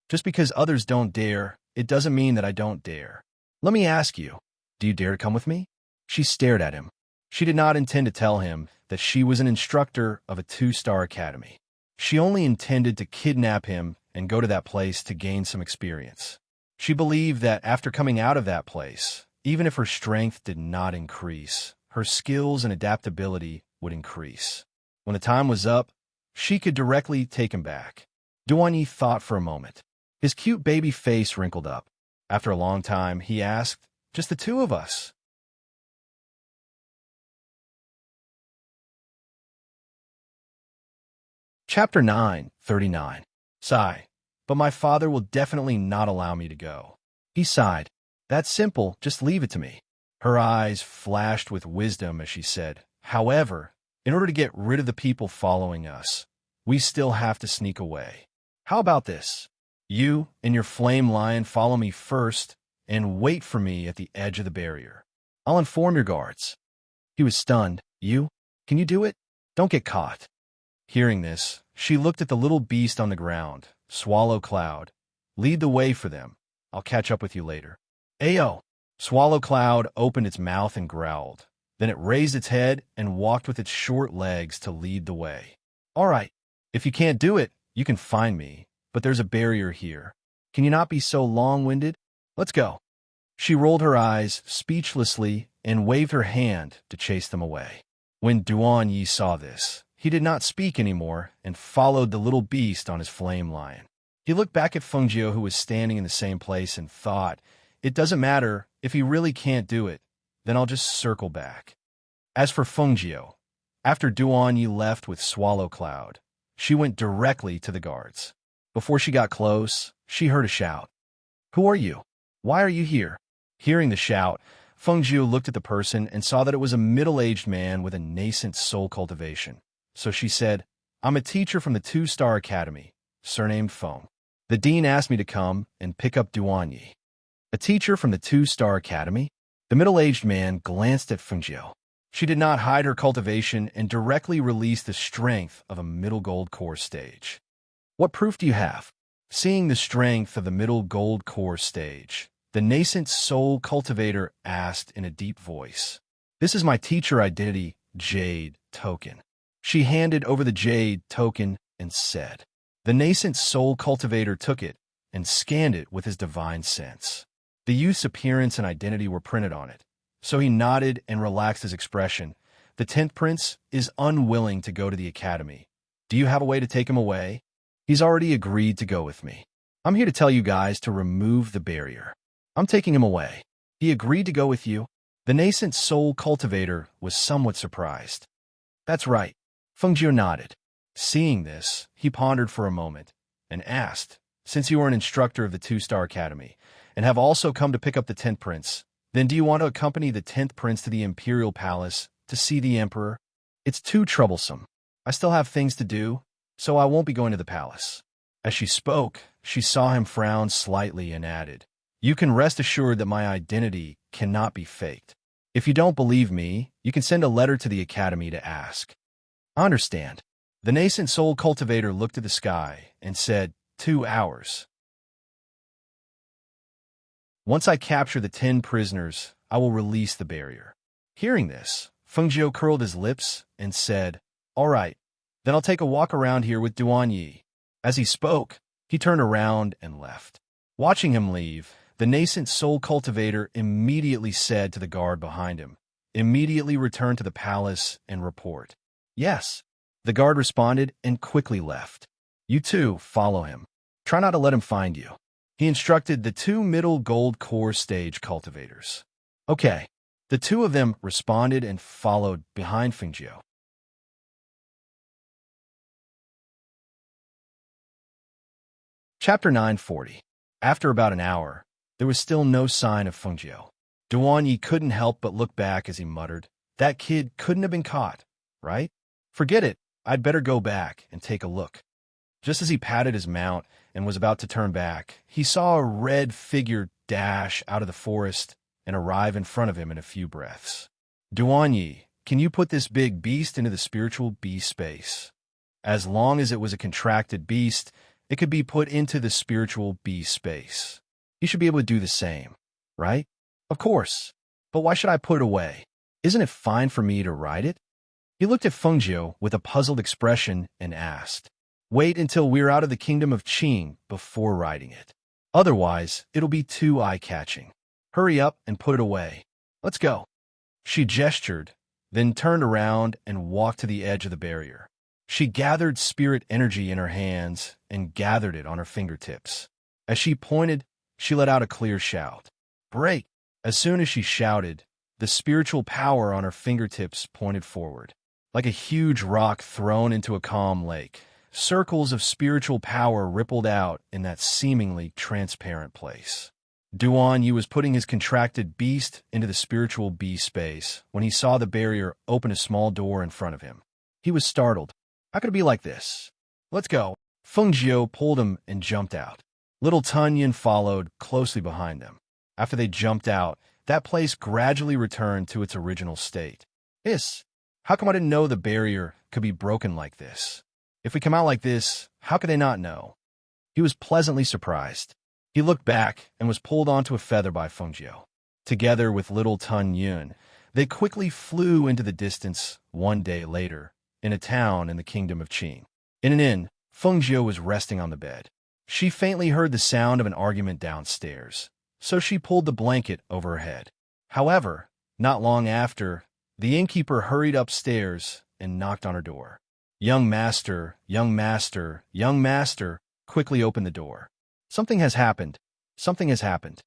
Just because others don't dare, it doesn't mean that I don't dare. Let me ask you, do you dare to come with me? She stared at him. She did not intend to tell him that she was an instructor of a 2-star academy. She only intended to kidnap him and go to that place to gain some experience. She believed that after coming out of that place, even if her strength did not increase, her skills and adaptability would increase. When the time was up, she could directly take him back. Duan Yi thought for a moment. His cute baby face wrinkled up. After a long time, he asked, Just the 2 of us? Chapter 939. Sigh. but my father will definitely not allow me to go. He sighed. That's simple, just leave it to me. Her eyes flashed with wisdom as she said, however, in order to get rid of the people following us, we still have to sneak away. How about this? You and your flame lion follow me first and wait for me at the edge of the barrier. I'll inform your guards. He was stunned. You? Can you do it? Don't get caught. Hearing this, she looked at the little beast on the ground. Swallow Cloud. Lead the way for them. I'll catch up with you later. Ayo! Swallow Cloud opened its mouth and growled. Then it raised its head and walked with its short legs to lead the way. All right, if you can't do it, you can find me, but there's a barrier here. Can you not be so long-winded? Let's go. She rolled her eyes speechlessly and waved her hand to chase them away. When Duan Yi saw this, he did not speak anymore and followed the little beast on his flame lion. He looked back at Fengjiu, who was standing in the same place, and thought, it doesn't matter if he really can't do it, then I'll just circle back. As for Fengjiu, after Duan Yi left with Swallow Cloud, she went directly to the guards. Before she got close, she heard a shout. Who are you? Why are you here? Hearing the shout, Fengjiu looked at the person and saw that it was a middle-aged man with a nascent soul cultivation. So she said, I'm a teacher from the 2-Star Academy, surnamed Feng. The dean asked me to come and pick up Duan Yi. A teacher from the 2-Star Academy? The middle-aged man glanced at Fengjiu. She did not hide her cultivation and directly released the strength of a middle gold core stage. What proof do you have? Seeing the strength of the middle gold core stage, the nascent soul cultivator asked in a deep voice. This is my teacher identity, Jade token. She handed over the Jade token and said. The nascent soul cultivator took it and scanned it with his divine sense. The youth's appearance and identity were printed on it, so he nodded and relaxed his expression. The 10th Prince is unwilling to go to the academy. Do you have a way to take him away? He's already agreed to go with me. I'm here to tell you guys to remove the barrier. I'm taking him away. He agreed to go with you. The nascent soul cultivator was somewhat surprised. That's right. Fengjiu nodded. Seeing this, he pondered for a moment and asked, since you are an instructor of the 2-Star Academy and have also come to pick up the 10th Prince, then do you want to accompany the 10th Prince to the Imperial Palace to see the Emperor? It's too troublesome. I still have things to do, so I won't be going to the palace. As she spoke, she saw him frown slightly and added, you can rest assured that my identity cannot be faked. If you don't believe me, you can send a letter to the Academy to ask. I understand. The nascent soul cultivator looked at the sky and said, 2 hours. Once I capture the 10 prisoners, I will release the barrier. Hearing this, Fengjiu curled his lips and said, all right, then I'll take a walk around here with Duan Yi. As he spoke, he turned around and left. Watching him leave, the nascent soul cultivator immediately said to the guard behind him, immediately return to the palace and report. Yes. The guard responded and quickly left. You too, follow him. Try not to let him find you. He instructed the 2 middle gold core stage cultivators. Okay. The 2 of them responded and followed behind Fengjiu. Chapter 940. After about an hour, there was still no sign of Fengjiu. Duan Yi couldn't help but look back as he muttered, that kid couldn't have been caught, right? Forget it. I'd better go back and take a look. Just as he patted his mount and was about to turn back, he saw a red figure dash out of the forest and arrive in front of him in a few breaths. Duan Yi, can you put this big beast into the spiritual beast space? As long as it was a contracted beast, it could be put into the spiritual beast space. You should be able to do the same, right? Of course. But why should I put it away? Isn't it fine for me to ride it? He looked at Fengjiu with a puzzled expression and asked, wait until we're out of the kingdom of Qing before riding it. Otherwise, it'll be too eye-catching. Hurry up and put it away. Let's go. She gestured, then turned around and walked to the edge of the barrier. She gathered spirit energy in her hands and gathered it on her fingertips. As she pointed, she let out a clear shout. Break! As soon as she shouted, the spiritual power on her fingertips pointed forward. Like a huge rock thrown into a calm lake, circles of spiritual power rippled out in that seemingly transparent place. Duan Yu was putting his contracted beast into the spiritual beast space when he saw the barrier open a small door in front of him. He was startled. How could it be like this? Let's go. Feng Jiu pulled him and jumped out. Little Tunyin followed closely behind them. After they jumped out, that place gradually returned to its original state. How come I didn't know the barrier could be broken like this? If we come out like this, how could they not know? He was pleasantly surprised. He looked back and was pulled onto a feather by Feng Jiu. Together with little Tun Yun, they quickly flew into the distance 1 day later, in a town in the kingdom of Qing. In an inn, Feng Jiu was resting on the bed. She faintly heard the sound of an argument downstairs, so she pulled the blanket over her head. However, not long after, the innkeeper hurried upstairs and knocked on her door. Young master, young master, young master, quickly opened the door. Something has happened. Something has happened.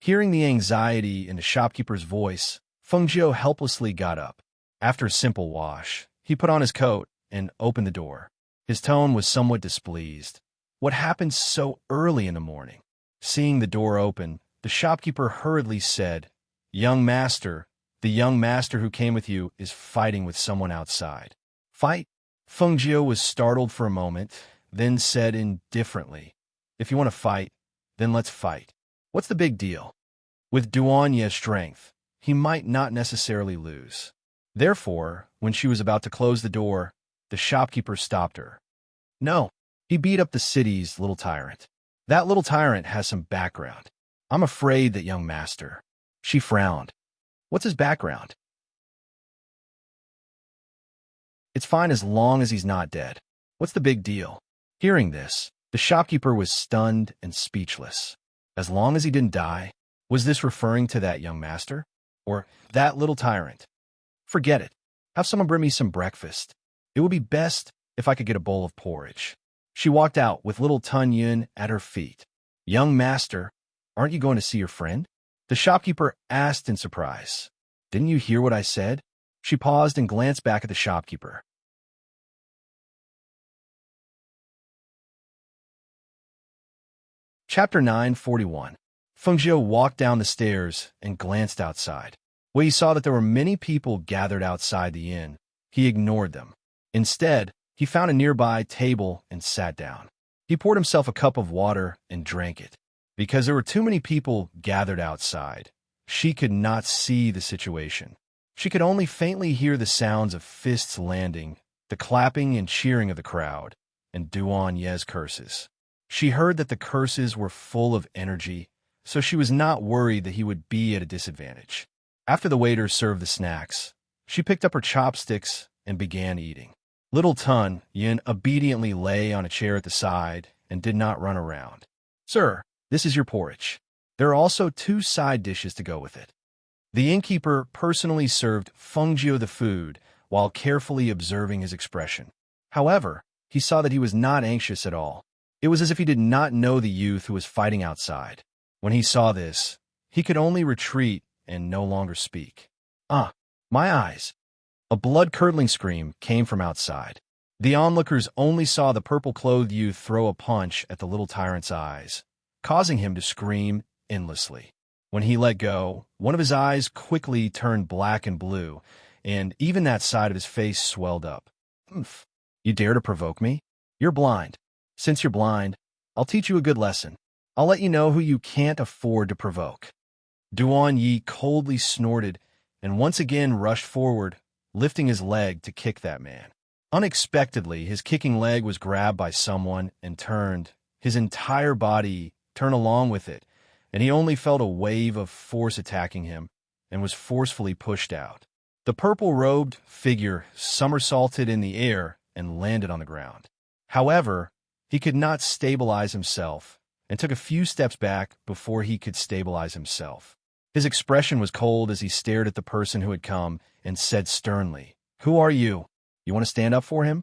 Hearing the anxiety in the shopkeeper's voice, Feng Jiu helplessly got up. After a simple wash, he put on his coat and opened the door. His tone was somewhat displeased. What happened so early in the morning? Seeing the door open, the shopkeeper hurriedly said, "Young master, the young master who came with you is fighting with someone outside." Fight? Feng Jiu was startled for a moment, then said indifferently, "If you want to fight, then let's fight. What's the big deal?" With Duan Ye's strength, he might not necessarily lose. Therefore, when she was about to close the door, the shopkeeper stopped her. "No, he beat up the city's little tyrant. That little tyrant has some background. I'm afraid that young master." She frowned. "What's his background?" "It's fine as long as he's not dead. What's the big deal?" Hearing this, the shopkeeper was stunned and speechless. As long as he didn't die? Was this referring to that young master? Or that little tyrant? Forget it. Have someone bring me some breakfast. It would be best if I could get a bowl of porridge. She walked out with little Tun Yun at her feet. "Young master, aren't you going to see your friend?" The shopkeeper asked in surprise. "Didn't you hear what I said?" She paused and glanced back at the shopkeeper. Chapter 941. Feng Jiu walked down the stairs and glanced outside. When he saw that there were many people gathered outside the inn, he ignored them. Instead, he found a nearby table and sat down. He poured himself a cup of water and drank it. Because there were too many people gathered outside, she could not see the situation. She could only faintly hear the sounds of fists landing, the clapping and cheering of the crowd, and Duan Ye's curses. She heard that the curses were full of energy, so she was not worried that he would be at a disadvantage. After the waiter served the snacks, she picked up her chopsticks and began eating. Little Tun Yin obediently lay on a chair at the side and did not run around. "Sir, this is your porridge. There are also 2 side dishes to go with it." The innkeeper personally served Feng Jiu the food while carefully observing his expression. However, he saw that he was not anxious at all. It was as if he did not know the youth who was fighting outside. When he saw this, he could only retreat and no longer speak. "Ah, my eyes!" A blood-curdling scream came from outside. The onlookers only saw the purple-clothed youth throw a punch at the little tyrant's eyes, causing him to scream endlessly. When he let go, one of his eyes quickly turned black and blue, and even that side of his face swelled up. "Humph! You dare to provoke me? You're blind. Since you're blind, I'll teach you a good lesson. I'll let you know who you can't afford to provoke." Duan Yi coldly snorted and once again rushed forward, lifting his leg to kick that man. Unexpectedly, his kicking leg was grabbed by someone and turned. His entire body turned along with it, and he only felt a wave of force attacking him and was forcefully pushed out. The purple-robed figure somersaulted in the air and landed on the ground. However, he could not stabilize himself and took a few steps back before he could stabilize himself. His expression was cold as he stared at the person who had come and said sternly, "Who are you? You want to stand up for him?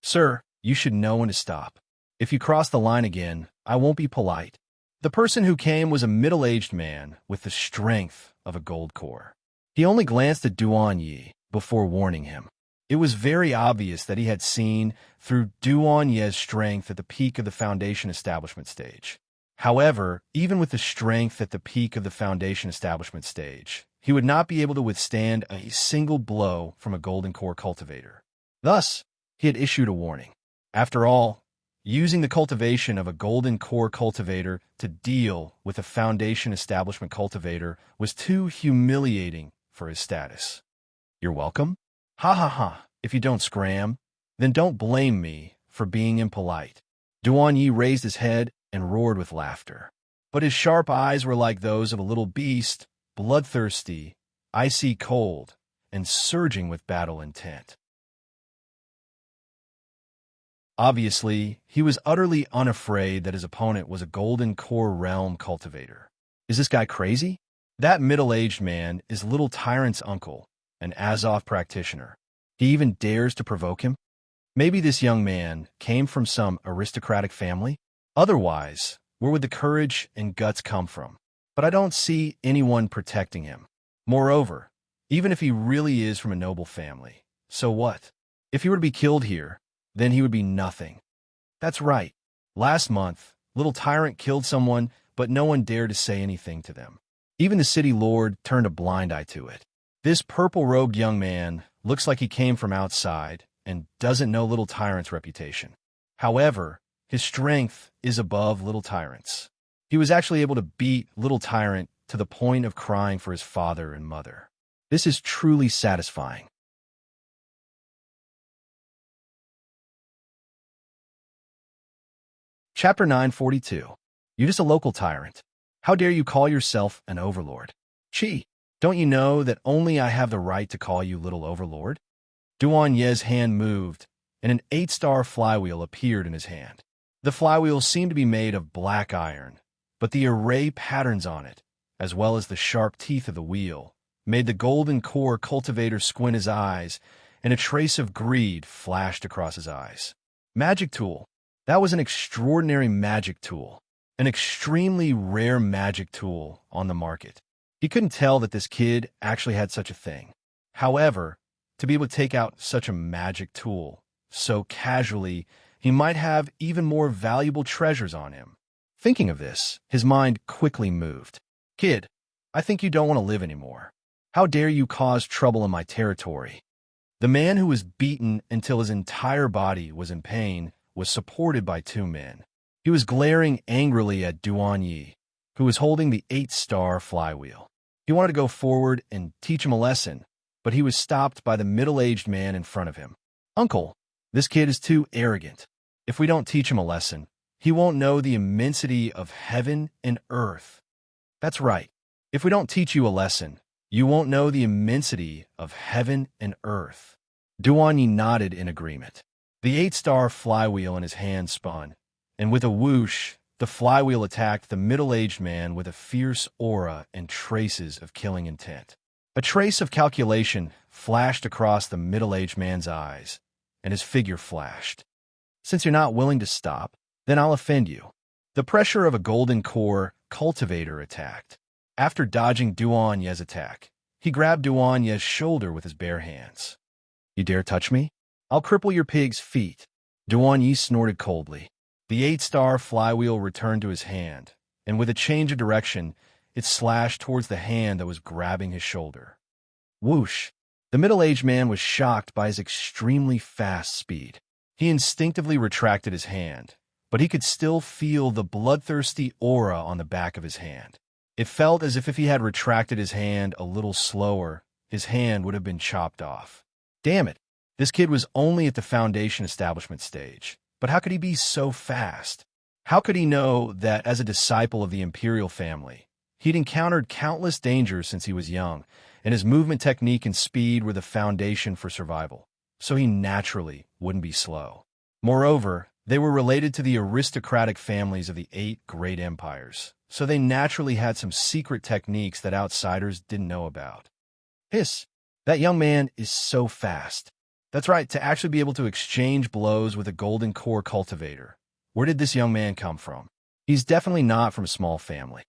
Sir, you should know when to stop. If you cross the line again, I won't be polite." The person who came was a middle-aged man with the strength of a gold core. He only glanced at Duan Yi before warning him. It was very obvious that he had seen through Duanye's strength at the peak of the foundation establishment stage. However, even with the strength at the peak of the foundation establishment stage, he would not be able to withstand a single blow from a golden core cultivator. Thus, he had issued a warning. After all, using the cultivation of a golden core cultivator to deal with a foundation establishment cultivator was too humiliating for his status. You're welcome? Ha ha ha. If you don't scram, then don't blame me for being impolite. Duanyi raised his head and roared with laughter. But his sharp eyes were like those of a little beast, bloodthirsty, icy cold, and surging with battle intent. Obviously, he was utterly unafraid that his opponent was a golden core realm cultivator. Is this guy crazy? That middle-aged man is Little Tyrant's uncle, an Azov practitioner. He even dares to provoke him? Maybe this young man came from some aristocratic family? Otherwise, where would the courage and guts come from? But I don't see anyone protecting him. Moreover, even if he really is from a noble family, so what? If he were to be killed here, then he would be nothing. That's right. Last month, Little Tyrant killed someone, but no one dared to say anything to them. Even the city lord turned a blind eye to it. This purple-robed young man looks like he came from outside and doesn't know Little Tyrant's reputation. However, his strength is above Little Tyrant's. He was actually able to beat Little Tyrant to the point of crying for his father and mother. This is truly satisfying. Chapter 942. You're just a local tyrant. How dare you call yourself an overlord? Chi, don't you know that only I have the right to call you little overlord? Duanye's hand moved, and an 8-star flywheel appeared in his hand. The flywheel seemed to be made of black iron, but the array patterns on it, as well as the sharp teeth of the wheel, made the golden core cultivator squint his eyes, and a trace of greed flashed across his eyes. Magic tool. That was an extraordinary magic tool, an extremely rare magic tool on the market. He couldn't tell that this kid actually had such a thing. However, to be able to take out such a magic tool so casually, he might have even more valuable treasures on him. Thinking of this, his mind quickly moved. Kid, I think you don't want to live anymore. How dare you cause trouble in my territory? The man who was beaten until his entire body was in pain was supported by 2 men. He was glaring angrily at Duanyi, who was holding the 8-star flywheel. He wanted to go forward and teach him a lesson, but he was stopped by the middle-aged man in front of him. Uncle, this kid is too arrogant. If we don't teach him a lesson, he won't know the immensity of heaven and earth. That's right. If we don't teach you a lesson, you won't know the immensity of heaven and earth. Duanyi nodded in agreement. The 8-star flywheel in his hand spun, and with a whoosh, the flywheel attacked the middle-aged man with a fierce aura and traces of killing intent. A trace of calculation flashed across the middle-aged man's eyes, and his figure flashed. Since you're not willing to stop, then I'll offend you. The pressure of a golden core cultivator attacked. After dodging Duanye's attack, he grabbed Duanye's shoulder with his bare hands. You dare touch me? I'll cripple your pig's feet. Duanyi snorted coldly. The 8-star flywheel returned to his hand, and with a change of direction, it slashed towards the hand that was grabbing his shoulder. Whoosh! The middle-aged man was shocked by his extremely fast speed. He instinctively retracted his hand, but he could still feel the bloodthirsty aura on the back of his hand. It felt as if he had retracted his hand a little slower, his hand would have been chopped off. Damn it! This kid was only at the foundation establishment stage, but how could he be so fast? How could he know that as a disciple of the imperial family, he'd encountered countless dangers since he was young, and his movement technique and speed were the foundation for survival, so he naturally wouldn't be slow. Moreover, they were related to the aristocratic families of the 8 great empires, so they naturally had some secret techniques that outsiders didn't know about. Hiss! That young man is so fast. That's right, to actually be able to exchange blows with a golden core cultivator. Where did this young man come from? He's definitely not from a small family.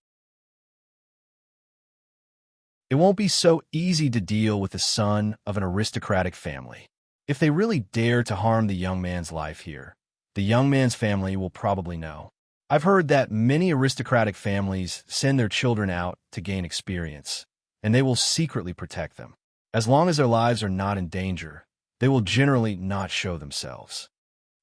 It won't be so easy to deal with the son of an aristocratic family. If they really dare to harm the young man's life here, the young man's family will probably know. I've heard that many aristocratic families send their children out to gain experience, and they will secretly protect them. As long as their lives are not in danger, they will generally not show themselves.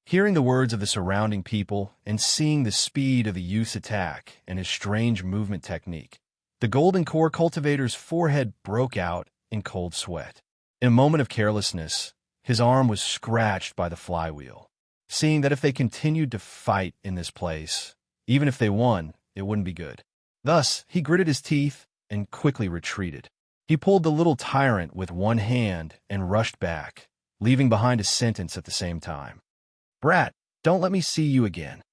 Hearing the words of the surrounding people and seeing the speed of the youth's attack and his strange movement technique, the golden core cultivator's forehead broke out in cold sweat. In a moment of carelessness, his arm was scratched by the flywheel. Seeing that if they continued to fight in this place, even if they won, it wouldn't be good. Thus, he gritted his teeth and quickly retreated. He pulled the little tyrant with one hand and rushed back, leaving behind a sentence at the same time. "Brat, don't let me see you again."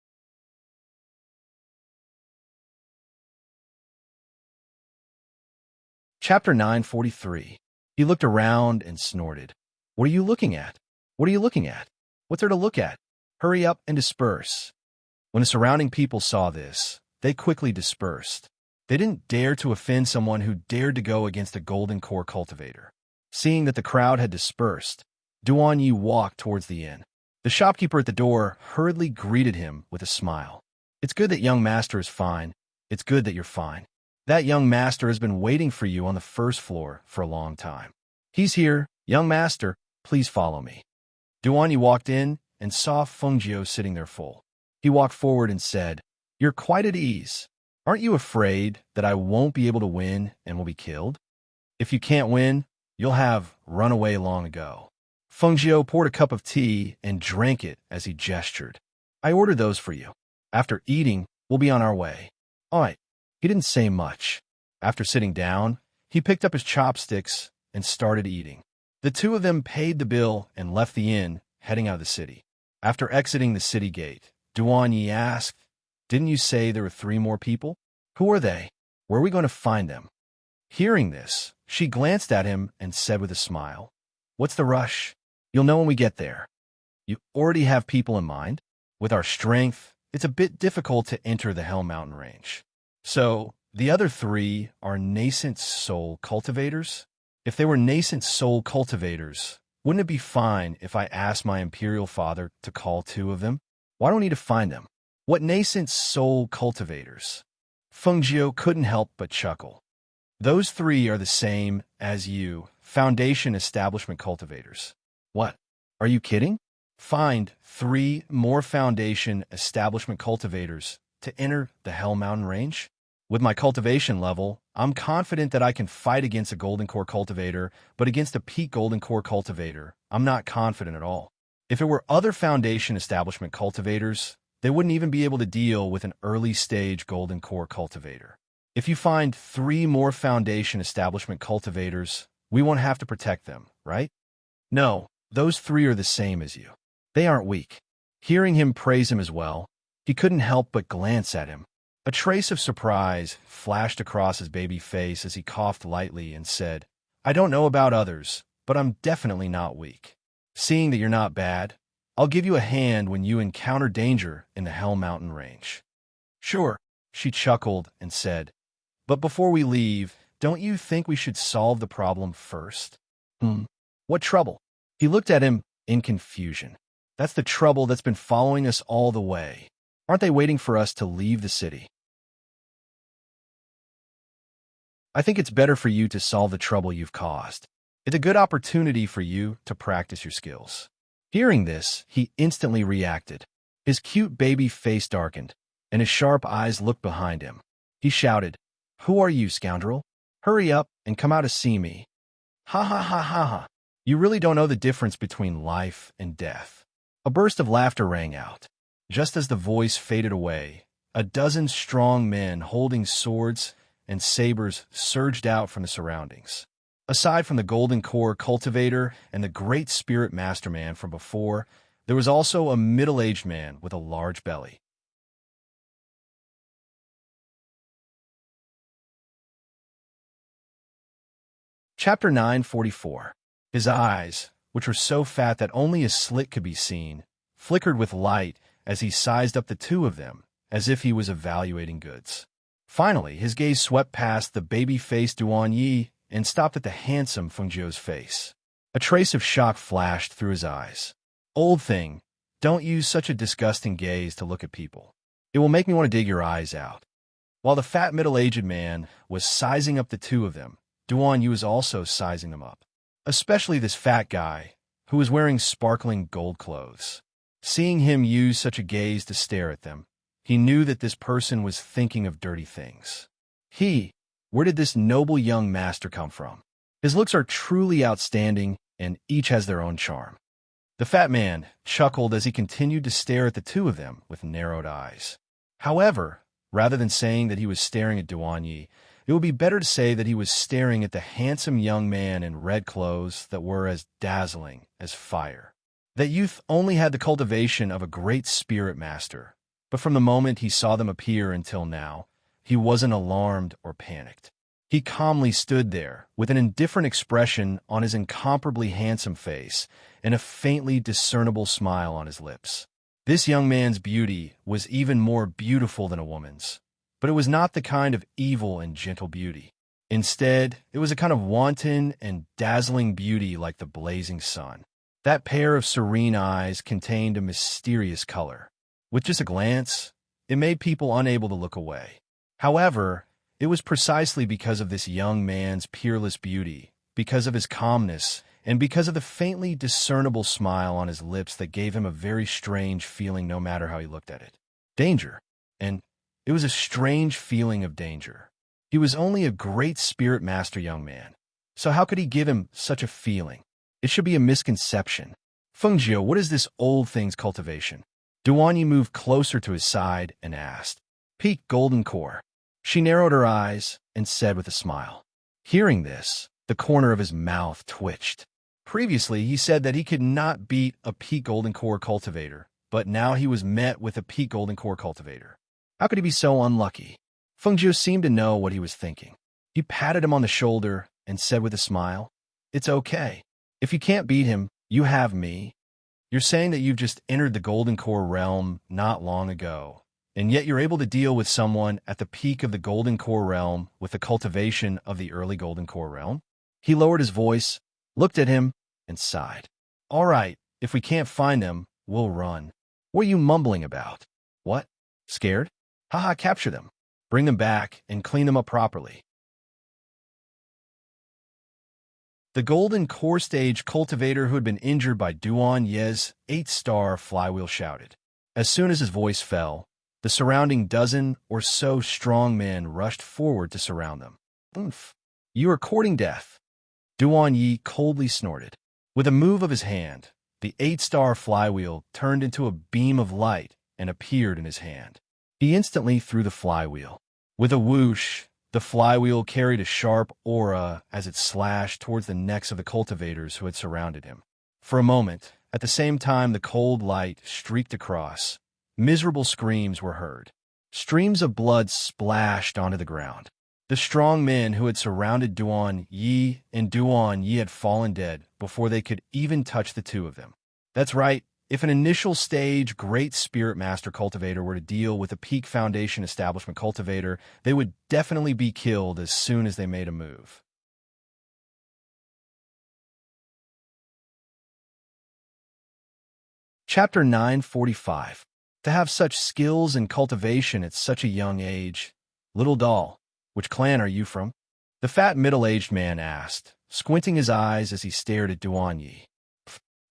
Chapter 943. He looked around and snorted. "What are you looking at? What are you looking at? What's there to look at? Hurry up and disperse." When the surrounding people saw this, they quickly dispersed. They didn't dare to offend someone who dared to go against a golden core cultivator. Seeing that the crowd had dispersed, Duan Yi walked towards the inn. The shopkeeper at the door hurriedly greeted him with a smile. "It's good that young master is fine. It's good that you're fine. That young master has been waiting for you on the first floor for a long time. He's here. Young master, please follow me." Duan Yi walked in and saw Fengjiu sitting there full. He walked forward and said, "You're quite at ease. Aren't you afraid that I won't be able to win and will be killed? If you can't win, you'll have run away long ago." Fengjiu poured a cup of tea and drank it as he gestured. "I ordered those for you. After eating, we'll be on our way." "All right." He didn't say much. After sitting down, he picked up his chopsticks and started eating. The two of them paid the bill and left the inn, heading out of the city. After exiting the city gate, Duan Yi asked, "Didn't you say there were 3 more people? Who are they? Where are we going to find them?" Hearing this, she glanced at him and said with a smile, "What's the rush? You'll know when we get there. You already have people in mind? With our strength, it's a bit difficult to enter the Hell Mountain range. So, the other 3 are nascent soul cultivators? If they were nascent soul cultivators, wouldn't it be fine if I asked my Imperial Father to call 2 of them? Why do I need to find them? What nascent soul cultivators?" Fengjiu couldn't help but chuckle. "Those 3 are the same as you, Foundation Establishment cultivators." "What? Are you kidding? Find 3 more Foundation Establishment cultivators to enter the Hell Mountain range? With my cultivation level, I'm confident that I can fight against a Golden Core cultivator, but against a Peak Golden Core cultivator, I'm not confident at all. If it were other Foundation Establishment cultivators, they wouldn't even be able to deal with an early-stage Golden Core cultivator. If you find 3 more Foundation Establishment cultivators, we won't have to protect them, right? No, those 3 are the same as you. They aren't weak." Hearing him praise him as well, he couldn't help but glance at him. A trace of surprise flashed across his baby face as he coughed lightly and said, "I don't know about others, but I'm definitely not weak. Seeing that you're not bad, I'll give you a hand when you encounter danger in the Hell Mountain range." "Sure," she chuckled and said, "but before we leave, don't you think we should solve the problem first?" What trouble?" He looked at him in confusion. "That's the trouble that's been following us all the way. Aren't they waiting for us to leave the city? I think it's better for you to solve the trouble you've caused. It's a good opportunity for you to practice your skills." Hearing this, he instantly reacted. His cute baby face darkened, and his sharp eyes looked behind him. He shouted, "Who are you, scoundrel? Hurry up and come out to see me." "Ha ha ha ha ha. You really don't know the difference between life and death." A burst of laughter rang out. Just as the voice faded away, a dozen strong men holding swords and sabers surged out from the surroundings. Aside from the Golden Core cultivator and the Great Spirit Masterman from before, there was also a middle-aged man with a large belly. Chapter 944. His eyes, which were so fat that only a slit could be seen, flickered with light as he sized up the 2 of them, as if he was evaluating goods. Finally, his gaze swept past the baby-faced Duan Yi and stopped at the handsome Fengjiu's face. A trace of shock flashed through his eyes. Old thing, don't use such a disgusting gaze to look at people. It will make me want to dig your eyes out. While the fat middle-aged man was sizing up the two of them, Duan Yu was also sizing them up. Especially this fat guy, who was wearing sparkling gold clothes. Seeing him use such a gaze to stare at them, he knew that this person was thinking of dirty things. Where did this noble young master come from? His looks are truly outstanding, and each has their own charm. The fat man chuckled as he continued to stare at the two of them with narrowed eyes. However, rather than saying that he was staring at Duan Yi, it would be better to say that he was staring at the handsome young man in red clothes that were as dazzling as fire. That youth only had the cultivation of a great spirit master, but from the moment he saw them appear until now, he wasn't alarmed or panicked. He calmly stood there, with an indifferent expression on his incomparably handsome face and a faintly discernible smile on his lips. This young man's beauty was even more beautiful than a woman's, but it was not the kind of evil and gentle beauty. Instead, it was a kind of wanton and dazzling beauty like the blazing sun. That pair of serene eyes contained a mysterious color. With just a glance, it made people unable to look away. However, it was precisely because of this young man's peerless beauty, because of his calmness, and because of the faintly discernible smile on his lips that gave him a very strange feeling no matter how he looked at it. Danger. And it was a strange feeling of danger. He was only a great spirit master young man. So how could he give him such a feeling? It should be a misconception. Fengjiu, what is this old thing's cultivation? Duan Yi moved closer to his side and asked. Peak golden core. She narrowed her eyes and said with a smile. Hearing this, the corner of his mouth twitched. Previously, he said that he could not beat a peak golden core cultivator, but now he was met with a peak golden core cultivator. How could he be so unlucky? Fengjiu seemed to know what he was thinking. He patted him on the shoulder and said with a smile, It's okay. If you can't beat him, you have me. You're saying that you've just entered the golden core realm not long ago, and yet you're able to deal with someone at the peak of the golden core realm with the cultivation of the early golden core realm? He lowered his voice, looked at him, and sighed. All right, if we can't find them, we'll run. What are you mumbling about? What? Scared? Haha, capture them. Bring them back and clean them up properly. The golden core stage cultivator who had been injured by Duan Ye's 8-star flywheel shouted. As soon as his voice fell, the surrounding dozen or so strong men rushed forward to surround them. Oomph. You are courting death. Duan Yi coldly snorted. With a move of his hand, the 8-star flywheel turned into a beam of light and appeared in his hand. He instantly threw the flywheel. With a whoosh, the flywheel carried a sharp aura as it slashed towards the necks of the cultivators who had surrounded him. For a moment, at the same time the cold light streaked across, miserable screams were heard. Streams of blood splashed onto the ground. The strong men who had surrounded Duan Yi had fallen dead before they could even touch the two of them. That's right. If an initial stage Great Spirit Master cultivator were to deal with a peak foundation establishment cultivator, they would definitely be killed as soon as they made a move. Chapter 945. To have such skills and cultivation at such a young age. Little doll, which clan are you from? The fat middle-aged man asked, squinting his eyes as he stared at Duan Yi.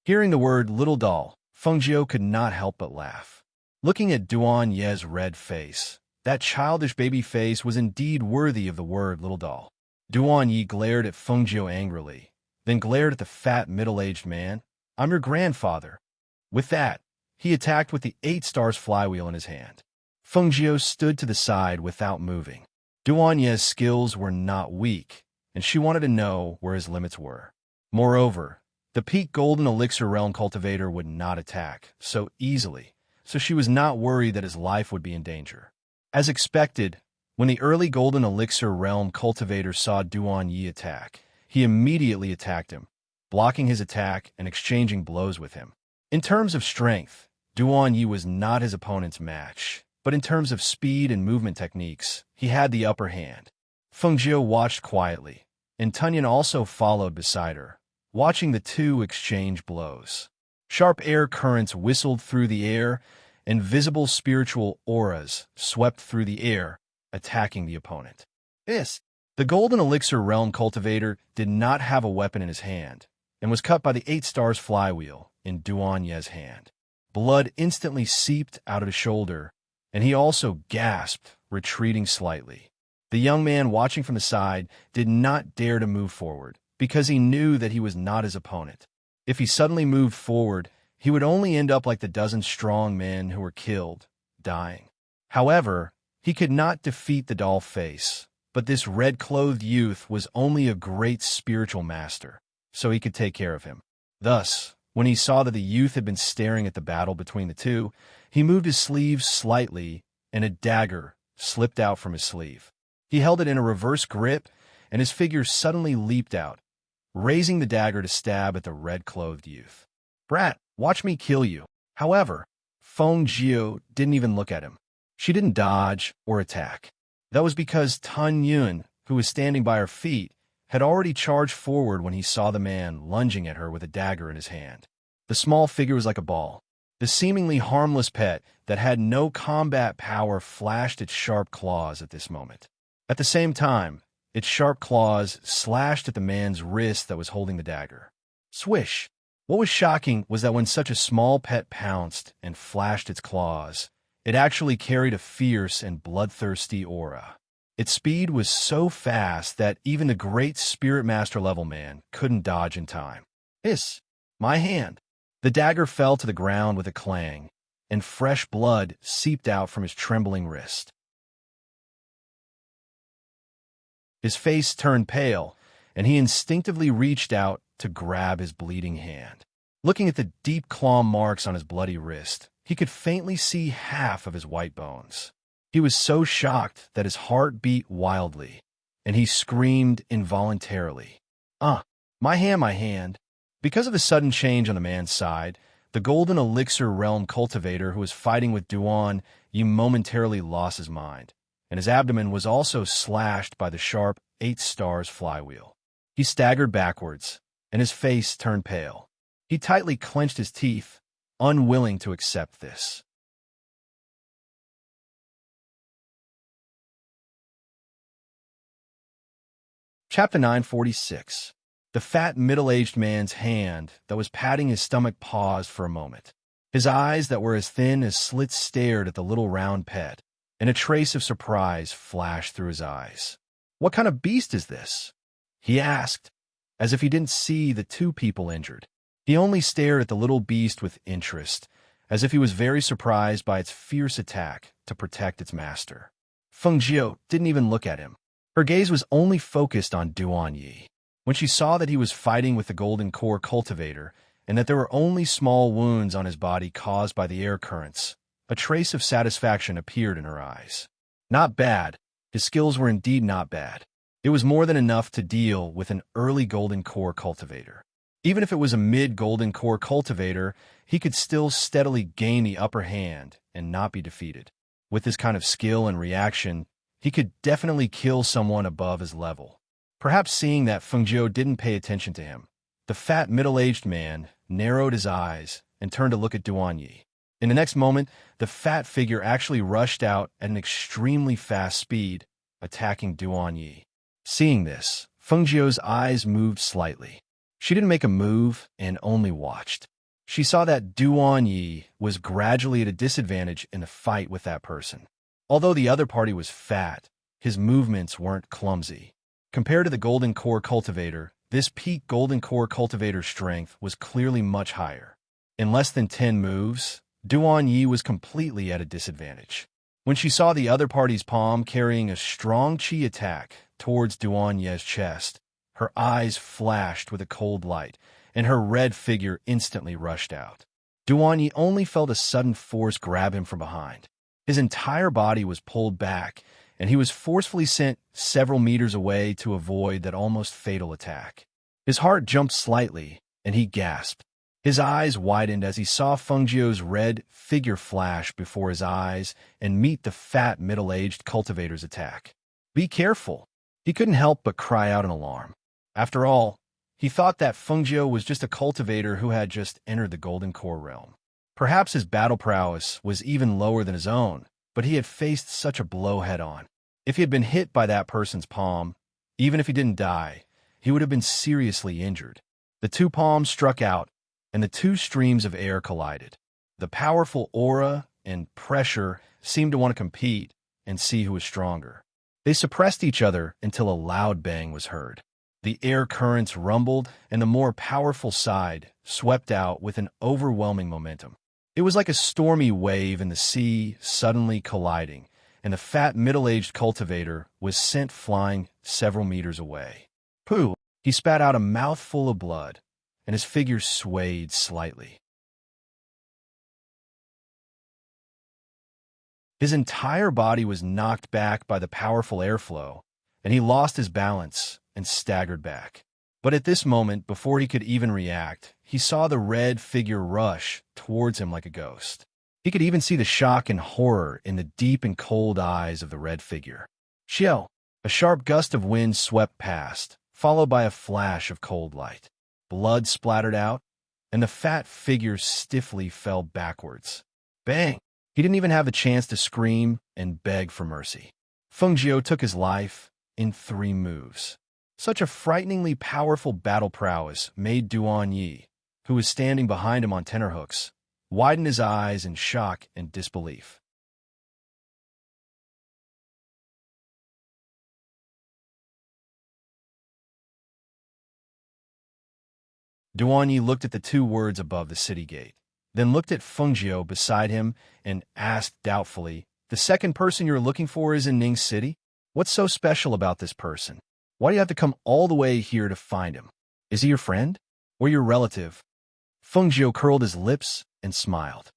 Hearing the word little doll, Fengjiu could not help but laugh. Looking at Duan Ye's red face, that childish baby face was indeed worthy of the word little doll. Duan Yi glared at Fengjiu angrily, then glared at the fat middle-aged man. I'm your grandfather. With that, he attacked with the 8-stars flywheel in his hand. Fengjiu stood to the side without moving. Duan Ye's skills were not weak, and she wanted to know where his limits were. Moreover, the peak golden elixir realm cultivator would not attack so easily, so she was not worried that his life would be in danger. As expected, when the early golden elixir realm cultivator saw Duan Yi attack, he immediately attacked him, blocking his attack and exchanging blows with him. In terms of strength, Duan Yi was not his opponent's match, but in terms of speed and movement techniques, he had the upper hand. Fengjiu watched quietly, and Tunyan also followed beside her, watching the two exchange blows. Sharp air currents whistled through the air, and visible spiritual auras swept through the air, attacking the opponent. The Golden Elixir Realm Cultivator did not have a weapon in his hand, and was cut by the 8 stars flywheel in Duan Ye's hand. Blood instantly seeped out of his shoulder, and he also gasped, retreating slightly. The young man watching from the side did not dare to move forward, because he knew that he was not his opponent. If he suddenly moved forward, he would only end up like the dozen strong men who were killed, dying. However, he could not defeat the doll face, but this red-clothed youth was only a great spiritual master, so he could take care of him. Thus, when he saw that the youth had been staring at the battle between the two, he moved his sleeve slightly, and a dagger slipped out from his sleeve. He held it in a reverse grip, and his figure suddenly leaped out, raising the dagger to stab at the red-clothed youth. "Brat, watch me kill you." However, Feng Jiu didn't even look at him. She didn't dodge or attack. That was because Tun Yun, who was standing by her feet, had already charged forward when he saw the man lunging at her with a dagger in his hand. The small figure was like a ball. The seemingly harmless pet that had no combat power flashed its sharp claws at this moment. At the same time, its sharp claws slashed at the man's wrist that was holding the dagger. Swish! What was shocking was that when such a small pet pounced and flashed its claws, it actually carried a fierce and bloodthirsty aura. Its speed was so fast that even the great Spirit Master level man couldn't dodge in time. My hand! The dagger fell to the ground with a clang, and fresh blood seeped out from his trembling wrist. His face turned pale, and he instinctively reached out to grab his bleeding hand. Looking at the deep claw marks on his bloody wrist, he could faintly see half of his white bones. He was so shocked that his heart beat wildly, and he screamed involuntarily. My hand! Because of the sudden change on the man's side, the Golden Elixir Realm Cultivator who was fighting with Duan Yi momentarily lost his mind, and his abdomen was also slashed by the sharp 8 stars flywheel. He staggered backwards, and his face turned pale. He tightly clenched his teeth, unwilling to accept this. Chapter 946. The fat, middle-aged man's hand that was patting his stomach paused for a moment. His eyes that were as thin as slits stared at the little round pet, and a trace of surprise flashed through his eyes. "What kind of beast is this?" he asked, as if he didn't see the 2 people injured. He only stared at the little beast with interest, as if he was very surprised by its fierce attack to protect its master. Feng Jiu didn't even look at him. Her gaze was only focused on Duan Yi. When she saw that he was fighting with the Golden Core Cultivator, and that there were only small wounds on his body caused by the air currents, a trace of satisfaction appeared in her eyes. Not bad. His skills were indeed not bad. It was more than enough to deal with an early Golden Core Cultivator. Even if it was a mid-Golden Core Cultivator, he could still steadily gain the upper hand and not be defeated. With this kind of skill and reaction, he could definitely kill someone above his level. Perhaps seeing that Feng Jiu didn't pay attention to him, the fat middle-aged man narrowed his eyes and turned to look at Duan Yi. In the next moment, the fat figure actually rushed out at an extremely fast speed, attacking Duan Yi. Seeing this, Feng Jiu's eyes moved slightly. She didn't make a move and only watched. She saw that Duan Yi was gradually at a disadvantage in the fight with that person. Although the other party was fat, his movements weren't clumsy. Compared to the Golden Core Cultivator, this peak Golden Core Cultivator's strength was clearly much higher. In less than 10 moves, Duan Yi was completely at a disadvantage. When she saw the other party's palm carrying a strong chi attack towards Duan Yi's chest, her eyes flashed with a cold light, and her red figure instantly rushed out. Duan Yi only felt a sudden force grab him from behind. His entire body was pulled back, and he was forcefully sent several meters away to avoid that almost fatal attack. His heart jumped slightly, and he gasped. His eyes widened as he saw Feng Jiu's red figure flash before his eyes and meet the fat, middle-aged cultivator's attack. "Be careful!" He couldn't help but cry out in alarm. After all, He thought that Fengjiu was just a cultivator who had just entered the Golden Core realm. Perhaps his battle prowess was even lower than his own, but he had faced such a blow head-on. If he had been hit by that person's palm, even if he didn't die, he would have been seriously injured. The two palms struck out, and the two streams of air collided. The powerful aura and pressure seemed to want to compete and see who was stronger. They suppressed each other until a loud bang was heard. The air currents rumbled, and the more powerful side swept out with an overwhelming momentum. It was like a stormy wave in the sea suddenly colliding, and the fat middle-aged cultivator was sent flying several meters away. Pooh! He spat out a mouthful of blood, and his figure swayed slightly. His entire body was knocked back by the powerful airflow, and he lost his balance and staggered back. But at this moment, before he could even react, he saw the red figure rush towards him like a ghost. He could even see the shock and horror in the deep and cold eyes of the red figure. Xiao! A sharp gust of wind swept past, followed by a flash of cold light. Blood splattered out, and the fat figure stiffly fell backwards. Bang! He didn't even have the chance to scream and beg for mercy. Fengjiu took his life in 3 moves. Such a frighteningly powerful battle prowess made Duan Yi, who was standing behind him on tenterhooks, widen his eyes in shock and disbelief. Duan Yi looked at the 2 words above the city gate, then looked at Fengjiu beside him and asked doubtfully, "The second person you're looking for is in Ning City? What's so special about this person? Why do you have to come all the way here to find him? Is he your friend? Or your relative?" Fengjiu curled his lips and smiled.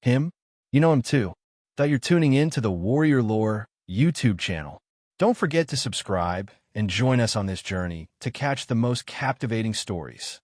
"Him? You know him too. Thought you're tuning in to the Warrior Lore YouTube channel. Don't forget to subscribe and join us on this journey to catch the most captivating stories.